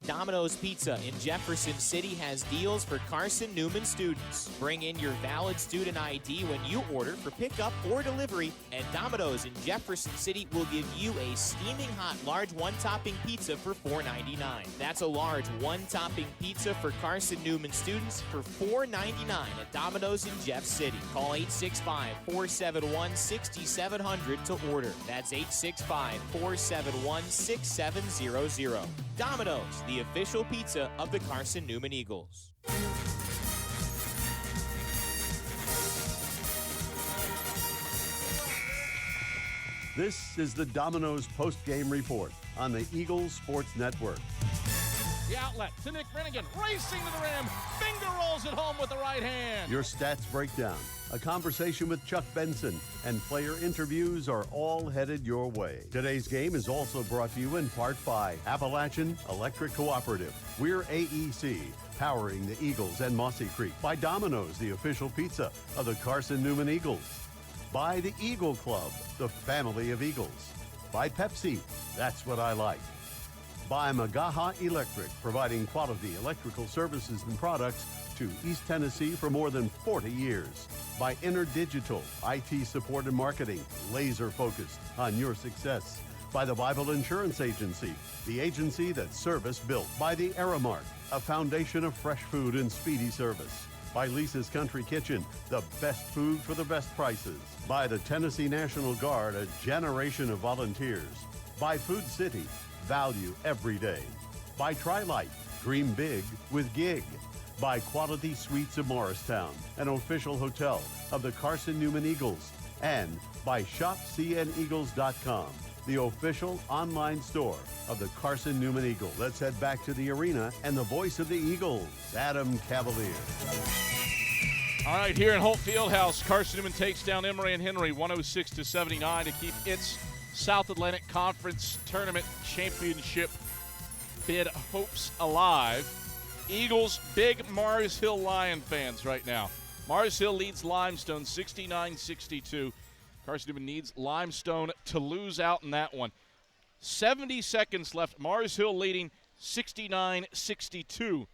E: Domino's Pizza in Jefferson City has deals for Carson-Newman students. Bring in your valid student ID when you order for pickup or delivery, and Domino's in Jefferson City will give you a steaming hot large one-topping pizza for $4.99. That's a large one-topping pizza for Carson-Newman students for $4.99 at Domino's in Jeff City. Call 865-471-6700 to order. That's 865-471-6700. Domino's, the official pizza of the Carson-Newman Eagles.
K: This is the Domino's post-game report on the Eagles Sports Network.
J: The outlet to Nick Brennigan, racing to the rim, finger rolls it home with the right hand.
K: Your stats breakdown, a conversation with Chuck Benson, and player interviews are all headed your way. Today's game is also brought to you in part by Appalachian Electric Cooperative. We're AEC, powering the Eagles and Mossy Creek. By Domino's, the official pizza of the Carson-Newman Eagles. By the Eagle Club, the family of Eagles. By Pepsi, that's what I like. By Magaha Electric, providing quality electrical services and products to East Tennessee for more than 40 years. By InterDigital, IT support and marketing, laser focused on your success. By the Bible Insurance Agency, the agency that service built. By the Aramark, a foundation of fresh food and speedy service. By Lisa's Country Kitchen, the best food for the best prices. By the Tennessee National Guard, a generation of volunteers. By Food City, value every day. By Tri-Light, dream big with gig. By Quality Suites of Morristown, an official hotel of the Carson-Newman Eagles. And by ShopCNEagles.com, the official online store of the Carson-Newman Eagles. Let's head back to the arena and the voice of the Eagles, Adam Cavalier.
J: All right, here in Holt Fieldhouse, Carson-Newman takes down Emory and Henry 106-79 to keep its South Atlantic Conference Tournament Championship bid hopes alive. Eagles, big Mars Hill Lion fans right now. Mars Hill leads Limestone 69-62. Carson-Newman needs Limestone to lose out in that one. 70 seconds left. Mars Hill leading 69-62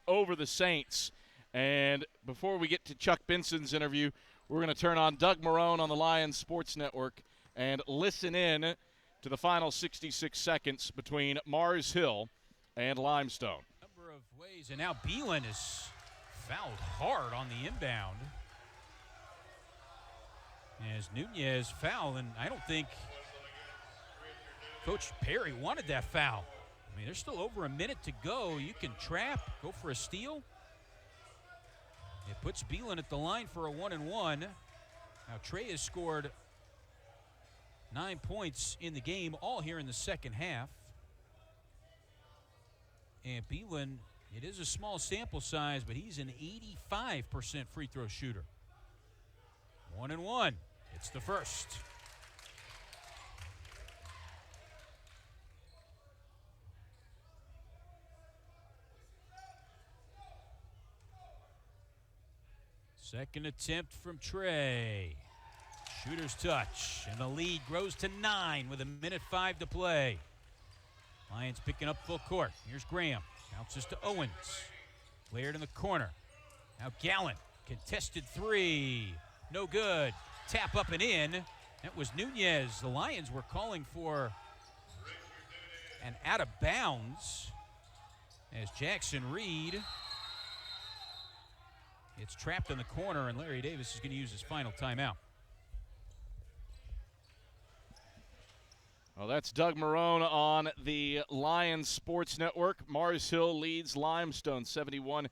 J: over the Saints. And before we get to Chuck Benson's interview, we're going to turn on Doug Marone on the Lions Sports Network and listen in to the final 66 seconds between Mars Hill and Limestone.
G: Number of ways, and now Beelan is fouled hard on the inbound. As Nunez foul, and I don't think Coach Perry wanted that foul. I mean, there's still over a minute to go. You can trap, go for a steal. It puts Beelan at the line for a 1-and-1. Now Trey has scored 9 points in the game, all here in the second half. And Beelan, it is a small sample size, but he's an 85% free throw shooter. 1-and-1. It's the first. Second attempt from Trey. Shooter's touch, and the lead grows to 9 with 1:05 to play. Lions picking up full court. Here's Graham. Bounces to Owens. Cleared in the corner. Now Gallant. Contested three. No good. Tap up and in. That was Nunez. The Lions were calling for an out of bounds as Jackson Reed. It's trapped in the corner, and Larry Davis is going to use his final timeout.
J: Well, that's Doug Marone on the Lions Sports Network. Mars Hill leads Limestone 71-62.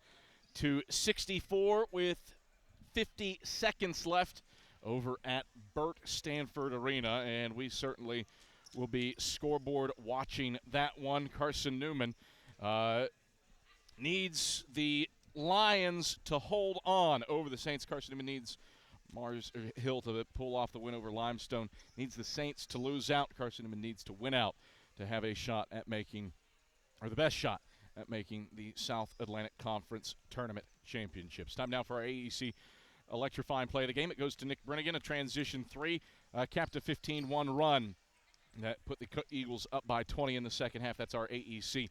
J: to 64 with 50 seconds left over at Burt Stanford Arena, and we certainly will be scoreboard watching that one. Carson-Newman needs the Lions to hold on over the Saints. Carson-Newman needs Mars Hill to pull off the win over Limestone, needs the Saints to lose out. Carson-Newman needs to win out to have a shot at making, or the best shot at making the South Atlantic Conference Tournament Championships. Time now for our AEC electrifying play of the game. It goes to Nick Brennigan, a transition three, capped a 15-1 run that put the Eagles up by 20 in the second half. That's our AEC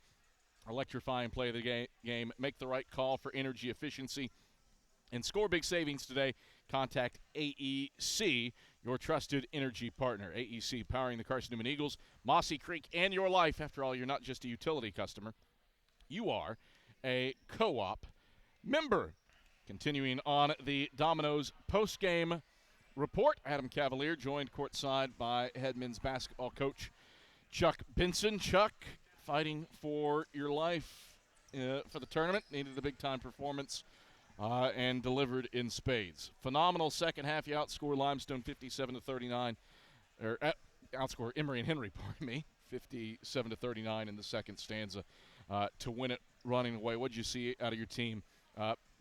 J: electrifying play of the game. Make the right call for energy efficiency and score big savings today. Contact AEC, your trusted energy partner. AEC, powering the Carson-Newman Eagles, Mossy Creek, and your life. After all, you're not just a utility customer. You are a co-op member. Continuing on the Domino's postgame report, Adam Cavalier joined courtside by head men's basketball coach Chuck Benson. Chuck, fighting for your life for the tournament, needed a big-time performance and delivered in spades. Phenomenal second half. You outscore Limestone 57-39, or outscore Emory and Henry, pardon me, 57-39 in the second stanza to win it running away. What did you see out of your team?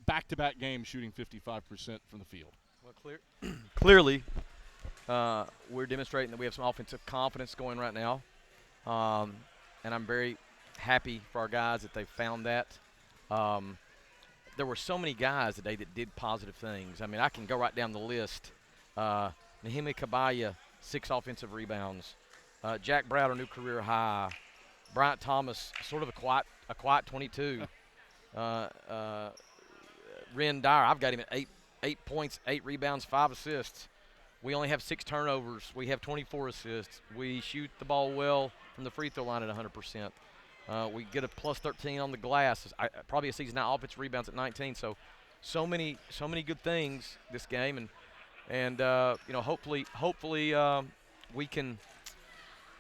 J: Back-to-back games shooting 55% from the field.
L: Well, clearly, we're demonstrating that we have some offensive confidence going right now, and I'm very happy for our guys that they found that. There were so many guys today that did positive things. I mean, I can go right down the list. Nahimi Kabaya, 6 offensive rebounds. Jack Browder, new career high. Bryant Thomas, sort of a quiet 22. Ren Dyer, I've got him at 8 points, 8 rebounds, 5 assists. We only have 6 turnovers. We have 24 assists. We shoot the ball well from the free throw line at 100%. We get a plus 13 on the glass. Probably a season now offensive rebounds at 19. So many good things this game, and hopefully we can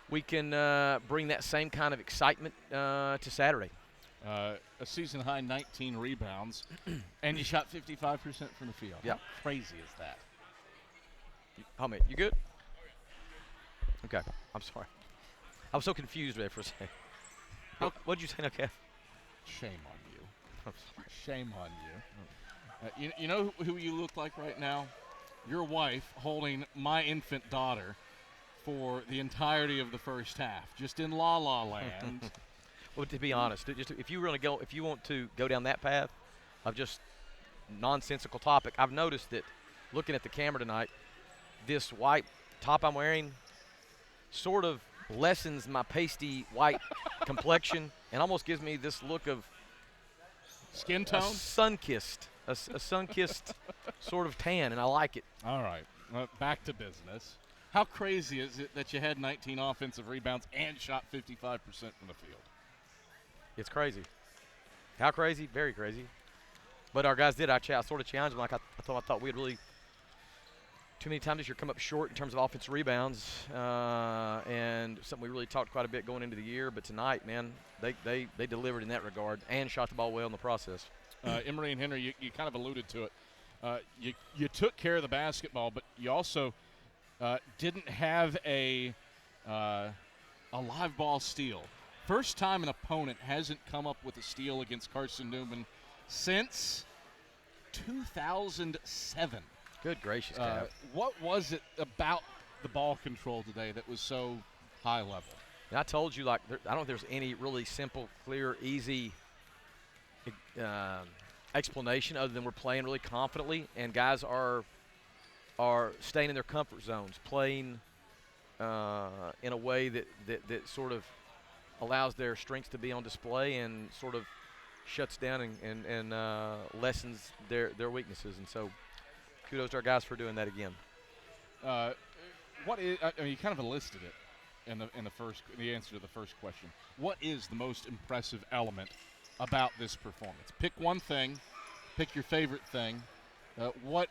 L: bring that same kind of excitement to Saturday.
J: A season-high 19 rebounds, and you shot 55% from the field.
L: Yeah.
J: How crazy is that?
L: Hamid, you good? Okay. I'm sorry. I was so confused there for a second. What did you say, okay?
J: Shame on you.
L: I'm sorry.
J: Shame on you. You know who you look like right now? Your wife holding my infant daughter for the entirety of the first half, just in La La Land.
L: Well, to be honest, if you want to go down that path of just nonsensical topic, I've noticed that looking at the camera tonight, this white top I'm wearing sort of lessens my pasty white complexion and almost gives me this look of
J: skin tone,
L: a sun-kissed sort of tan, and I like it.
J: All right, well, back to business. How crazy is it that you had 19 offensive rebounds and shot 55% from the field?
L: It's crazy. How crazy? Very crazy. But our guys did. I sort of challenged them. Like I thought we had really too many times this year come up short in terms of offensive rebounds, and something we really talked quite a bit going into the year. But tonight, man, they delivered in that regard and shot the ball well in the process.
J: Emory and Henry, you kind of alluded to it. You took care of the basketball, but you also didn't have a live ball steal. First time an opponent hasn't come up with a steal against Carson-Newman since 2007.
L: Good gracious, Cav.
J: What was it about the ball control today that was so high level?
L: And I told you, I don't know if there's any really simple, clear, easy explanation other than we're playing really confidently, and guys are staying in their comfort zones, playing in a way that sort of allows their strengths to be on display and sort of shuts down and lessens their weaknesses. And so kudos to our guys for doing that again.
J: What is? I mean, you kind of enlisted it in the answer to the first question. What is the most impressive element about this performance? Pick one thing. Pick your favorite thing. What,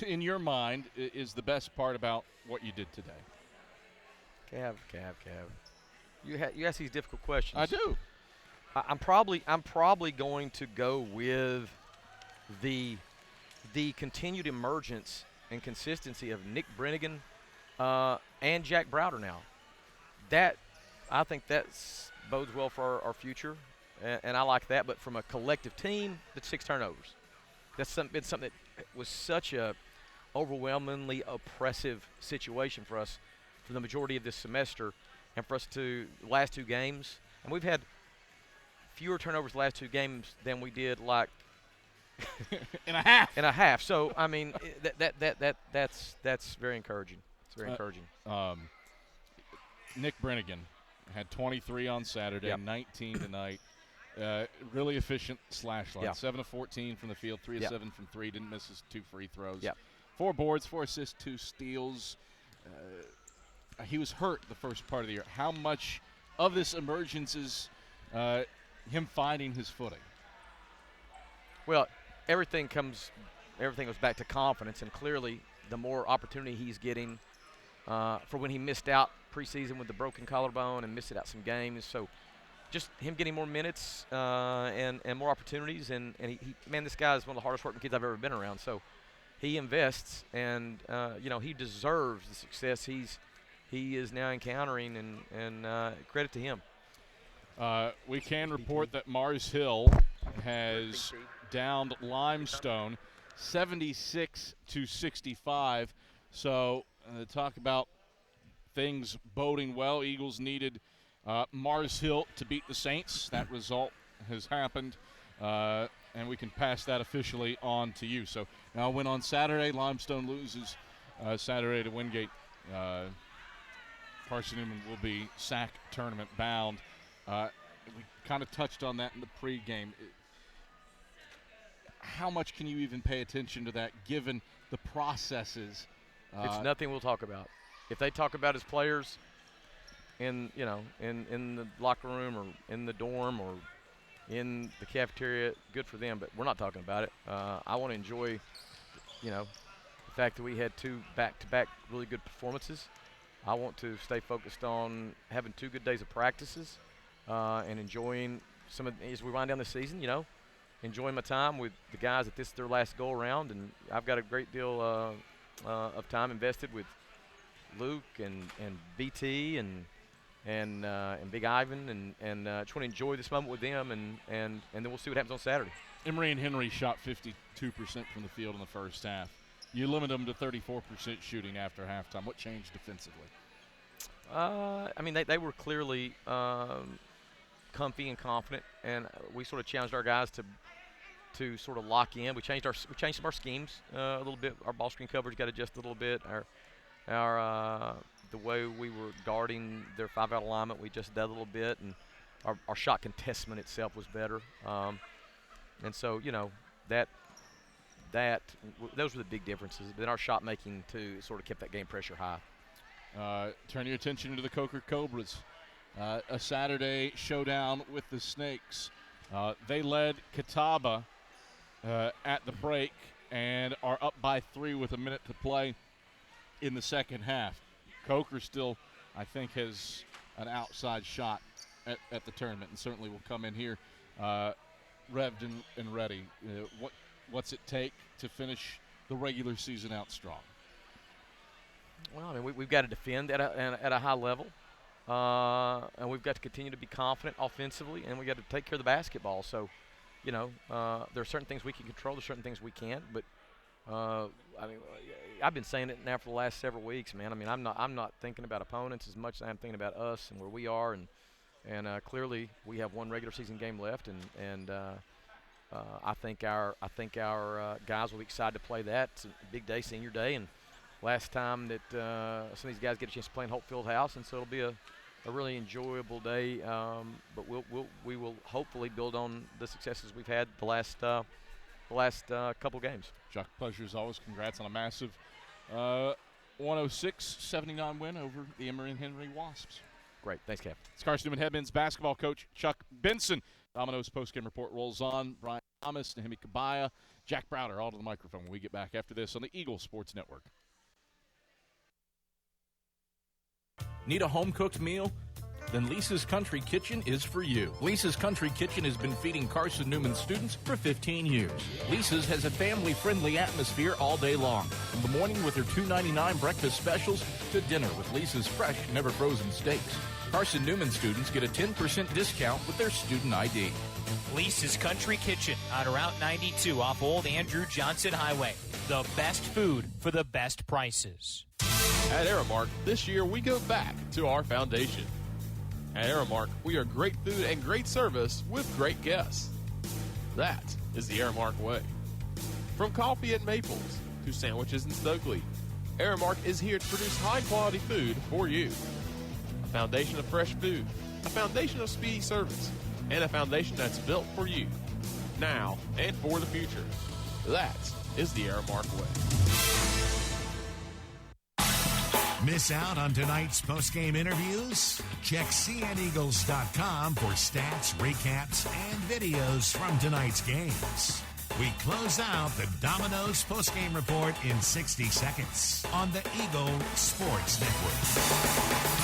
J: in your mind, is the best part about what you did today?
L: Cav. You ask these difficult questions.
J: I do.
L: I'm probably going to go with the continued emergence and consistency of Nick Brennigan and Jack Browder now. I think that bodes well for our future, and I like that. But from a collective team, that's 6 turnovers. That's been something that was such a overwhelmingly oppressive situation for us for the majority of this semester, and for us to last 2 games. And we've had fewer turnovers the last 2 games than we did like
J: in a half.
L: So I mean, that's very encouraging. It's very encouraging.
J: Nick Brennigan had 23 on Saturday, 19 tonight. Really efficient slash line. 7 of 14 from the field, 3 of 7 from 3. Didn't miss his 2 free throws. 4 boards, 4 assists, 2 steals. He was hurt the first part of the year. How much of this emergence is him finding his footing?
L: Well, everything goes back to confidence, and clearly the more opportunity he's getting for when he missed out preseason with the broken collarbone and missed out some games. So just him getting more minutes and more opportunities, and this guy is one of the hardest working kids I've ever been around. So he invests, and he deserves the success he is now encountering, and credit to him.
J: We can report that Mars Hill has downed Limestone 76-65. So talk about things boding well. Eagles needed Mars Hill to beat the Saints. That result has happened, and we can pass that officially on to you. So now win on Saturday. Limestone loses Saturday to Wingate. Carson-Newman will be SAC tournament bound. We kind of touched on that in the pregame. How much can you even pay attention to that given the processes?
L: It's nothing we'll talk about. If they talk about his players in the locker room or in the dorm or in the cafeteria, good for them, but we're not talking about it. I want to enjoy, the fact that we had 2 back-to-back really good performances. I want to stay focused on having 2 good days of practices and enjoying as we wind down the season, enjoying my time with the guys that this is their last go-around. And I've got a great deal of time invested with Luke and BT and Big Ivan, and just want to enjoy this moment with them, and then we'll see what happens on Saturday.
J: Emory and Henry shot 52% from the field in the first half. You limit them to 34% shooting after halftime. What changed defensively?
L: They were clearly comfy and confident, and we sort of challenged our guys to sort of lock in. We changed some of our schemes a little bit. Our ball screen coverage got adjusted a little bit. The way we were guarding their 5-out alignment, we adjusted that a little bit, and our shot contestment itself was better. And so those were the big differences. Then our shot making too sort of kept that game pressure high.
J: Turn your attention to the Coker Cobras. A Saturday showdown with the Snakes. They led Catawba at the break and are up by 3 with a minute to play in the second half. Coker still, I think, has an outside shot at the tournament, and certainly will come in here revved and ready. What's it take to finish the regular season out strong?
L: Well, we've got to defend at a high level, and we've got to continue to be confident offensively, and we've got to take care of the basketball. So, there are certain things we can control, there's certain things we can't. But I've been saying it now for the last several weeks, man. I'm not thinking about opponents as much as I'm thinking about us and where we are, and clearly we have 1 regular season game left, and I think our guys will be excited to play that. It's a big day, senior day, and last time that some of these guys get a chance to play in Hope Fieldhouse, and so it'll be a really enjoyable day. But we will hopefully build on the successes we've had the last couple games.
J: Chuck, pleasure as always. Congrats on a massive 106-79 win over the Emory and Henry Wasps.
L: Great. Thanks, Cap.
J: It's Carson-Newman head men's basketball coach Chuck Benson. Domino's postgame report rolls on. Brian Thomas, Nahemi Kabaya, Jack Browder, all to the microphone when we get back after this on the Eagle Sports Network.
C: Need a home-cooked meal? then Lisa's Country Kitchen is for you. Lisa's Country Kitchen has been feeding Carson-Newman students for 15 years. Lisa's has a family-friendly atmosphere all day long, from the morning with their $2.99 breakfast specials to dinner with Lisa's fresh, never frozen steaks. Carson-Newman students get a 10% discount with their student ID.
D: Lisa's Country Kitchen on Route 92 off Old Andrew Johnson Highway. The best food for the best prices.
T: At Aramark, this year we go back to our foundation. At Aramark, we are great food and great service with great guests. That is the Aramark way. From coffee at Maples to sandwiches in Stokely, Aramark is here to produce high-quality food for you. A foundation of fresh food, a foundation of speedy service, and a foundation that's built for you, now and for the future. That is the Aramark way.
I: Miss out on tonight's post-game interviews? Check cneagles.com for stats, recaps, and videos from tonight's games. We close out the Domino's post-game report in 60 seconds on the Eagle Sports Network.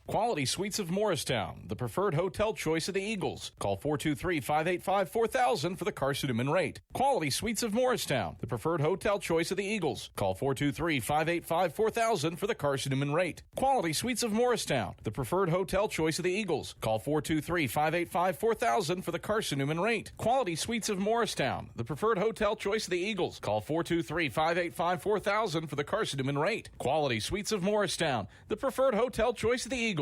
H: Quality Suites of Morristown, the preferred hotel choice of the Eagles. Call 423-585-4000 for the Carson-Newman rate. Quality Suites of Morristown, the preferred hotel choice of the Eagles. Call 423-585-4000 for the Carson-Newman rate. Quality Suites of Morristown, the preferred hotel choice of the Eagles. Call 423-585-4000 for the Carson-Newman rate. Quality Suites of Morristown, the preferred hotel choice of the Eagles. Call 423-585-4000 for the Carson-Newman rate. Quality Suites of Morristown, the preferred hotel choice of the Eagles.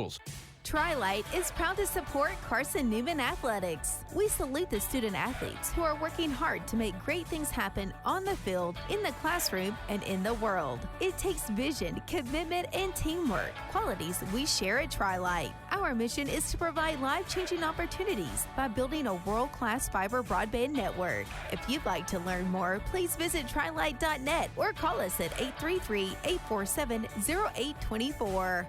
F: Tri-Light is proud to support Carson-Newman Athletics. We salute the student athletes who are working hard to make great things happen on the field, in the classroom, and in the world. It takes vision, commitment, and teamwork, qualities we share at Tri-Light. Our mission is to provide life-changing opportunities by building a world-class fiber broadband network. If you'd like to learn more, please visit trilight.net or call us at 833-847-0824.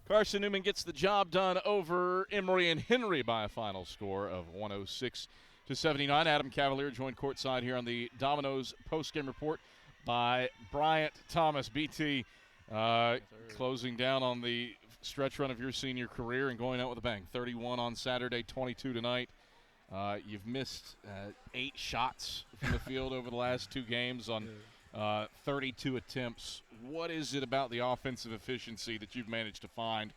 J: Carson-Newman gets the job done over Emory and Henry by a final score of 106-79. Adam Cavalier joined courtside here on the Domino's postgame report by Bryant Thomas. BT, closing down on the stretch run of your senior career and going out with a bang. 31 on Saturday, 22 tonight. You've missed 8 shots from the field over the last 2 games on 32 attempts. What is it about the offensive efficiency that you've managed to find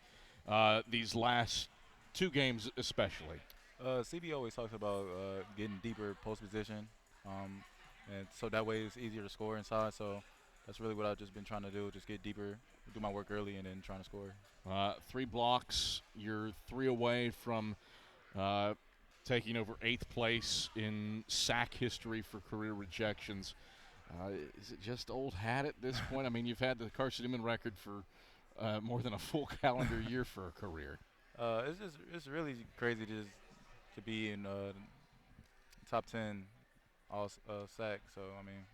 J: these last 2 games especially?
M: CB always talks about getting deeper post position, and so that way it's easier to score inside. So that's really what I've just been trying to do, just get deeper, do my work early, and then trying to score.
J: 3 blocks. You're 3 away from taking over 8th place in sack history for career rejections. Is it just old hat at this point? I mean, you've had the Carson-Newman record for more than a full calendar year for a career.
M: It's really crazy to be in top 10 all sack. So I mean,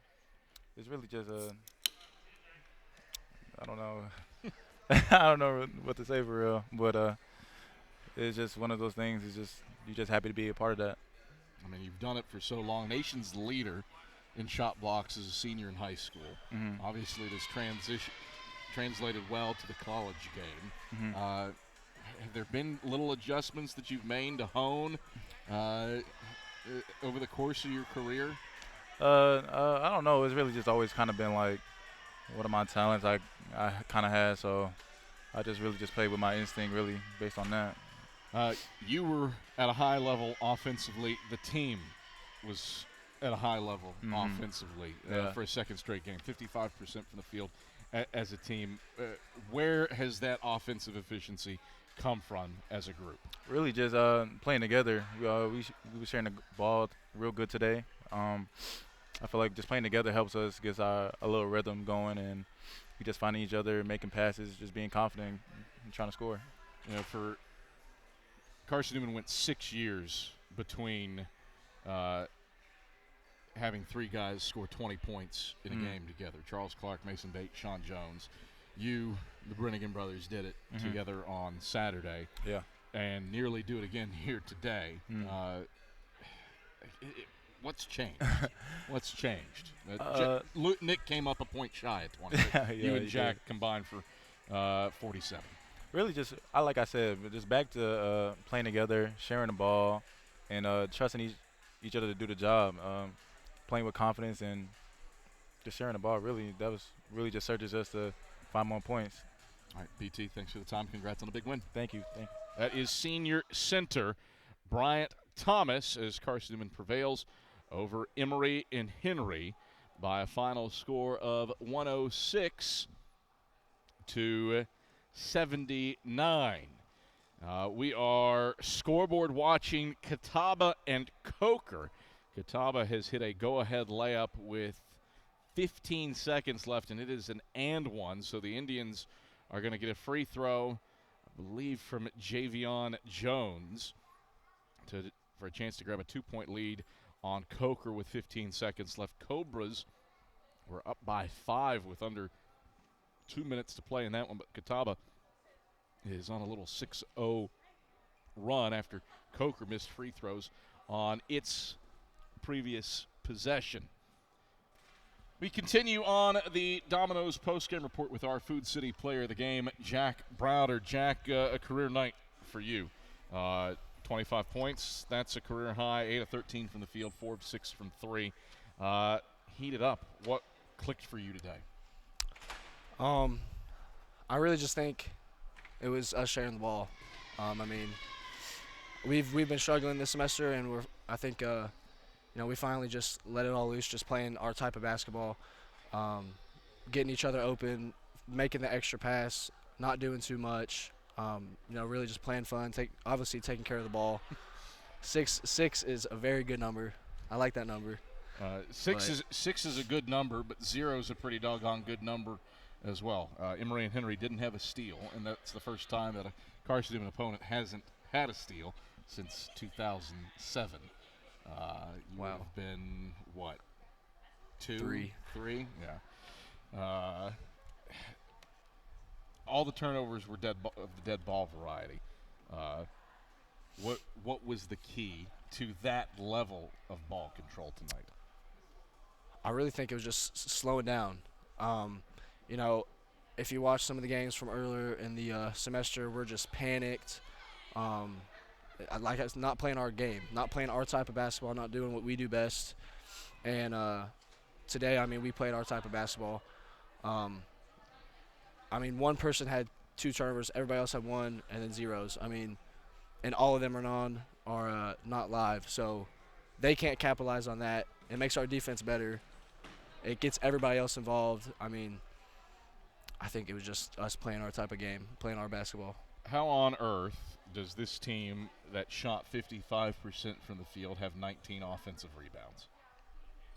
M: it's really just I don't know. I don't know what to say for real, but it's just one of those things. It's just you're just happy to be a part of that.
J: I mean, you've done it for so long. Nation's leader in shot blocks as a senior in high school.
M: Mm-hmm.
J: Obviously, this translated well to the college game.
M: Mm-hmm.
J: Have there been little adjustments that you've made to hone over the course of your career?
M: I don't know. It's really just always kind of been like, what are my talents I kind of had. So I just really just played with my instinct, really based on that.
J: You were at a high level offensively. The team was at a high level offensively for a second straight game, 55% from the field as a team. Where has that offensive efficiency come from as a group?
M: Really just playing together. We were sharing the ball real good today. I feel like just playing together helps us get a little rhythm going, and we just finding each other, making passes, just being confident and trying to score.
J: You know, for Carson-Newman went 6 years between having 3 guys score 20 points in a game together. Charles Clark, Mason Bates, Sean Jones. You, the Brennigan brothers, did it together on Saturday.
M: Yeah.
J: And nearly do it again here today. What's changed? What's changed? Nick came up a point shy at 20.
M: Yeah,
J: you and
M: he
J: Jack
M: did.
J: combined for 47.
M: Really, like I said, just back to playing together, sharing the ball, and trusting each other to do the job. Playing with confidence and just sharing the ball. Really, that was really just surges us to 5 more points.
J: All right, BT, thanks for the time. Congrats on a big win.
M: Thank you.
J: That is senior center Bryant Thomas as Carson-Newman prevails over Emory and Henry by a final score of 106-79. We are scoreboard watching Catawba and Coker. Catawba has hit a go-ahead layup with 15 seconds left, and it is an and one, so the Indians are going to get a free throw, I believe, from Javion Jones for a chance to grab a 2-point lead on Coker with 15 seconds left. Cobras were up by 5 with under 2 minutes to play in that one, but Catawba is on a little 6-0 run after Coker missed free throws on its previous possession. We continue on the Domino's postgame report with our Food City player of the game, Jack Browder. Jack, a career night for you. 25 points, that's a career high, 8 of 13 from the field, 4 of 6 from 3. Heated up. What clicked for you today?
N: I really just think it was us sharing the ball. I mean, we've been struggling this semester, and I think we finally just let it all loose, just playing our type of basketball, getting each other open, making the extra pass, not doing too much. Really just playing fun. Obviously taking care of the ball. 6 is a very good number. I like that number.
J: 6 is a good number, but 0 is a pretty doggone good number as well. Emory and Henry didn't have a steal, and that's the first time that a Carson-Newman opponent hasn't had a steal since 2007. You would have been, what, 2? 3? Yeah. All the turnovers were of the dead ball variety. What was the key to that level of ball control tonight?
N: I really think it was just slowing down. If you watch some of the games from earlier in the semester, we're just panicked. Like us not playing our game, not playing our type of basketball, not doing what we do best. And today, we played our type of basketball. One person had 2 turnovers, everybody else had 1, and then zeros. And all of them are not live, so they can't capitalize on that. It makes our defense better. It gets everybody else involved. I think it was just us playing our type of game, playing our basketball.
J: How on earth does this team that shot 55% from the field have 19 offensive rebounds?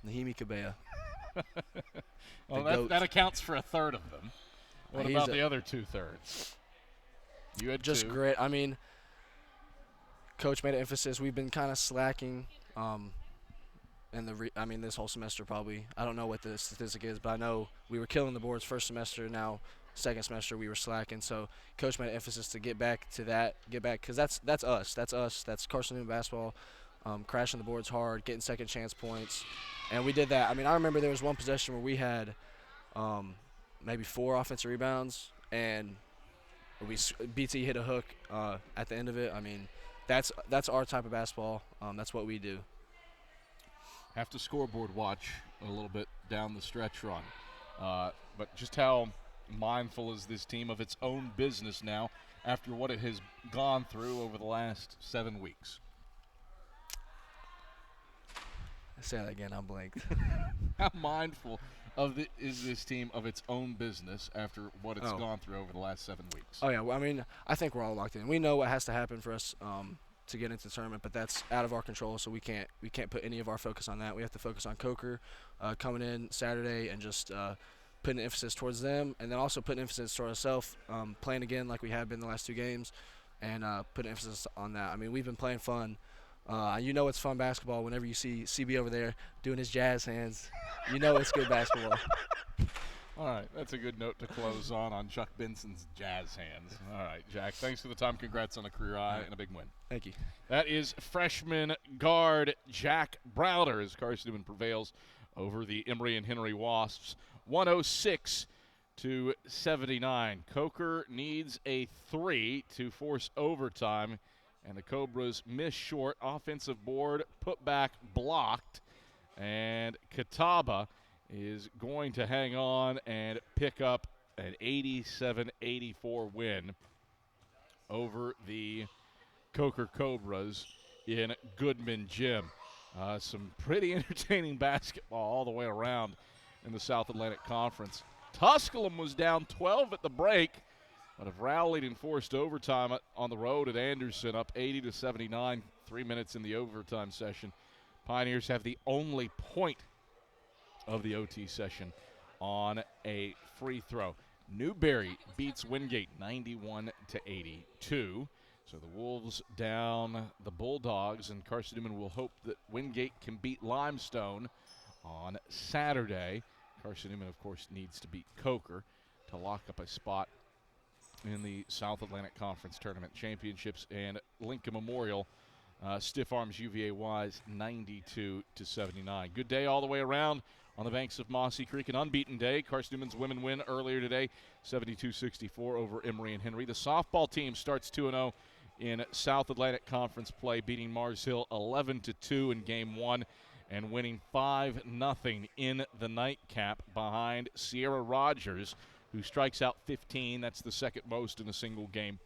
N: Nahimi Kabea.
J: Well, that accounts for a third of them. What about the other 2/3? You had
N: just
J: 2.
N: Great. Coach made an emphasis. We've been kind of slacking this whole semester probably. I don't know what the statistic is, but I know we were killing the boards first semester. Now second semester we were slacking. So Coach made an emphasis to get back to that, because that's us. That's us. That's Carson-Newman basketball. Crashing the boards hard, getting second chance points, and we did that. I remember there was one possession where we had maybe 4 offensive rebounds, and BT hit a hook at the end of it. That's our type of basketball. That's what we do.
J: Have to scoreboard watch a little bit down the stretch run. But just how mindful is this team of its own business now after what it has gone through over the last 7 weeks?
N: Say that again, I'm blanked.
J: How mindful is this team of its own business after what it's gone through over the last 7 weeks?
N: Oh, yeah. I think we're all locked in. We know what has to happen for us to get into the tournament, but that's out of our control, so we can't put any of our focus on that. We have to focus on Coker coming in Saturday and just putting emphasis towards them, and then also putting emphasis toward ourselves, playing again like we have been the last 2 games, and putting emphasis on that. We've been playing fun. It's fun basketball whenever you see CB over there doing his jazz hands. It's good basketball.
J: All right, that's a good note to close on Chuck Benson's jazz hands. All right, Jack, thanks for the time. Congrats on a career high and a big win.
N: Thank you.
J: That is freshman guard Jack Browder as Carson-Newman prevails over the Emory and Henry Wasps, 106-79. Coker needs a 3 to force overtime, and the Cobras miss short. Offensive board, put back, blocked, and Catawba is going to hang on and pick up an 87-84 win over the Coker Cobras in Goodman Gym. Some pretty entertaining basketball all the way around in the South Atlantic Conference. Tusculum was down 12 at the break, but have rallied and forced overtime on the road at Anderson, up 80-79, 3 minutes in the overtime session. Pioneers have the only point of the OT session on a free throw. Newberry beats Wingate 91-82. So the Wolves down the Bulldogs, and Carson-Newman will hope that Wingate can beat Limestone on Saturday. Carson-Newman, of course, needs to beat Coker to lock up a spot in the South Atlantic Conference Tournament Championships. And Lincoln Memorial stiff arms UVA Wise 92-79. Good day all the way around on the banks of Mossy Creek. An unbeaten day. Carson-Newman's women win earlier today, 72-64 over Emory and Henry. The softball team starts 2-0 in South Atlantic Conference play, beating Mars Hill 11-2 in Game 1 and winning 5-0 in the nightcap behind Sierra Rogers, who strikes out 15. That's the second most in a single game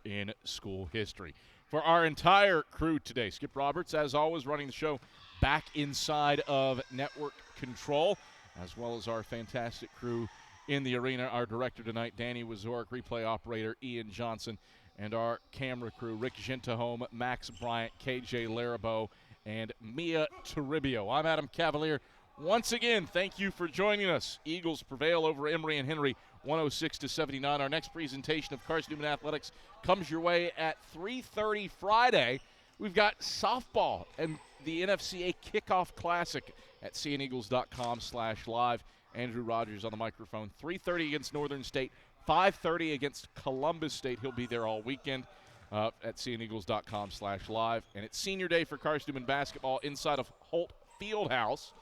J: in school history. For our entire crew today, Skip Roberts, as always, running the show back inside of network control, as well as our fantastic crew in the arena. Our director tonight, Danny Wazorek, replay operator Ian Johnson, and our camera crew, Rick Gentahome, Max Bryant, KJ Larabeau, and Mia Toribio. I'm Adam Cavalier. Once again, thank you for joining us. Eagles prevail over Emory and Henry, 106-79. Our next presentation of Carson-Newman Athletics comes your way at 3:30 Friday. We've got softball and the NFCA Kickoff Classic at cneagles.com/live. Andrew Rogers on the microphone. 3:30 against Northern State, 5:30 against Columbus State. He'll be there all weekend at cneagles.com/live. And it's senior day for Carson-Newman basketball inside of Holt Fieldhouse.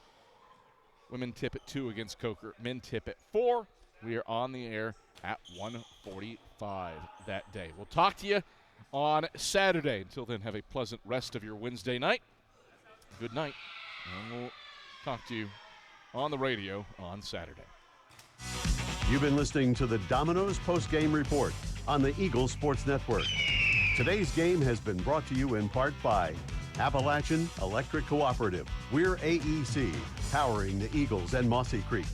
J: Women tip at 2 against Coker. Men tip at 4. We are on the air at 1:45 that day. We'll talk to you on Saturday. Until then, have a pleasant rest of your Wednesday night. Good night. And we'll talk to you on the radio on Saturday.
K: You've been listening to the Domino's Post-Game Report on the Eagles Sports Network. Today's game has been brought to you in part by Appalachian Electric Cooperative. We're AEC, powering the Eagles and Mossy Creek.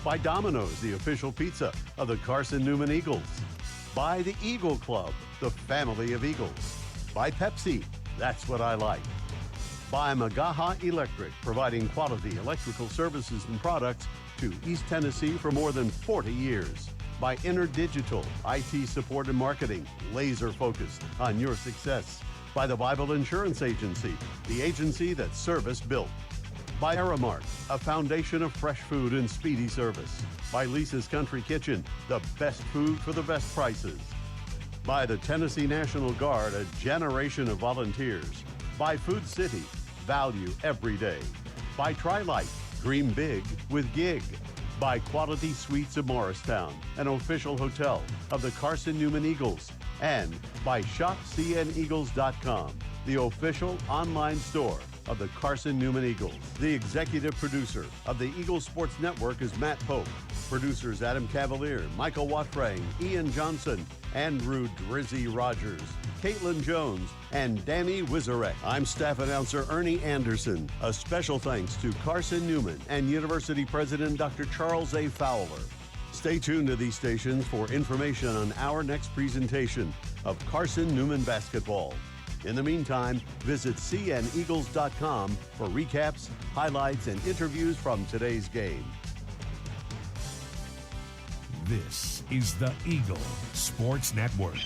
K: By Domino's, the official pizza of the Carson-Newman Eagles. By the Eagle Club, the family of Eagles. By Pepsi, that's what I like. By Magaha Electric, providing quality electrical services and products to East Tennessee for more than 40 years. By InterDigital, IT support and marketing, laser focused on your success. By the Bible Insurance Agency, the agency that service built. By Aramark, a foundation of fresh food and speedy service. By Lisa's Country Kitchen, the best food for the best prices. By the Tennessee National Guard, a generation of volunteers. By Food City, value every day. By Tri-Light, dream big with Gig. By Quality Suites of Morristown, an official hotel of the Carson-Newman Eagles. And by ShopCNEagles.com, the official online store of the Carson-Newman Eagles. The executive producer of the Eagles Sports Network is Matt Pope. Producers Adam Cavalier, Michael Watfrang, Ian Johnson, Andrew Drizzy Rogers, Caitlin Jones, and Danny Wizarek. I'm staff announcer Ernie Anderson. A special thanks to Carson-Newman and University President Dr. Charles A. Fowler. Stay tuned to these stations for information on our next presentation of Carson-Newman basketball. In the meantime, visit cneagles.com for recaps, highlights, and interviews from today's game.
I: This is the Eagle Sports Network.